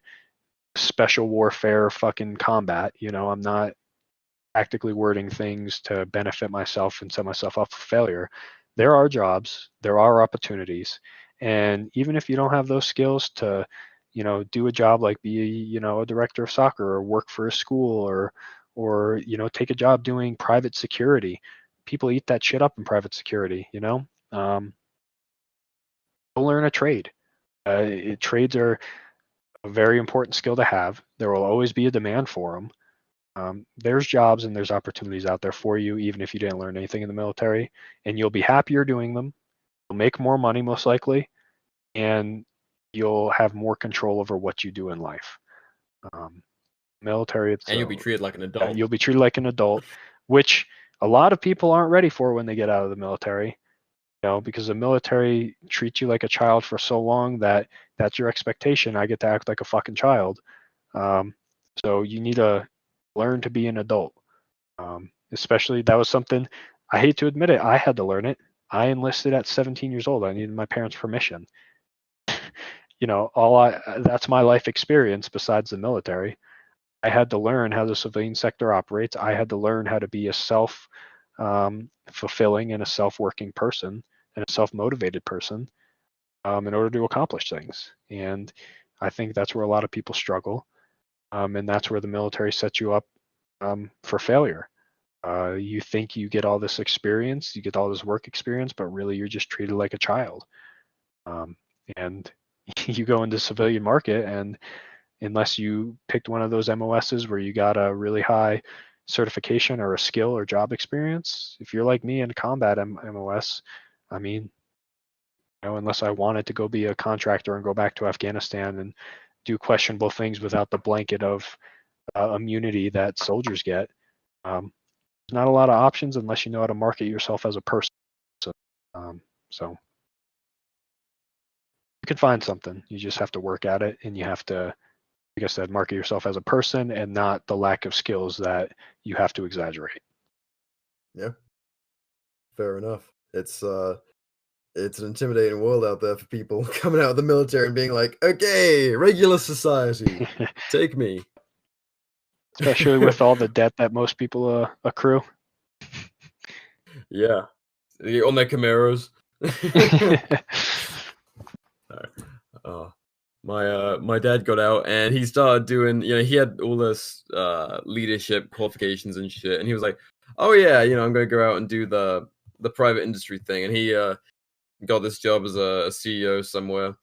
special warfare, fucking combat. I'm not tactically wording things to benefit myself and set myself up for failure. There are jobs, there are opportunities, and even if you don't have those skills to, do a job like be, a director of soccer or work for a school or take a job doing private security. People eat that shit up in private security. Go learn a trade. Trades are a very important skill to have. There will always be a demand for them. There's jobs and there's opportunities out there for you, even if you didn't learn anything in the military, and you'll be happier doing them. You'll make more money most likely, and you'll have more control over what you do in life. Military, and you'll be treated like an adult. You'll be treated like an adult, which a lot of people aren't ready for when they get out of the military. Because the military treats you like a child for so long that that's your expectation. I get to act like a fucking child. So you need to learn to be an adult. Especially that was something, I hate to admit it, I had to learn it. I enlisted at 17 years old. I needed my parents' permission. That's my life experience besides the military. I had to learn how the civilian sector operates. I had to learn how to be a fulfilling and a self-working person and a self-motivated person in order to accomplish things. And I think that's where a lot of people struggle. And that's where the military sets you up for failure. You think you get all this experience, you get all this work experience, but really you're just treated like a child. And you go into civilian market, and unless you picked one of those MOSs where you got a really high certification or a skill or job experience, if you're like me in combat MOS, I mean, unless I wanted to go be a contractor and go back to Afghanistan and do questionable things without the blanket of immunity that soldiers get, there's not a lot of options unless you know how to market yourself as a person. So you can find something. You just have to work at it, and you have to, like I said, market yourself as a person and not the lack of skills that you have to exaggerate. Yeah, fair enough. It's an intimidating world out there for people coming out of the military and being like, okay, regular society, take me. especially with all the debt that most people accrue. Yeah, on their Camaros. My dad got out and he started doing, he had all this leadership qualifications and shit, and he was like, oh yeah, I'm gonna go out and do the private industry thing, and he got this job as a CEO somewhere,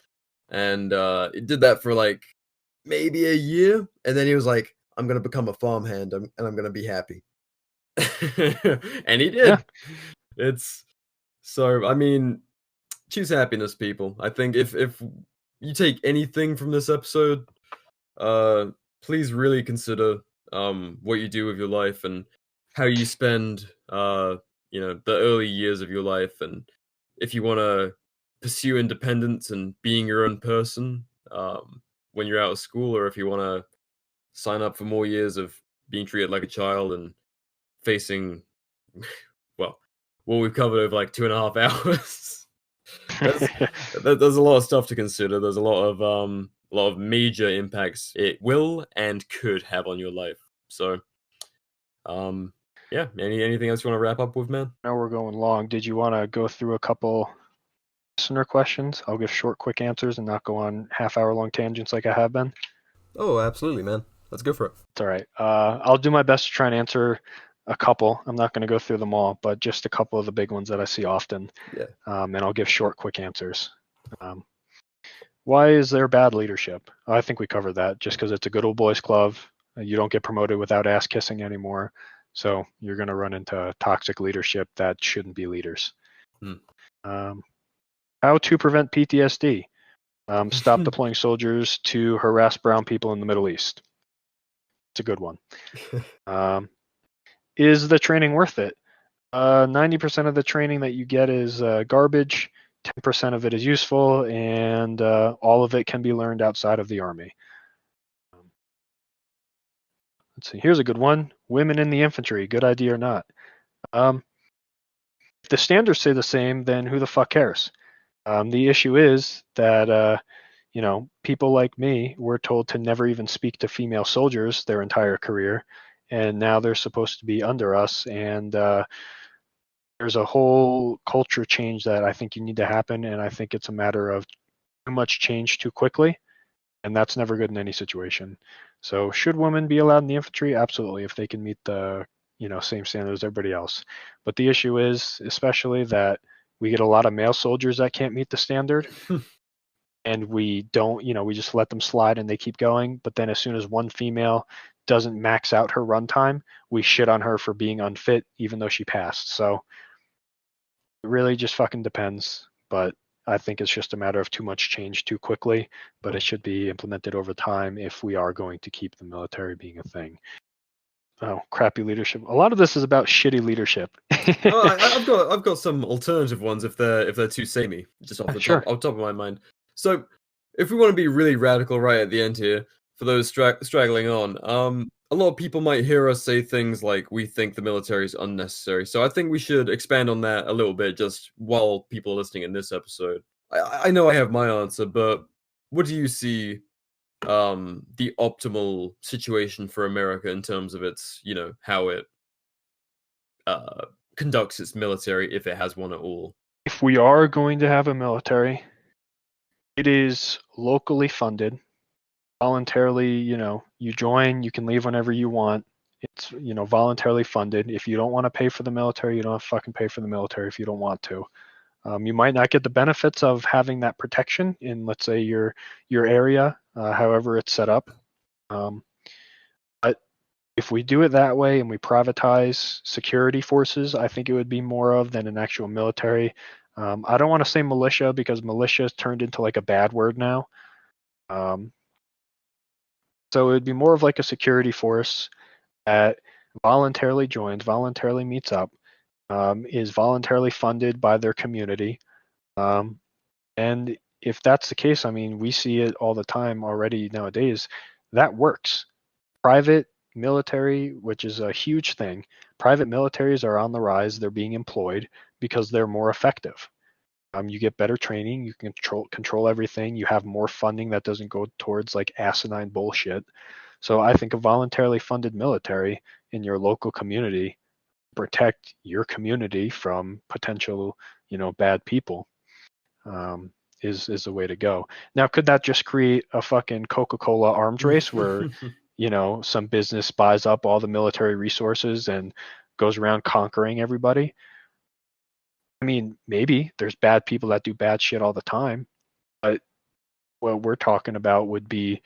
and he did that for like maybe a year, and then he was like, I'm gonna become a farmhand, and I'm gonna be happy. And he did. Yeah. It's so, I mean, choose happiness, people. I think if you take anything from this episode, please really consider what you do with your life and how you spend the early years of your life, and if you want to pursue independence and being your own person when you're out of school, or if you want to sign up for more years of being treated like a child and facing well, what we've covered over like 2.5 hours. There's a lot of stuff to consider. There's a lot of major impacts it will and could have on your life. So, yeah. Anything else you want to wrap up with, man? Now we're going long. Did you want to go through a couple listener questions? I'll give short, quick answers and not go on half-hour-long tangents like I have been. Oh, absolutely, man. Let's go for it. It's all right. I'll do my best to try and answer a couple. I'm not going to go through them all, but just a couple of the big ones that I see often. Yeah. And I'll give short, quick answers. Why is there bad leadership? I think we covered that. Just because it's a good old boys club, you don't get promoted without ass kissing anymore. So you're going to run into toxic leadership that shouldn't be leaders. How to prevent PTSD? Stop deploying soldiers to harass brown people in the Middle East. It's a good one. Is the training worth it? 90% of the training that you get is garbage. 10% of it is useful, and all of it can be learned outside of the Army. Let's see. Here's a good one. Women in the infantry, good idea or not? If the standards say the same, then who the fuck cares? The issue is that people like me were told to never even speak to female soldiers their entire career, and now they're supposed to be under us, and there's a whole culture change that I think you need to happen, and I think it's a matter of too much change too quickly, and that's never good in any situation. So should women be allowed in the infantry? Absolutely, if they can meet the same standards as everybody else. But the issue is, especially, that we get a lot of male soldiers that can't meet the standard, and we don't, we just let them slide and they keep going. But then as soon as one female doesn't max out her run time, we shit on her for being unfit, even though she passed. So it really just fucking depends. But I think it's just a matter of too much change too quickly, but it should be implemented over time if we are going to keep the military being a thing. Oh, crappy leadership. A lot of this is about shitty leadership. I've got some alternative ones if they're too samey, just off the top of my mind. So if we want to be really radical right at the end here, for those straggling on, a lot of people might hear us say things like we think the military is unnecessary. So I think we should expand on that a little bit just while people are listening in this episode. I know I have my answer, but what do you see the optimal situation for America in terms of its, how it conducts its military, if it has one at all? If we are going to have a military, it is locally funded, voluntarily, you join, you can leave whenever you want. It's, voluntarily funded. If you don't want to pay for the military, you don't have to fucking pay for the military if you don't want to. You might not get the benefits of having that protection in, let's say, your area, however it's set up. But if we do it that way and we privatize security forces, I think it would be more of than an actual military. I don't want to say militia because militia has turned into like a bad word now. So it would be more of like a security force that voluntarily joins, voluntarily meets up, is voluntarily funded by their community. And if that's the case, I mean, we see it all the time already nowadays. That works. Private military, which is a huge thing, private militaries are on the rise. They're being employed because they're more effective. You get better training. You can control everything. You have more funding that doesn't go towards like asinine bullshit. So I think a voluntarily funded military in your local community protect your community from potential, bad people, is the way to go. Now, could that just create a fucking Coca-Cola arms race where, some business buys up all the military resources and goes around conquering everybody? I mean, maybe there's bad people that do bad shit all the time, but what we're talking about would be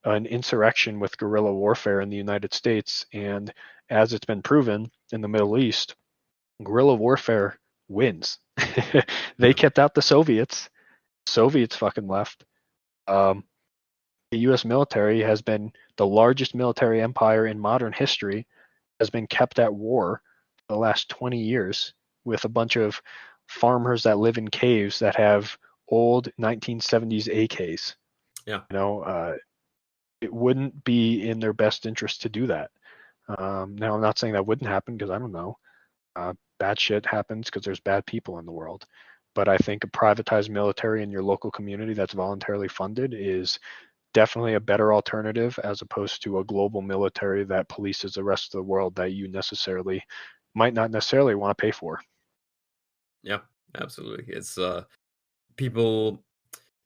an insurrection with guerrilla warfare in the United States. And as it's been proven in the Middle East, guerrilla warfare wins. They kept out the Soviets. Soviets fucking left. The U.S. military has been the largest military empire in modern history, has been kept at war for the last 20 years with a bunch of farmers that live in caves that have old 1970s AKs. Yeah. It wouldn't be in their best interest to do that. Now, I'm not saying that wouldn't happen because I don't know. Bad shit happens because there's bad people in the world. But I think a privatized military in your local community that's voluntarily funded is definitely a better alternative as opposed to a global military that polices the rest of the world that you might not necessarily want to pay for. Yeah, absolutely. It's people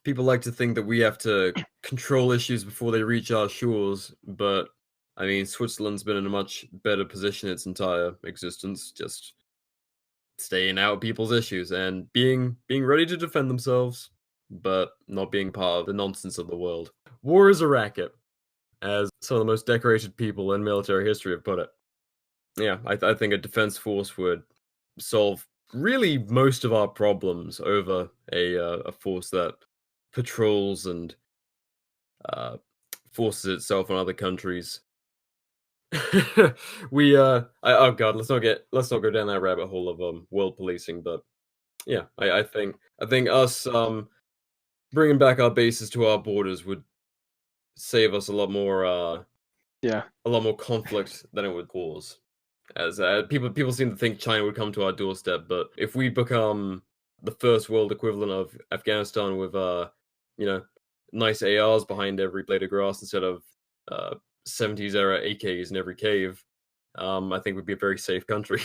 like to think that we have to control issues before they reach our shores, but I mean, Switzerland's been in a much better position its entire existence, just staying out of people's issues and being ready to defend themselves, but not being part of the nonsense of the world. War is a racket, as some of the most decorated people in military history have put it. Yeah, I think a defense force would solve really most of our problems over a force that patrols and forces itself on other countries. Oh god, let's not go down that rabbit hole of world policing. But yeah, I think us bringing back our bases to our borders would save us a lot more conflict than it would cause. As people seem to think China would come to our doorstep, but if we become the first world equivalent of Afghanistan with nice ARs behind every blade of grass instead of 70s era AKs in every cave, I think we'd be a very safe country,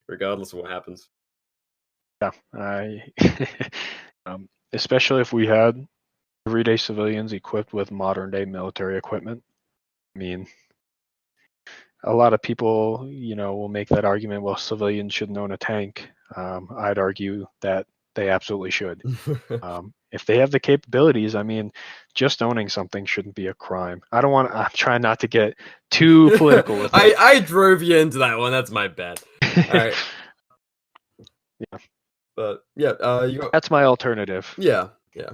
regardless of what happens. Yeah, especially if we had everyday civilians equipped with modern day military equipment. I mean, a lot of people, will make that argument, well, civilians shouldn't own a tank. I'd argue that they absolutely should. If they have the capabilities, I mean, just owning something shouldn't be a crime. I'm trying not to get too political with it. I drove you into that one. That's my bad. All right. Yeah. But yeah, that's my alternative. Yeah.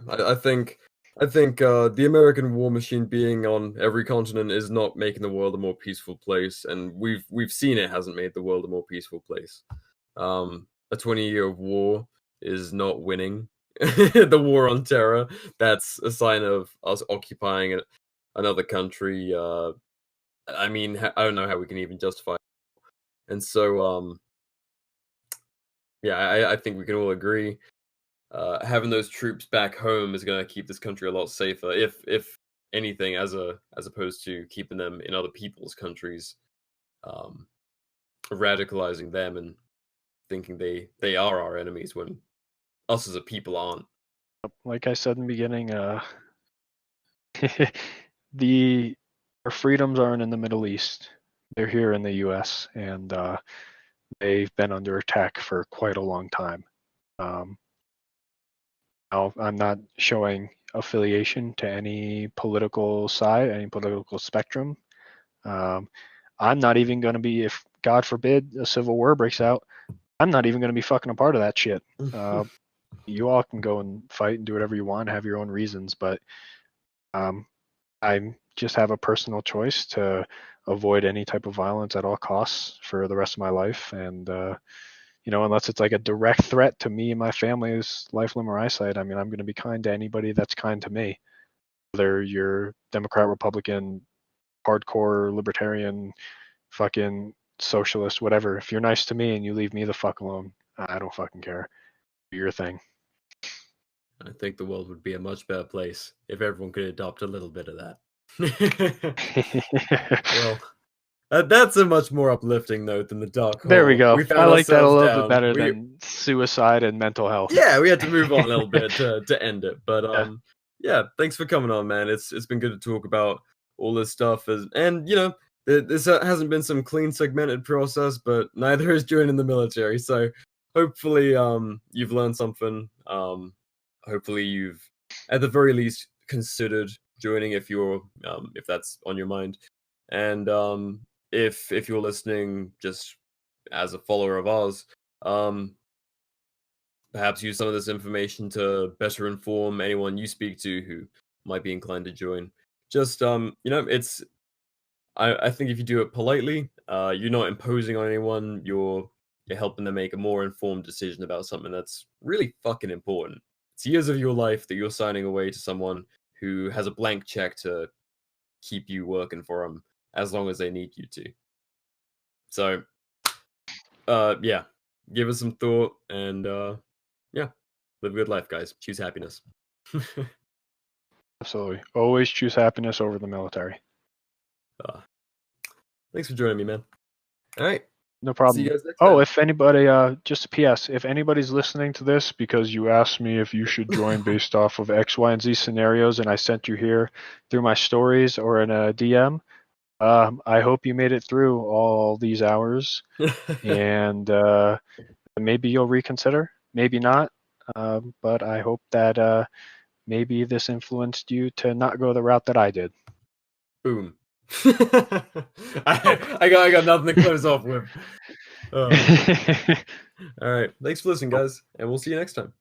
I think the American war machine being on every continent is not making the world a more peaceful place, and we've seen it hasn't made the world a more peaceful place. A 20-year war is not winning. The war on terror, that's a sign of us occupying another country. I mean, I don't know how we can even justify it. And so, yeah, I think we can all agree having those troops back home is going to keep this country a lot safer, if anything, as opposed to keeping them in other people's countries, radicalizing them and thinking they are our enemies when us as a people aren't. Like I said in the beginning, our freedoms aren't in the Middle East; they're here in the U.S. and they've been under attack for quite a long time. I'm not showing affiliation to any political side, any political spectrum. I'm not even going to be, if God forbid a civil war breaks out, I'm not even going to be fucking a part of that shit. You all can go and fight and do whatever you want, have your own reasons, but I just have a personal choice to avoid any type of violence at all costs for the rest of my life. And, unless it's like a direct threat to me and my family's life, limb, or eyesight, I mean, I'm going to be kind to anybody that's kind to me. Whether you're Democrat, Republican, hardcore, libertarian, fucking socialist, whatever. If you're nice to me and you leave me the fuck alone, I don't fucking care. Do your thing. I think the world would be a much better place if everyone could adopt a little bit of that. Well, that's a much more uplifting note than the dark hole. There we go. We found I like that a ourselves little down. bit better We- than suicide and mental health. Yeah, we had to move on a little bit to end it. But yeah, thanks for coming on, man. It's been good to talk about all this stuff, and you know, this hasn't been some clean segmented process, but neither is joining the military. So hopefully, you've learned something. Hopefully, you've at the very least considered joining if if that's on your mind, and if you're listening just as a follower of ours, perhaps use some of this information to better inform anyone you speak to who might be inclined to join. Just you know, it's I think if you do it politely, you're not imposing on anyone. You're helping them make a more informed decision about something that's really fucking important. It's years of your life that you're signing away to someone who has a blank check to keep you working for them as long as they need you to. So, yeah, give us some thought and yeah, live a good life, guys. Choose happiness. Absolutely. Always choose happiness over the military. Thanks for joining me, man. All right. No problem. See you guys next Oh, time. if anybody, just a PS, if anybody's listening to this because you asked me if you should join based off of X, Y, and Z scenarios, and I sent you here through my stories or in a DM, I hope you made it through all these hours, and maybe you'll reconsider, maybe not, but I hope that maybe this influenced you to not go the route that I did. Boom. I got nothing to close off with. All right. Thanks for listening, guys, and we'll see you next time.